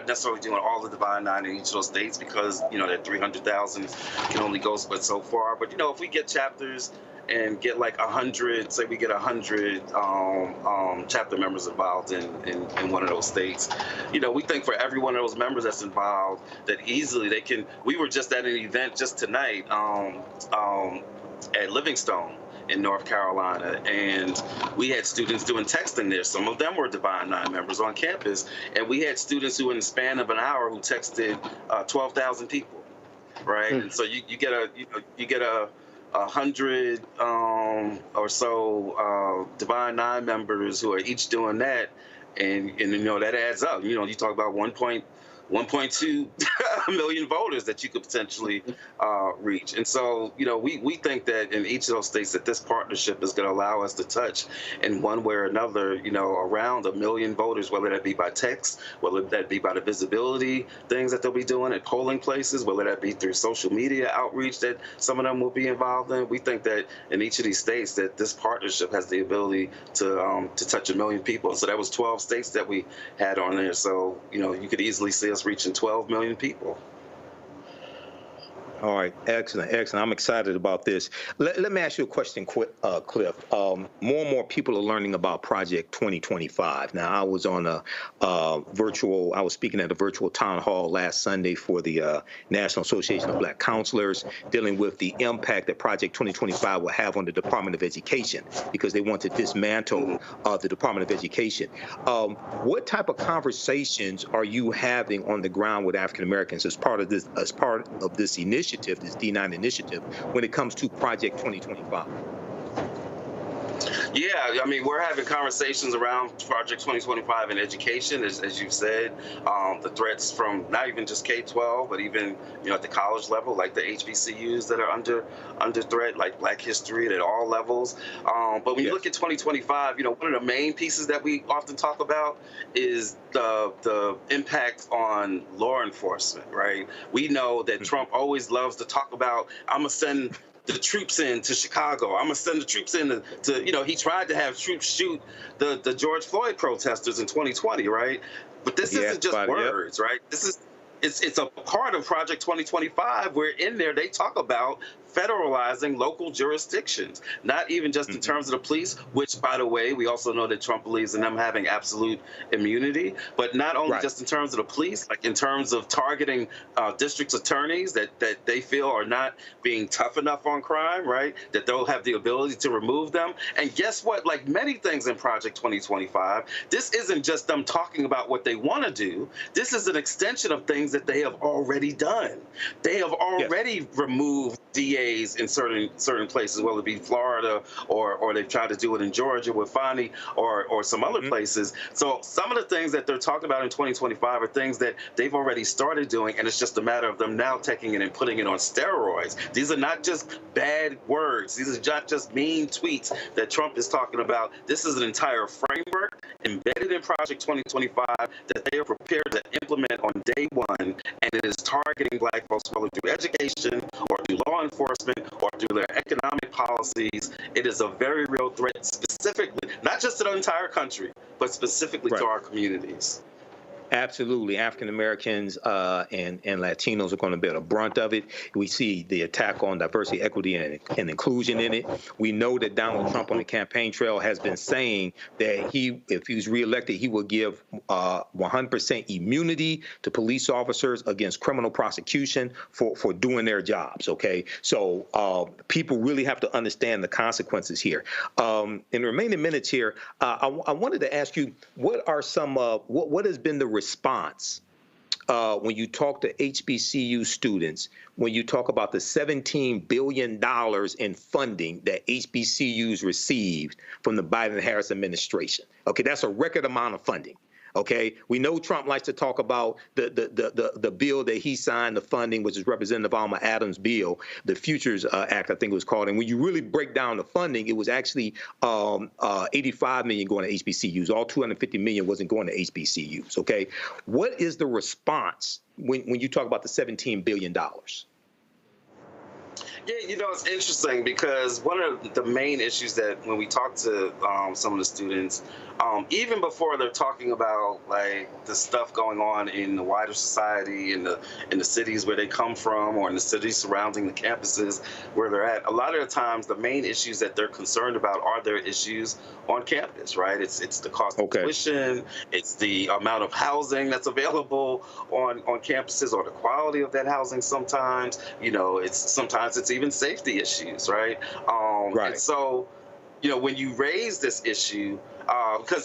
necessarily doing all the Divine Nine in each of those states because, that 300,000 can only go but so far. But, if we get chapters and get like 100, say we get 100 chapter members involved in one of those states, we think for every one of those members that's involved, that easily they can. We were just at an event just tonight at Livingstone in North Carolina, and we had students doing texting there. Some of them were Divine Nine members on campus, and we had students who, in the span of an hour, who texted 12,000 people, right? And so you get a 100 or so Divine Nine members who are each doing that, and that adds up. You talk about 1.2 million voters that you could potentially reach. And so, we think that in each of those states that this partnership is going to allow us to touch in one way or another, around 1 million voters, whether that be by text, whether that be by the visibility things that they'll be doing at polling places, whether that be through social media outreach that some of them will be involved in. We think that in each of these states that this partnership has the ability to touch 1 million people. So that was 12 states that we had on there. So, you could easily see us reaching 12 million people. All right, excellent. I'm excited about this. Let me ask you a question, Cliff. More and more people are learning about Project 2025. Now, I was on I was speaking at a virtual town hall last Sunday for the National Association of Black Counselors, dealing with the impact that Project 2025 will have on the Department of Education, because they want to dismantle the Department of Education. What type of conversations are you having on the ground with African Americans as part of this initiative, this D9 initiative, when it comes to Project 2025? Yeah, I mean, we're having conversations around Project 2025 in education, as you've said. The threats from not even just K-12, but even at the college level, like the HBCUs that are under threat, like Black history at all levels. But when you look at 2025, one of the main pieces that we often talk about is the impact on law enforcement, right? We know that Trump always loves to talk about, I'm gonna send the troops in to Chicago. I'm gonna send the troops in to he tried to have troops shoot the George Floyd protesters in 2020, right? But this isn't just words, right? It's a part of Project 2025 where in there they talk about federalizing local jurisdictions, not even just in terms of the police, which, by the way, we also know that Trump believes in them having absolute immunity, but not only just in terms of the police, like in terms of targeting district attorneys that they feel are not being tough enough on crime, right? That they'll have the ability to remove them. And guess what? Like many things in Project 2025, this isn't just them talking about what they want to do. This is an extension of things that they have already done. They have already removed DAs in certain places, whether it be Florida or they've tried to do it in Georgia with Fani or some other places. So some of the things that they're talking about in 2025 are things that they've already started doing, and it's just a matter of them now taking it and putting it on steroids. These are not just bad words. These are not just mean tweets that Trump is talking about. This is an entire framework embedded in Project 2025 that they are prepared to implement on day one, and it is targeting Black folks, whether through education or through law enforcement or through their economic policies. It is a very real threat, specifically, not just to the entire country, but specifically to our communities. Absolutely. African Americans and Latinos are going to bear the brunt of it. We see the attack on diversity, equity, and inclusion in it. We know that Donald Trump on the campaign trail has been saying that if he's reelected, he will give 100% immunity to police officers against criminal prosecution for doing their jobs. OK, so people really have to understand the consequences here. In the remaining minutes here, I wanted to ask you, what are some what has been the response when you talk to HBCU students, when you talk about the $17 billion in funding that HBCUs received from the Biden-Harris administration? Okay, that's a record amount of funding. Okay, we know Trump likes to talk about the bill that he signed, the funding, which is Representative Alma Adams' bill, the Futures Act, I think it was called. And when you really break down the funding, it was actually $85 million going to HBCUs. All $250 million wasn't going to HBCUs. Okay, what is the response when you talk about the $17 billion? Yeah, it's interesting because one of the main issues that when we talk to some of the students, even before they're talking about like the stuff going on in the wider society, in the cities where they come from, or in the cities surrounding the campuses where they're at, a lot of the times the main issues that they're concerned about are their issues on campus, right? It's the cost of tuition, it's the amount of housing that's available on campuses, or the quality of that housing sometimes. Sometimes it's even safety issues, right? And so, when you raise this issue,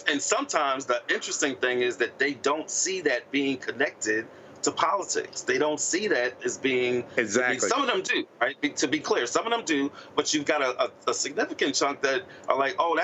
and sometimes the interesting thing is that they don't see that being connected to politics. They don't see that as being exactly. Some of them do, right? To be clear, some of them do, but you've got a significant chunk that are like, oh,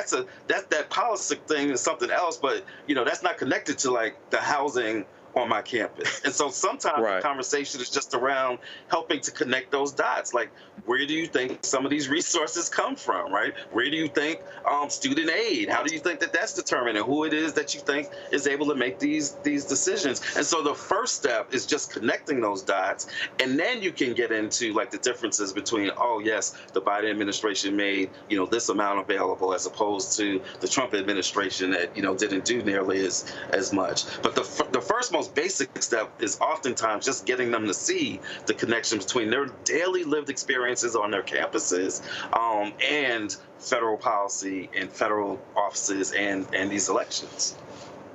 that policy thing is something else, but that's not connected to like the housing on my campus. And so sometimes the conversation is just around helping to connect those dots. Like, where do you think some of these resources come from, right? Where do you think student aid, how do you think that that's determined, and who it is that you think is able to make these decisions? And so the first step is just connecting those dots, and then you can get into like the differences between, oh yes, the Biden administration made this amount available as opposed to the Trump administration that didn't do nearly as much. But the first most basic step is oftentimes just getting them to see the connection between their daily lived experiences on their campuses and federal policy and federal offices and these elections.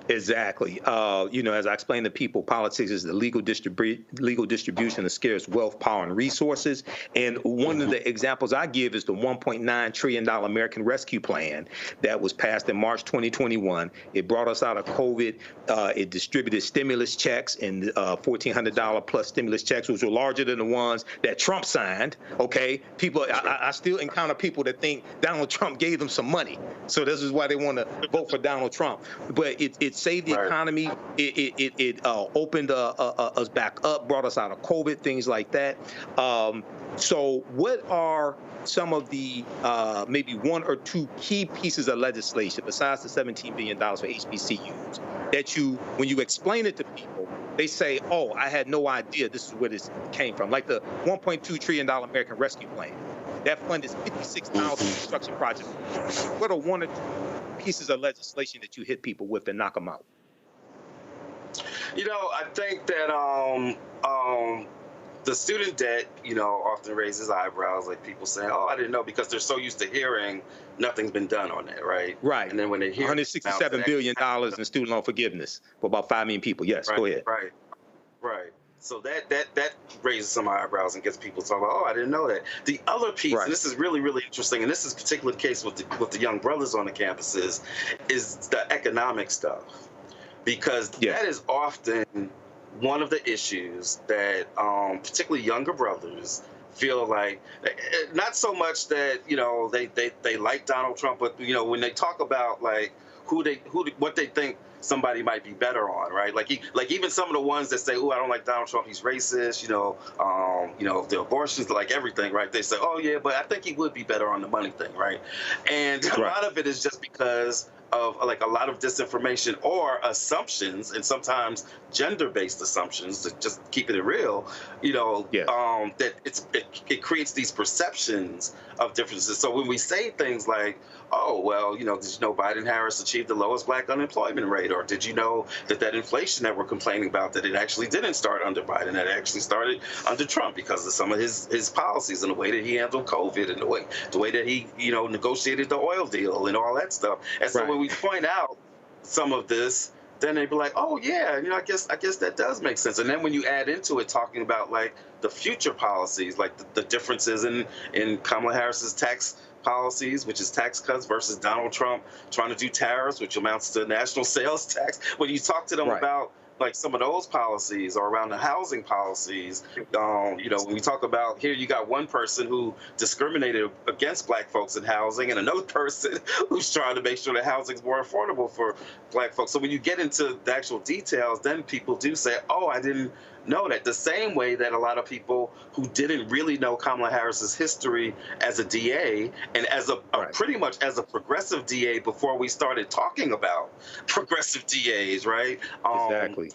Exactly. As I explained to people, politics is the legal distribution of scarce wealth, power, and resources. And one of the examples I give is the $1.9 trillion American Rescue Plan that was passed in March 2021. It brought us out of COVID. It distributed stimulus checks and $1,400 plus stimulus checks, which were larger than the ones that Trump signed. Okay, people, I still encounter people that think Donald Trump gave them some money, so this is why they want to vote for Donald Trump. But it saved the economy. It opened us back up, brought us out of COVID, things like that. So what are some of the maybe one or two key pieces of legislation besides the $17 billion for HBCUs that when you explain it to people, they say, oh, I had no idea this is where this came from? Like the $1.2 trillion American Rescue Plan. That fund is 56,000 construction projects. What are one or two pieces of legislation that you hit people with and knock them out? I think that the student debt, often raises eyebrows, like people saying, "Oh, I didn't know," because they're so used to hearing nothing's been done on that, right? Right. And then when they hear $167 billion in student loan forgiveness for about 5 million people. Yes, right, go ahead. Right. So that raises some eyebrows and gets people talking about, "Oh, I didn't know that." The other piece, and this is really, really interesting, and this is particularly the case with the young brothers on the campuses, is the economic stuff, because that is often one of the issues that particularly younger brothers feel like, not so much that they like Donald Trump, but when they talk about like what they think somebody might be better on, right? Like even some of the ones that say, "Oh, I don't like Donald Trump, he's racist," the abortions, like everything, right? They say, "Oh yeah, but I think he would be better on the money thing," right? And a lot of it is just because of like a lot of disinformation or assumptions, and sometimes gender-based assumptions, to just keeping it real, that it creates these perceptions of differences. So when we say things like, "Oh, well, did you know Biden-Harris achieved the lowest black unemployment rate?" Or "Did you know that inflation that we're complaining about, that it actually didn't start under Biden, that it actually started under Trump because of some of his policies and the way that he handled COVID and the way that he, negotiated the oil deal and all that stuff." And so when we point out some of this, then they'd be like, "Oh yeah, I guess that does make sense." And then when you add into it talking about like the future policies, like the differences in Kamala Harris's tax policies, which is tax cuts, versus Donald Trump trying to do tariffs, which amounts to national sales tax. When you talk to them about like some of those policies or around the housing policies, when we talk about here, you got one person who discriminated against black folks in housing and another person who's trying to make sure that housing is more affordable for black folks. So when you get into the actual details, then people do say, "Oh, I didn't know that." The same way that a lot of people who didn't really know Kamala Harris's history as a DA and as pretty much as a progressive DA before we started talking about progressive DAs, right? Exactly.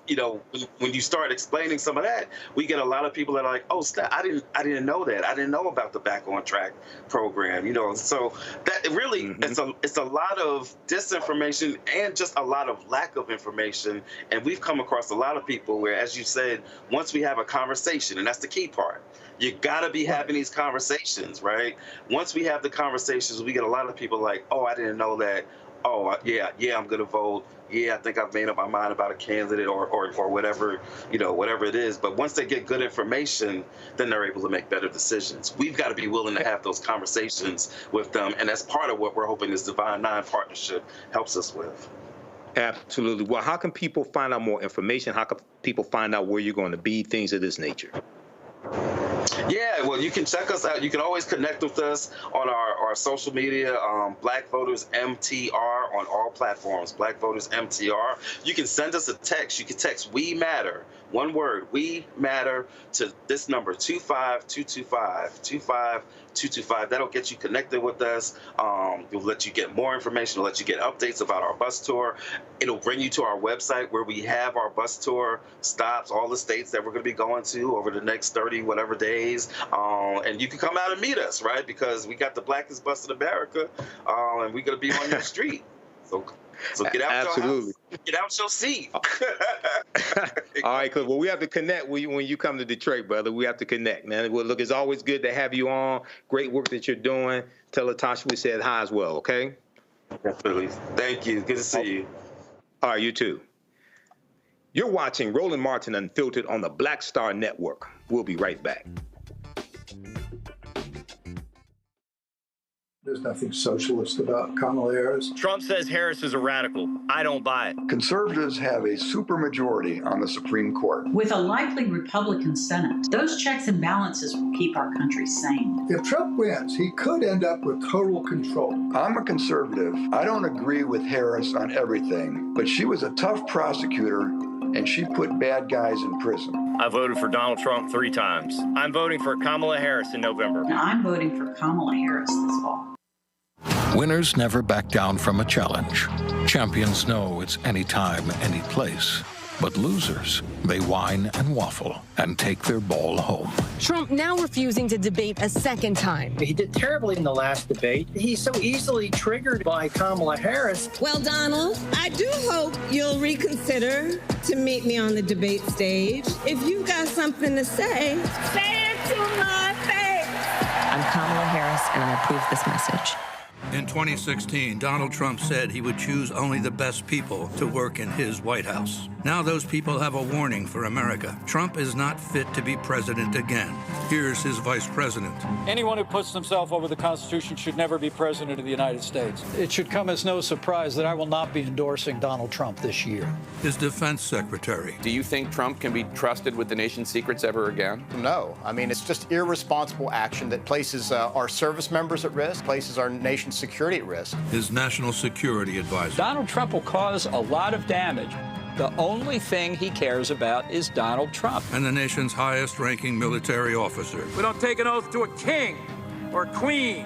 When you start explaining some of that, we get a lot of people that are like, "Oh, snap, I didn't know that. I didn't know about the Back on Track program." So that really it's a lot of disinformation and just a lot of lack of information. And we've come across a lot of people where, as you said, once we have a conversation, and that's the key part, you got to be having these conversations, right? Once we have the conversations, we get a lot of people like, "Oh, I didn't know that. Oh, yeah, I'm going to vote. Yeah, I think I've made up my mind about a candidate or whatever, whatever it is." But once they get good information, then they're able to make better decisions. We've got to be willing to have those conversations with them. And that's part of what we're hoping this Divine Nine partnership helps us with. Absolutely. Well, how can people find out more information? How can people find out where you're going to be, things of this nature? Yeah, well, you can check us out. You can always connect with us on our social media, Black Voters MTR on all platforms, Black Voters MTR. You can send us a text. You can text "We Matter," one word, "We Matter," to this number, 25225, 25225. That'll get you connected with us. It'll let you get more information. It'll let you get updates about our bus tour. It'll bring you to our website where we have our bus tour stops, all the states that we're going to be going to over the next 30 whatever days. And you can come out and meet us, right? Because we got the blackest bus in America, and we're going to be on your street. So get out your house, get out your seat. All right, well, we have to connect when you come to Detroit, brother. We have to connect, man. Well, look, it's always good to have you on. Great work that you're doing. Tell Latasha we said hi as well, okay? Definitely. Thank you. Good to see you. All right, you too. You're watching Roland Martin Unfiltered on the Black Star Network. We'll be right back. There's nothing socialist about Kamala Harris. Trump says Harris is a radical. I don't buy it. Conservatives have a supermajority on the Supreme Court. With a likely Republican Senate, those checks and balances will keep our country sane. If Trump wins, he could end up with total control. I'm a conservative. I don't agree with Harris on everything, but she was a tough prosecutor, and she put bad guys in prison. I voted for Donald Trump 3 times. I'm voting for Kamala Harris in November. Now, I'm voting for Kamala Harris this fall. Winners never back down from a challenge. Champions know it's anytime, any place. But losers, they whine and waffle and take their ball home. Trump now refusing to debate a second time. He did terribly in the last debate. He's so easily triggered by Kamala Harris. Well, Donald, I do hope you'll reconsider to meet me on the debate stage. If you've got something to say it to my face. I'm Kamala Harris, and I approve this message. In 2016, Donald Trump said he would choose only the best people to work in his White House. Now those people have a warning for America. Trump is not fit to be president again. Here's his vice president. Anyone who puts themselves over the Constitution should never be president of the United States. It should come as no surprise that I will not be endorsing Donald Trump this year. His defense secretary. Do you think Trump can be trusted with the nation's secrets ever again? No. I mean, it's just irresponsible action that places our service members at risk, places our nation's security at risk. His national security advisor. Donald Trump will cause a lot of damage. The only thing he cares about is Donald Trump. And the nation's highest-ranking military officer. We don't take an oath to a king or a queen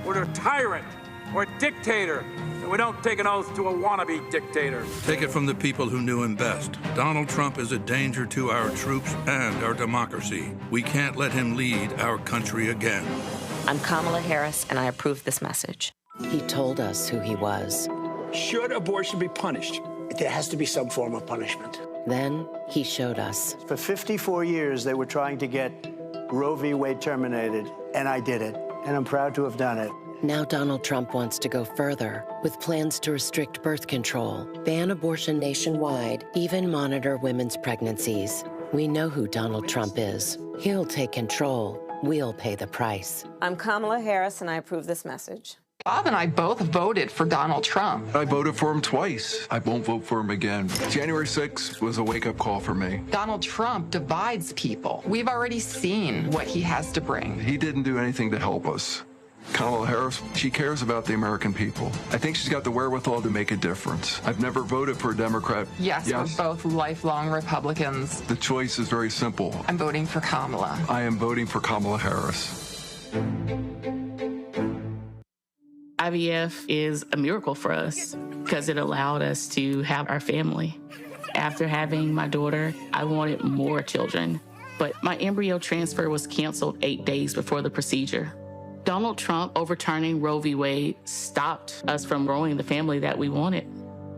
or to a tyrant or a dictator. And we don't take an oath to a wannabe dictator. Take it from the people who knew him best. Donald Trump is a danger to our troops and our democracy. We can't let him lead our country again. I'm Kamala Harris, and I approve this message. He told us who he was. Should abortion be punished? There has to be some form of punishment. Then he showed us. For 54 years, they were trying to get Roe v. Wade terminated, and I did it, and I'm proud to have done it. Now Donald Trump wants to go further with plans to restrict birth control, ban abortion nationwide, even monitor women's pregnancies. We know who Donald Trump is. He'll take control. We'll pay the price. I'm Kamala Harris, and I approve this message. Bob and I both voted for Donald Trump. I voted for him twice. I won't vote for him again. January 6th was a wake-up call for me. Donald Trump divides people. We've already seen what he has to bring. He didn't do anything to help us. Kamala Harris, she cares about the American people. I think she's got the wherewithal to make a difference. I've never voted for a Democrat. Yes, we're both lifelong Republicans. The choice is very simple. I'm voting for Kamala. I am voting for Kamala Harris. IVF is a miracle for us because it allowed us to have our family. After having my daughter, I wanted more children, but my embryo transfer was canceled 8 days before the procedure. Donald Trump overturning Roe v. Wade stopped us from growing the family that we wanted.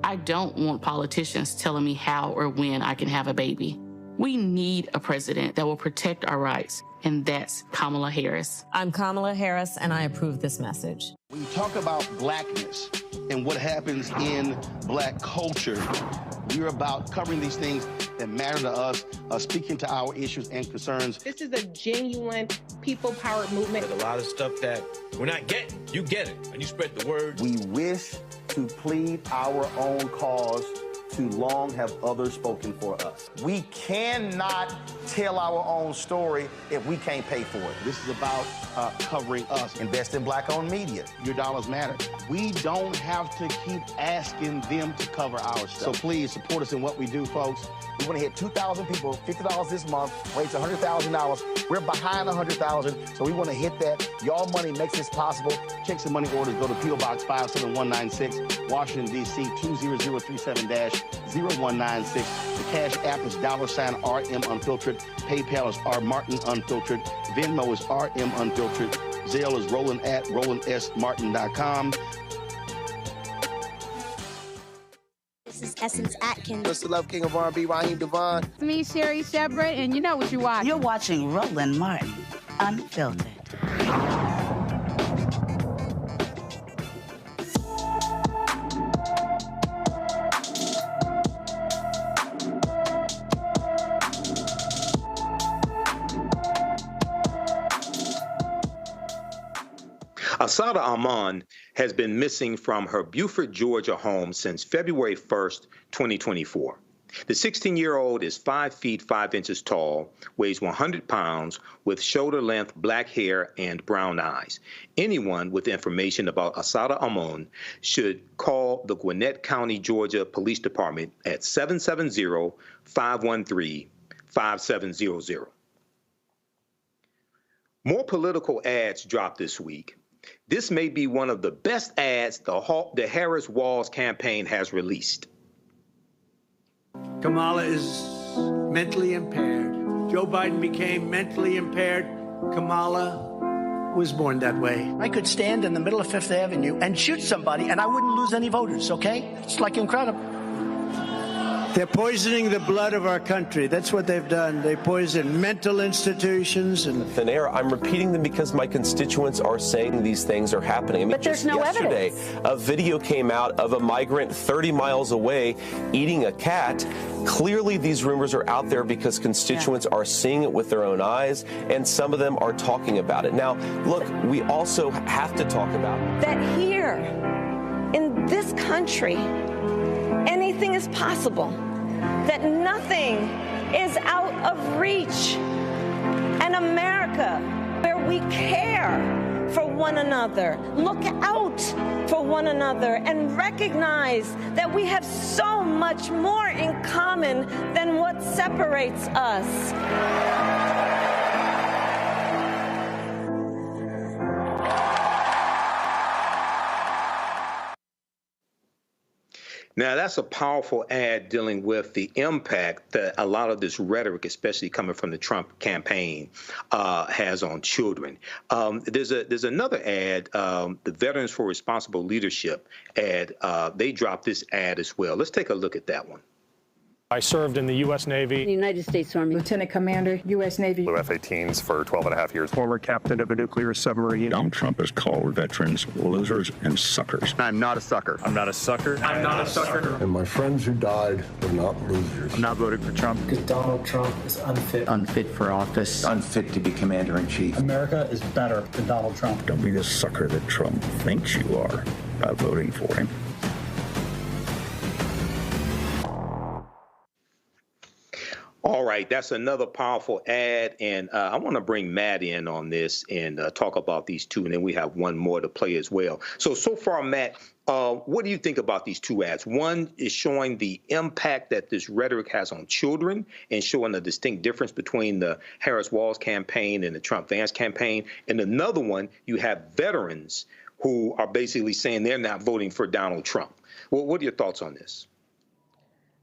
I don't want politicians telling me how or when I can have a baby. We need a president that will protect our rights, and that's Kamala Harris. I'm Kamala Harris, and I approve this message. When you talk about blackness and what happens in black culture, we're about covering these things that matter to us, speaking to our issues and concerns. This is a genuine people-powered movement. There's a lot of stuff that we're not getting. You get it, and you spread the word. We wish to plead our own cause. Too long have others spoken for us. We cannot tell our own story if we can't pay for it. This is about covering us. Invest in black-owned media. Your dollars matter. We don't have to keep asking them to cover our stuff. So please support us in what we do, folks. We want to hit 2,000 people, $50 this month, raise $100,000. We're behind 100,000, so we want to hit that. Y'all money makes this possible. Check some money orders. Go to P.O. Box 57196, Washington, D.C. 20037-0196. The Cash App is $RM Unfiltered. PayPal is R Martin Unfiltered. Venmo is RM Unfiltered. Zelle is Roland at RolandSMartin.com. This is Essence Atkins. Mr. Love King of R&B, Raheem Devon. It's me, Sherry Shepard, and you know what you're watching. You're watching Roland Martin, Unfiltered. Asada Armand has been missing from her Beaufort, Georgia home since February 1st, 2024. The 16-year-old is 5 feet 5 inches tall, weighs 100 pounds, with shoulder-length black hair and brown eyes. Anyone with information about Asada Armand should call the Gwinnett County, Georgia Police Department at 770-513-5700. More political ads dropped this week. This may be one of the best ads the Harris-Walz campaign has released. Kamala is mentally impaired. Joe Biden became mentally impaired. Kamala was born that way. I could stand in the middle of Fifth Avenue and shoot somebody and I wouldn't lose any voters, okay? It's like incredible. They're poisoning the blood of our country. That's what they've done. They poison mental institutions and thin air. I'm repeating them because my constituents are saying these things are happening. I mean, but there's no yesterday, evidence. A video came out of a migrant 30 miles away eating a cat. Clearly, these rumors are out there because constituents are seeing it with their own eyes, and some of them are talking about it. Now, look, we also have to talk about that here in this country, anything is possible, that nothing is out of reach. And America, where we care for one another, look out for one another, and recognize that we have so much more in common than what separates us. Now, that's a powerful ad dealing with the impact that a lot of this rhetoric, especially coming from the Trump campaign, has on children. There's another ad, the Veterans for Responsible Leadership ad. They dropped this ad as well. Let's take a look at that one. I served in the U.S. Navy. The United States Army. Lieutenant Commander, U.S. Navy. Flew F-18s for 12 and a half years. Former captain of a nuclear submarine. Donald Trump has called veterans losers and suckers. I'm not a sucker. I'm not a sucker. I'm not a sucker. And my friends who died were not losers. I'm not voting for Trump. Because Donald Trump is unfit. Unfit for office. Unfit to be commander-in-chief. America is better than Donald Trump. Don't be the sucker that Trump thinks you are by voting for him. All right, that's another powerful ad, and I want to bring Matt in on this and talk about these two, and then we have one more to play as well. So far, Matt, what do you think about these two ads? One is showing the impact that this rhetoric has on children and showing a distinct difference between the Harris-Walz campaign and the Trump-Vance campaign. And another one, you have veterans who are basically saying they're not voting for Donald Trump. Well, what are your thoughts on this?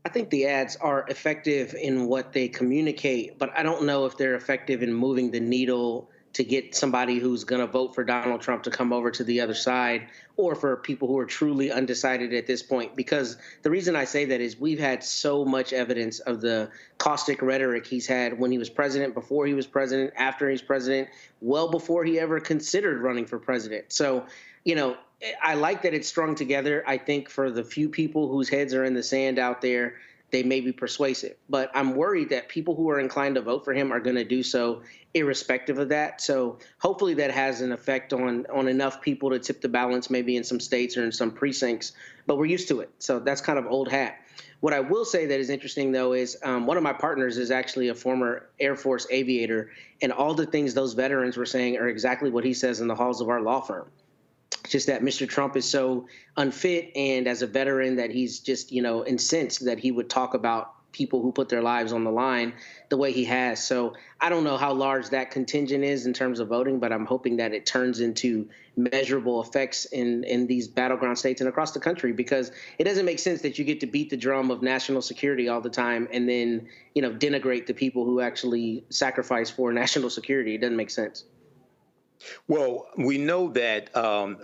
I think the ads are effective in what they communicate, but I don't know if they're effective in moving the needle to get somebody who's going to vote for Donald Trump to come over to the other side, or for people who are truly undecided at this point. Because the reason I say that is we've had so much evidence of the caustic rhetoric he's had when he was president, before he was president, after he's president, well before he ever considered running for president. So, you know, I like that it's strung together. I think for the few people whose heads are in the sand out there, they may be persuasive. But I'm worried that people who are inclined to vote for him are going to do so irrespective of that. So hopefully that has an effect on enough people to tip the balance, maybe in some states or in some precincts. But we're used to it. So that's kind of old hat. What I will say that is interesting, though, is one of my partners is actually a former Air Force aviator. And all the things those veterans were saying are exactly what he says in the halls of our law firm. Just that Mr. Trump is so unfit, and as a veteran that he's just, you know, incensed that he would talk about people who put their lives on the line the way he has. So I don't know how large that contingent is in terms of voting, but I'm hoping that it turns into measurable effects in these battleground states and across the country, because it doesn't make sense that you get to beat the drum of national security all the time and then, you know, denigrate the people who actually sacrifice for national security. It doesn't make sense. Well, we know that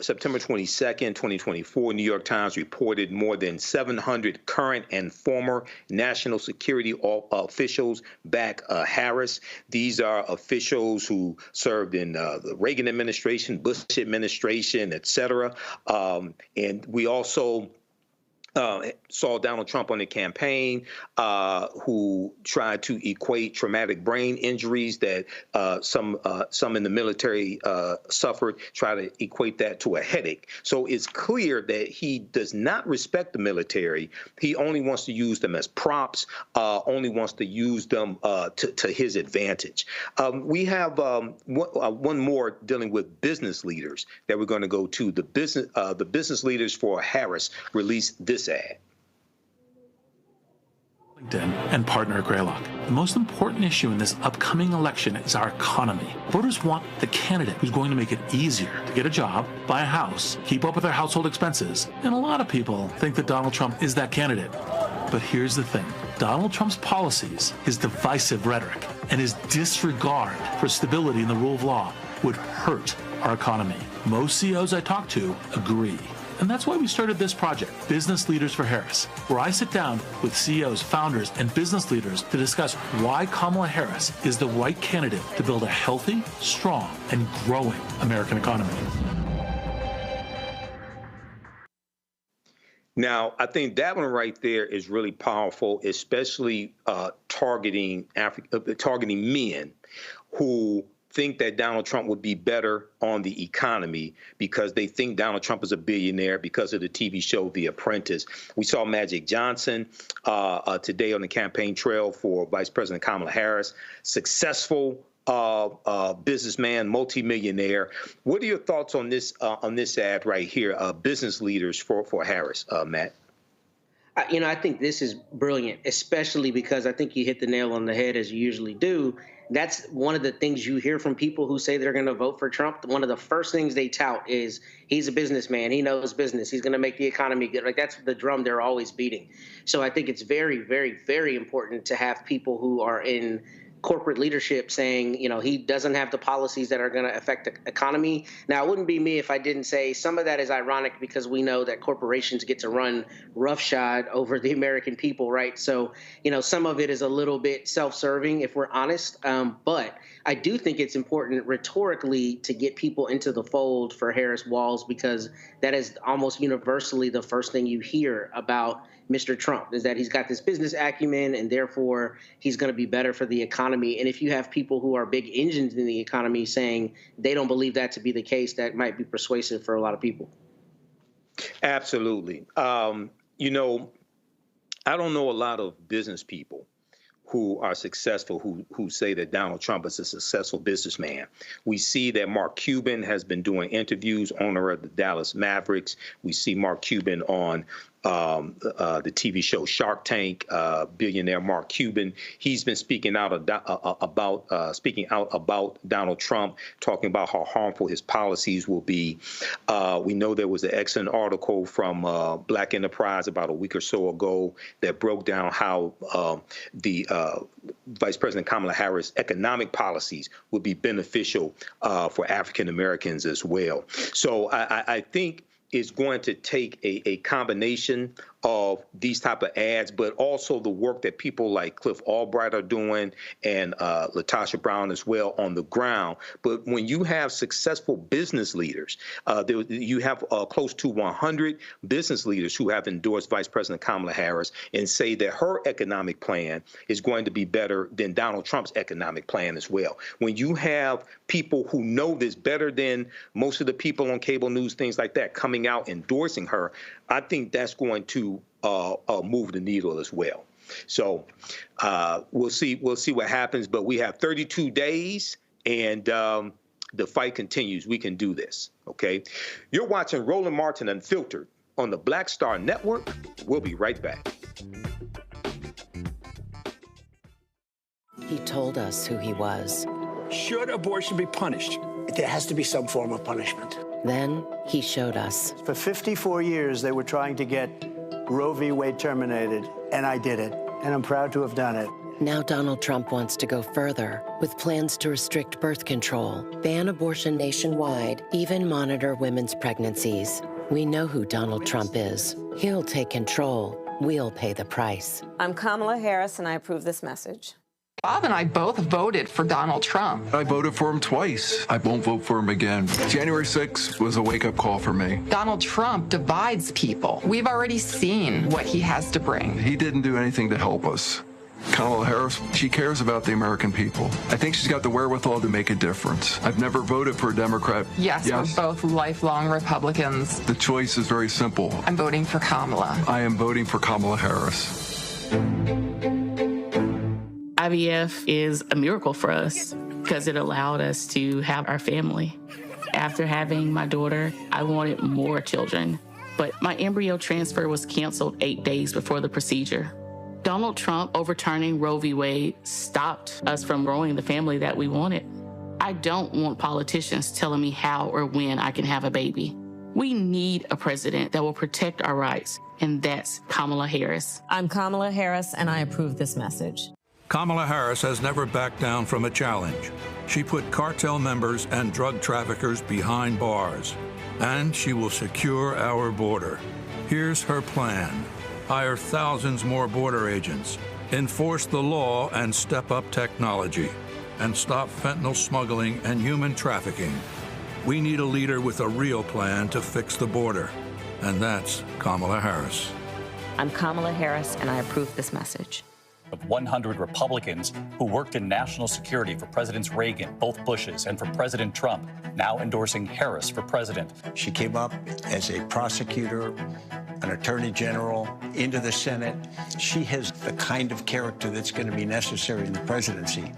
September 22nd, 2024, New York Times reported more than 700 current and former national security officials back Harris. These are officials who served in the Reagan administration, Bush administration, et cetera. And we also saw Donald Trump on the campaign, who tried to equate traumatic brain injuries that some in the military suffered, try to equate that to a headache. So it's clear that he does not respect the military. He only wants to use them as props, only wants to use them to his advantage. We have one more dealing with business leaders that we're going to go to. The business leaders for Harris released this ad. And partner at Greylock. The most important issue in this upcoming election is our economy. Voters want the candidate who's going to make it easier to get a job, buy a house, keep up with their household expenses. And a lot of people think that Donald Trump is that candidate. But here's the thing. Donald Trump's policies, his divisive rhetoric, and his disregard for stability in the rule of law would hurt our economy. Most CEOs I talk to agree. And that's why we started this project, Business Leaders for Harris, where I sit down with CEOs, founders, and business leaders to discuss why Kamala Harris is the right candidate to build a healthy, strong, and growing American economy. Now, I think that one right there is really powerful, especially targeting men who think that Donald Trump would be better on the economy because they think Donald Trump is a billionaire because of the TV show The Apprentice. We saw Magic Johnson today on the campaign trail for Vice President Kamala Harris, successful businessman, multimillionaire. What are your thoughts on this ad right here, Business Leaders for Harris, Matt? I think this is brilliant, especially because I think you hit the nail on the head as you usually do. That's one of the things you hear from people who say they're going to vote for Trump. One of the first things they tout is he's a businessman. He knows business. He's going to make the economy good. Like, that's the drum they're always beating. So I think it's very, very, very important to have people who are in corporate leadership saying, he doesn't have the policies that are going to affect the economy. Now, it wouldn't be me if I didn't say some of that is ironic because we know that corporations get to run roughshod over the American people, right? So, some of it is a little bit self-serving, if we're honest. But I do think it's important rhetorically to get people into the fold for Harris-Walz, because that is almost universally the first thing you hear about Mr. Trump, is that he's got this business acumen and therefore he's going to be better for the economy. And if you have people who are big engines in the economy saying they don't believe that to be the case, that might be persuasive for a lot of people. Absolutely. I don't know a lot of business people who are successful, who say that Donald Trump is a successful businessman. We see that Mark Cuban has been doing interviews, owner of the Dallas Mavericks. We see Mark Cuban on the TV show Shark Tank, billionaire Mark Cuban. He's been speaking out about Donald Trump, talking about how harmful his policies will be. We know there was an excellent article from Black Enterprise about a week or so ago that broke down how the Vice President Kamala Harris' economic policies would be beneficial for African Americans as well. So I think it's going to take a combination of these type of ads, but also the work that people like Cliff Albright are doing and Latasha Brown as well on the ground. But when you have successful business leaders, you have close to 100 business leaders who have endorsed Vice President Kamala Harris and say that her economic plan is going to be better than Donald Trump's economic plan as well. When you have people who know this better than most of the people on cable news, things like that, coming out endorsing her, I think that's going to move the needle as well. So we'll see what happens. But we have 32 days, and the fight continues. We can do this. Okay. You're watching Roland Martin Unfiltered on the Black Star Network. We'll be right back. He told us who he was. Should abortion be punished? There has to be some form of punishment. Then he showed us. For 54 years, they were trying to get Roe v. Wade terminated, and I did it, and I'm proud to have done it. Now Donald Trump wants to go further with plans to restrict birth control, ban abortion nationwide, even monitor women's pregnancies. We know who Donald Trump is. He'll take control. We'll pay the price. I'm Kamala Harris, and I approve this message. Bob and I both voted for Donald Trump. I voted for him twice. I won't vote for him again. January 6th was a wake-up call for me. Donald Trump divides people. We've already seen what he has to bring. He didn't do anything to help us. Kamala Harris, she cares about the American people. I think she's got the wherewithal to make a difference. I've never voted for a Democrat. Yes, we're both lifelong Republicans. The choice is very simple. I'm voting for Kamala. I am voting for Kamala Harris. IVF is a miracle for us because it allowed us to have our family. After having my daughter, I wanted more children, but my embryo transfer was canceled 8 days before the procedure. Donald Trump overturning Roe v. Wade stopped us from growing the family that we wanted. I don't want politicians telling me how or when I can have a baby. We need a president that will protect our rights, and that's Kamala Harris. I'm Kamala Harris, and I approve this message. Kamala Harris has never backed down from a challenge. She put cartel members and drug traffickers behind bars, and she will secure our border. Here's her plan. Hire thousands more border agents, enforce the law and step up technology, and stop fentanyl smuggling and human trafficking. We need a leader with a real plan to fix the border, and that's Kamala Harris. I'm Kamala Harris, and I approve this message. Of 100 Republicans who worked in national security for Presidents Reagan, both Bushes, and for President Trump, now endorsing Harris for president. She came up as a prosecutor, an attorney general, into the Senate. She has the kind of character that's going to be necessary in the presidency.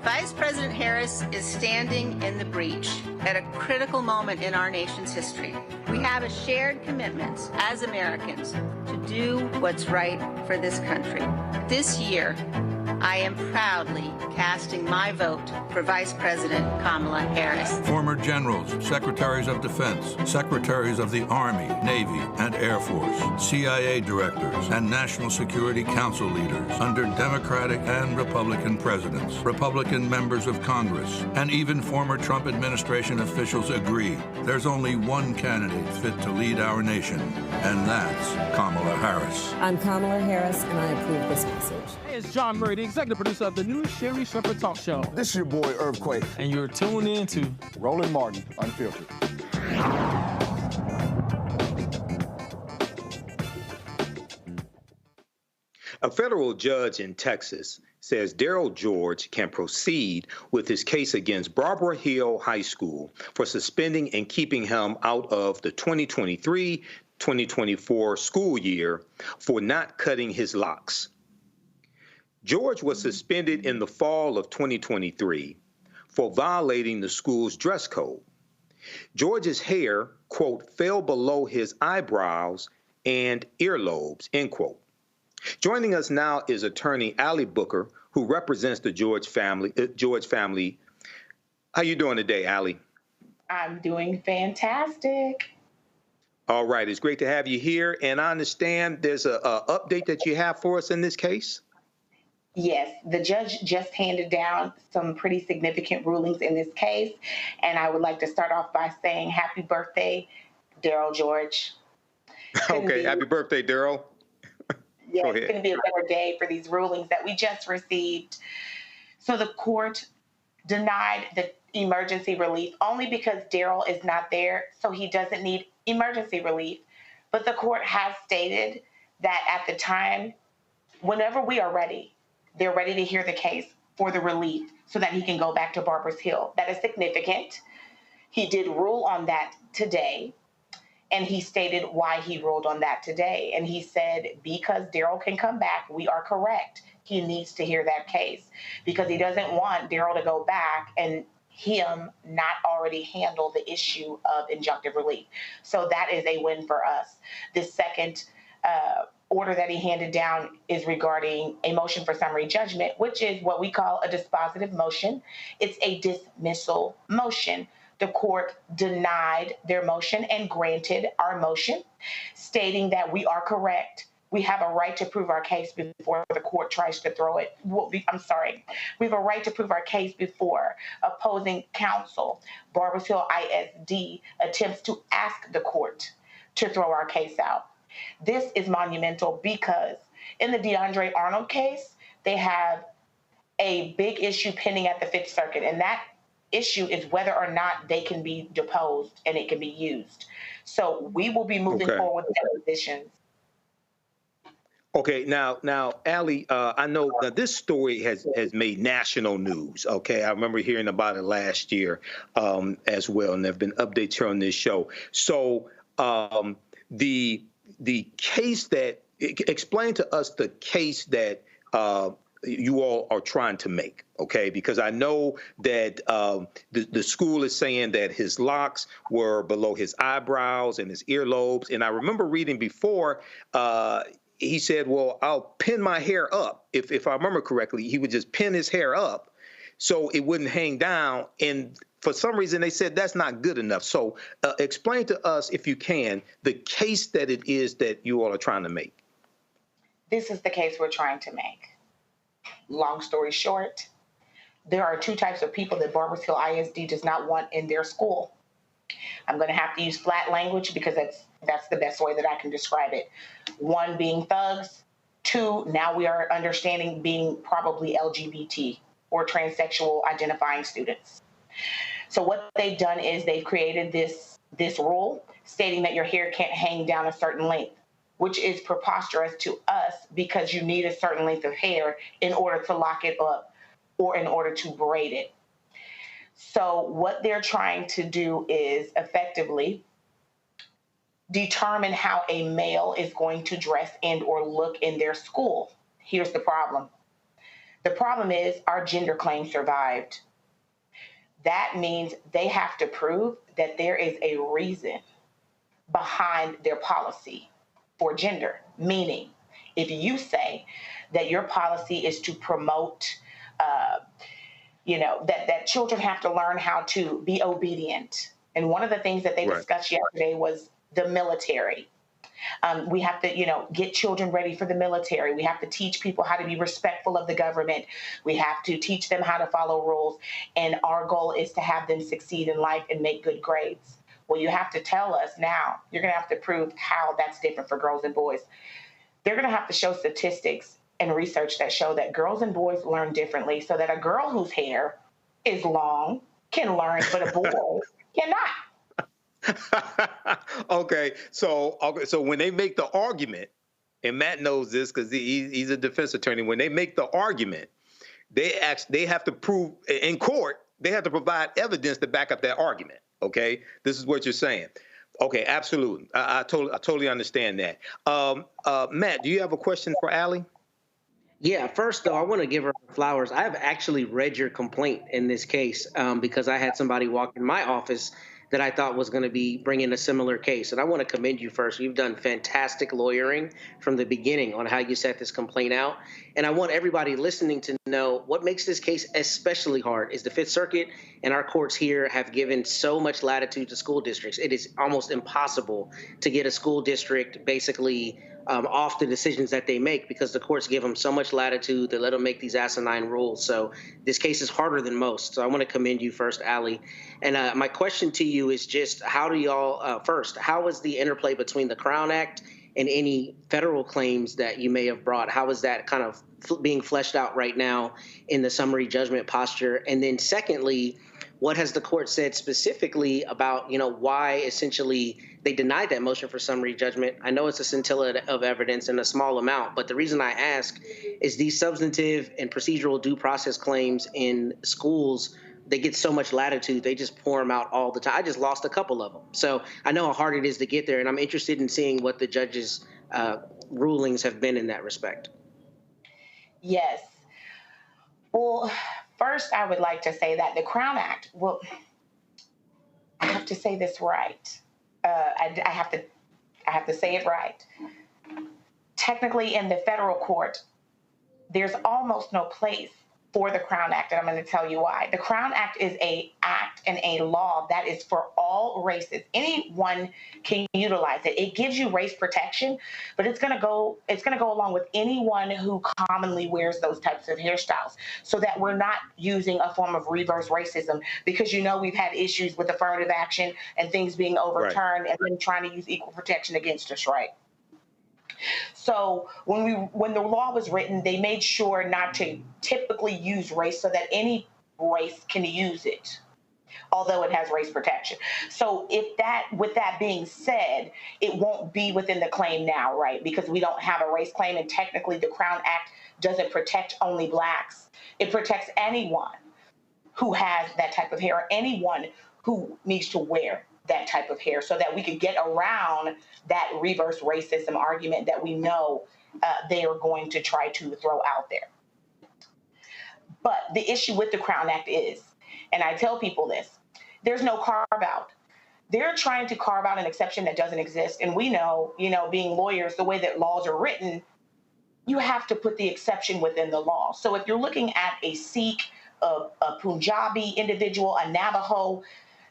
Vice President Harris is standing in the breach at a critical moment in our nation's history. We have a shared commitment as Americans to do what's right for this country. This year, I am proudly casting my vote for Vice President Kamala Harris. Former generals, secretaries of defense, secretaries of the Army, Navy, and Air Force, CIA directors, and National Security Council leaders under Democratic and Republican presidents, Republican members of Congress, and even former Trump administration officials agree there's only one candidate fit to lead our nation, and that's Kamala Harris. I'm Kamala Harris, and I approve this message. Hey, it's John Murray, the executive producer of the new Sherry Shepherd Talk Show. This is your boy, Earthquake. And you're tuned in to Roland Martin, Unfiltered. A federal judge in Texas says Daryl George can proceed with his case against Barbara Hill High School for suspending and keeping him out of the 2023-2024 school year for not cutting his locks. George was suspended in the fall of 2023 for violating the school's dress code. George's hair, quote, fell below his eyebrows and earlobes, end quote. Joining us now is attorney Allie Booker, who represents the George family. How you doing today, Allie? I'm doing fantastic. All right, it's great to have you here. And I understand there's a update that you have for us in this case. Yes, the judge just handed down some pretty significant rulings in this case. And I would like to start off by saying happy birthday, Daryl George. Okay, happy birthday, Daryl. Yeah, it's going to be a better day for these rulings that we just received. So the court denied the emergency relief only because Daryl is not there, so he doesn't need emergency relief. But the court has stated that at the time, whenever we are ready, they're ready to hear the case for the relief so that he can go back to Barbara Hill. That is significant. He did rule on that today. And he stated why he ruled on that today. And he said, because Daryl can come back, we are correct. He needs to hear that case because he doesn't want Daryl to go back and him not already handle the issue of injunctive relief. So that is a win for us. The second order that he handed down is regarding a motion for summary judgment, which is what we call a dispositive motion. It's a dismissal motion. The court denied their motion and granted our motion, stating that we are correct. We have a right to prove our case before the court tries to throw it. We have a right to prove our case before opposing counsel, Barbara Hill ISD, attempts to ask the court to throw our case out. This is monumental because in the DeAndre Arnold case, they have a big issue pending at the Fifth Circuit, and that issue is whether or not they can be deposed and it can be used. So we will be moving forward with depositions. Okay, now, Allie, I know that this story has made national news. Okay, I remember hearing about it last year as well, and there have been updates here on this show. So the case that explain to us the case that you all are trying to make, okay? Because I know that the school is saying that his locks were below his eyebrows and his earlobes. And I remember reading before, he said, well, I'll pin my hair up. If I remember correctly, he would just pin his hair up so it wouldn't hang down. And for some reason, they said that's not good enough. So explain to us, if you can, the case that it is that you all are trying to make. This is the case we're trying to make. Long story short, there are two types of people that Barbers Hill ISD does not want in their school. I'm going to have to use flat language because that's the best way that I can describe it. One being thugs. Two, now we are understanding being probably LGBT or transsexual identifying students. So what they've done is they've created this rule stating that your hair can't hang down a certain length, which is preposterous to us because you need a certain length of hair in order to lock it up or in order to braid it. So what they're trying to do is effectively determine how a male is going to dress and or look in their school. Here's the problem. The problem is our gender claim survived. That means they have to prove that there is a reason behind their policy for gender. Meaning, if you say that your policy is to promote that children have to learn how to be obedient. And one of the things that they discussed yesterday was the military. We have to, get children ready for the military. We have to teach people how to be respectful of the government. We have to teach them how to follow rules. And our goal is to have them succeed in life and make good grades. Well, you have to tell us now, you're going to have to prove how that's different for girls and boys. They're going to have to show statistics and research that show that girls and boys learn differently, so that a girl whose hair is long can learn, but a boy cannot. Okay, so when they make the argument, and Matt knows this because he's a defense attorney, when they make the argument, they have to prove in court, they have to provide evidence to back up that argument. Okay, this is what you're saying. Okay, absolutely. I totally understand that. Matt, do you have a question for Allie? Yeah, first, though, I want to give her flowers. I have actually read your complaint in this case because I had somebody walk in my office that I thought was going to be bringing a similar case. And I want to commend you first. You've done fantastic lawyering from the beginning on how you set this complaint out. And I want everybody listening to know what makes this case especially hard is the Fifth Circuit and our courts here have given so much latitude to school districts. It is almost impossible to get a school district basically off the decisions that they make because the courts give them so much latitude. They let them make these asinine rules. So this case is harder than most. So I want to commend you first, Allie. And my question to you is just how do y'all, first, how is the interplay between the Crown Act and any federal claims that you may have brought? How is that kind of being fleshed out right now in the summary judgment posture? And then secondly, what has the court said specifically about, why essentially they denied that motion for summary judgment? I know it's a scintilla of evidence and a small amount, but the reason I ask is these substantive and procedural due process claims in schools, they get so much latitude, they just pour them out all the time. I just lost a couple of them. So I know how hard it is to get there, and I'm interested in seeing what the judges' rulings have been in that respect. Yes. Well, first, I would like to say that the Crown Act, I have to say this right. I have to say it right. Technically, in the federal court, there's almost no place for the Crown Act, and I'm going to tell you why. The Crown Act is an act and a law that is for all races. Anyone can utilize it. It gives you race protection, but it's going to go along with anyone who commonly wears those types of hairstyles, so that we're not using a form of reverse racism, because we've had issues with affirmative action and things being overturned and then trying to use equal protection against us, right? So when the law was written, they made sure not to typically use race so that any race can use it, although it has race protection. So with that being said, it won't be within the claim now, right? Because we don't have a race claim, and technically the Crown Act doesn't protect only blacks. It protects anyone who has that type of hair, or anyone who needs to wear that type of hair, so that we could get around that reverse racism argument that we know they are going to try to throw out there. But the issue with the Crown Act is, and I tell people this, there's no carve out. They're trying to carve out an exception that doesn't exist. And we know, being lawyers, the way that laws are written, you have to put the exception within the law. So if you're looking at a Sikh, a Punjabi individual, a Navajo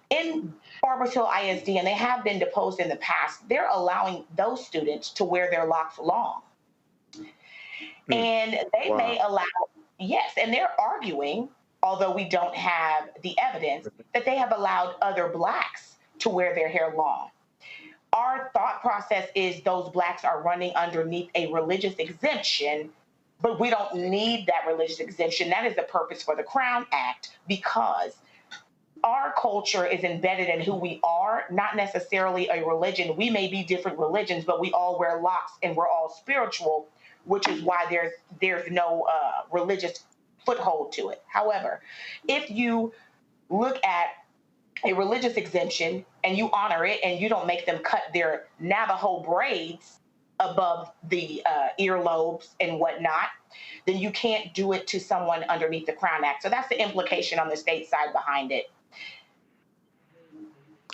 in Barbers Hill ISD, and they have been deposed in the past, they're allowing those students to wear their locks long. And they may allow, yes, and they're arguing, although we don't have the evidence, that they have allowed other blacks to wear their hair long. Our thought process is those blacks are running underneath a religious exemption, but we don't need that religious exemption. That is the purpose for the Crown Act, because our culture is embedded in who we are, not necessarily a religion. We may be different religions, but we all wear locks and we're all spiritual, which is why there's no religious foothold to it. However, if you look at a religious exemption and you honor it and you don't make them cut their Navajo braids above the earlobes and whatnot, then you can't do it to someone underneath the Crown Act. So that's the implication on the state side behind it.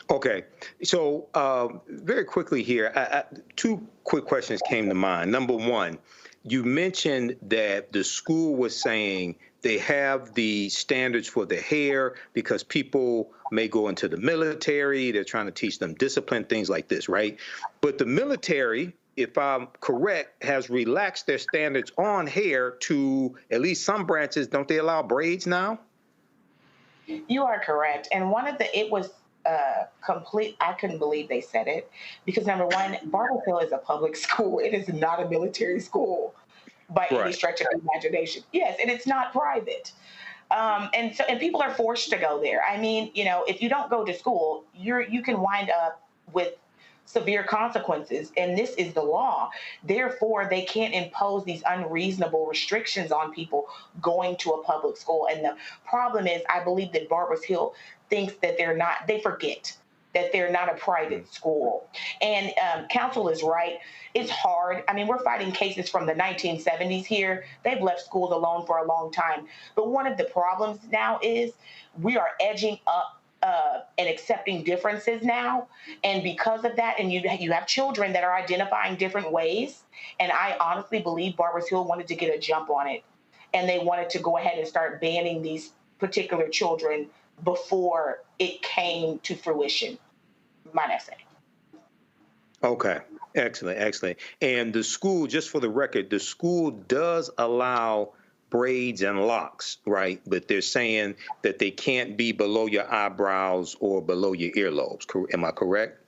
Okay, so very quickly here, two quick questions came to mind. Number one, you mentioned that the school was saying they have the standards for the hair because people may go into the military. They're trying to teach them discipline, things like this, right? But the military, if I'm correct, has relaxed their standards on hair to at least some branches. Don't they allow braids now? You are correct. And it was complete. I couldn't believe they said it because, number one, Barbers Hill is a public school. It is not a military school by any stretch of the imagination. Yes, and it's not private. And people are forced to go there. I mean, if you don't go to school, you can wind up with severe consequences, and this is the law. Therefore, they can't impose these unreasonable restrictions on people going to a public school. And the problem is, I believe that Barbers Hill thinks that they forget that they're not a private school. And counsel is right. It's hard. I mean, we're fighting cases from the 1970s here. They've left schools alone for a long time. But one of the problems now is we are edging up and accepting differences now. And because of that, and you have children that are identifying different ways. And I honestly believe Barbers Hill wanted to get a jump on it. And they wanted to go ahead and start banning these particular children before it came to fruition, might I say. Okay, excellent. And the school, just for the record, the school does allow braids and locks, right? But they're saying that they can't be below your eyebrows or below your earlobes. Am I correct?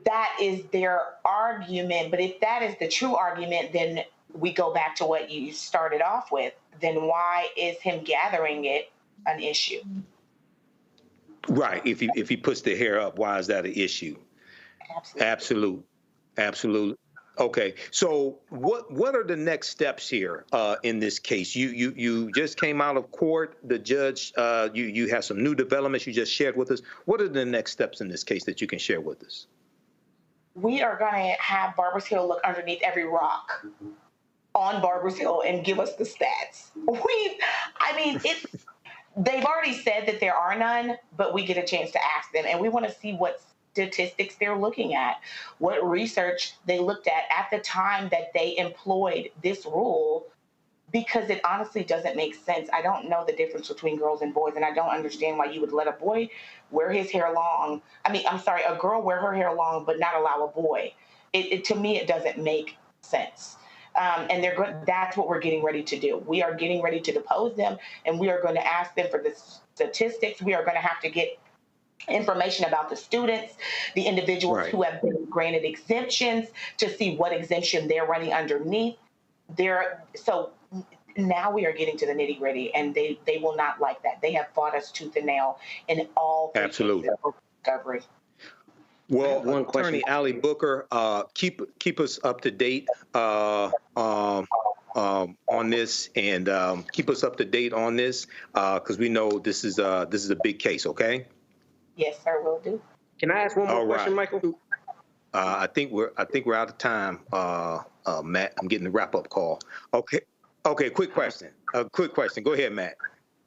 That is their argument. But if that is the true argument, then we go back to what you started off with. Then why is him gathering it an issue? Right. If he puts the hair up, why is that an issue? Absolutely. Okay. So what are the next steps here in this case? You just came out of court. The judge, you have some new developments you just shared with us. What are the next steps in this case that you can share with us? We are going to have Barbers Hill look underneath every rock on Barbers Hill and give us the stats. They've already said that there are none, but we get a chance to ask them, and we want to see what statistics they're looking at, what research they looked at the time that they employed this rule, because it honestly doesn't make sense. I don't know the difference between girls and boys, and I don't understand why you would let a boy wear his hair long. A girl wear her hair long, but not allow a boy. To me, it doesn't make sense. And that's what we're getting ready to do. We are getting ready to depose them, and we are going to ask them for the statistics. We are going to have to get information about the students, the individuals who have been granted exemptions, to see what exemption they're running underneath. So now we are getting to the nitty gritty, and they will not like that. They have fought us tooth and nail in all cases of discovery. Well, Attorney Ali Booker, keep us up to date on this, and keep us up to date on this because we know this is a big case. Okay. Yes, sir. Will do. Can I ask one more question, Michael? I think we're out of time, Matt. I'm getting the wrap up call. Okay. Quick question. Go ahead, Matt.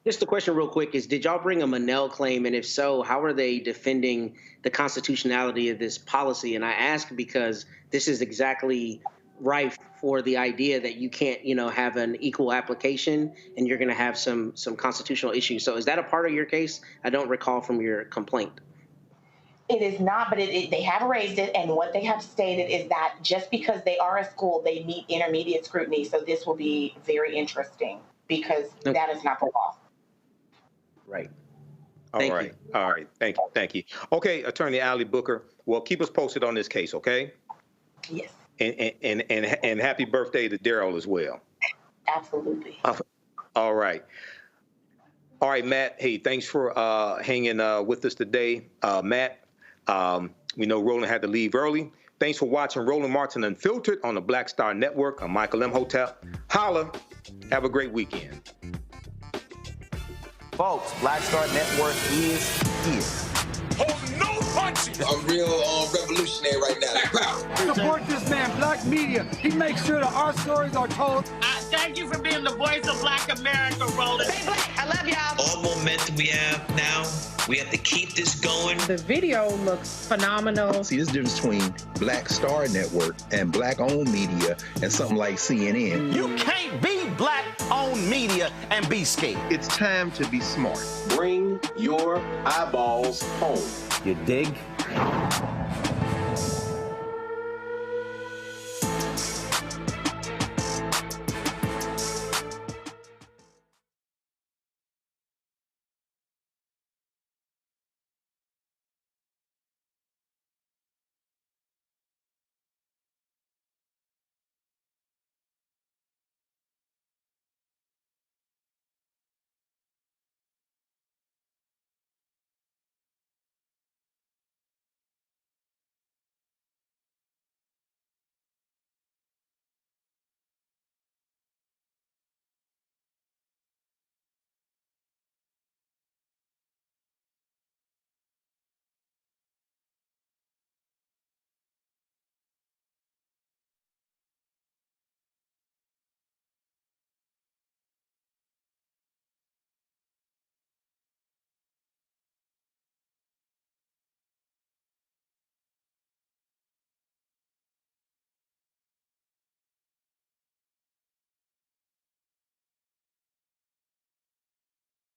Just the question real quick is, did y'all bring a Monell claim? And if so, how are they defending the constitutionality of this policy? And I ask because this is exactly rife for the idea that you can't, have an equal application and you're going to have some constitutional issues. So is that a part of your case? I don't recall from your complaint. It is not, but they have raised it, and what they have stated is that just because they are a school, they meet intermediate scrutiny. So this will be very interesting because that is not the law. Right. All right. Thank you. Okay, Attorney Ali Booker. Well, keep us posted on this case, okay? Yes. And happy birthday to Daryl as well. Absolutely. All right. All right, Matt. Hey, thanks for hanging with us today. Matt, we know Roland had to leave early. Thanks for watching Roland Martin Unfiltered on the Black Star Network. I'm Michael M. Hotep. Holla. Have a great weekend. Folks, Black Star Network is here. Hold no punches. I'm real revolutionary right now. Black power. Support this man, Black Media. He makes sure that our stories are told. Thank you for being the voice of Black America, Roland. Stay black. I love y'all. All momentum we have now, we have to keep this going. The video looks phenomenal. See, this difference between Black Star Network and Black-owned media and something like CNN. You can't be Black-owned media and be scared. It's time to be smart. Bring your eyeballs home. You dig?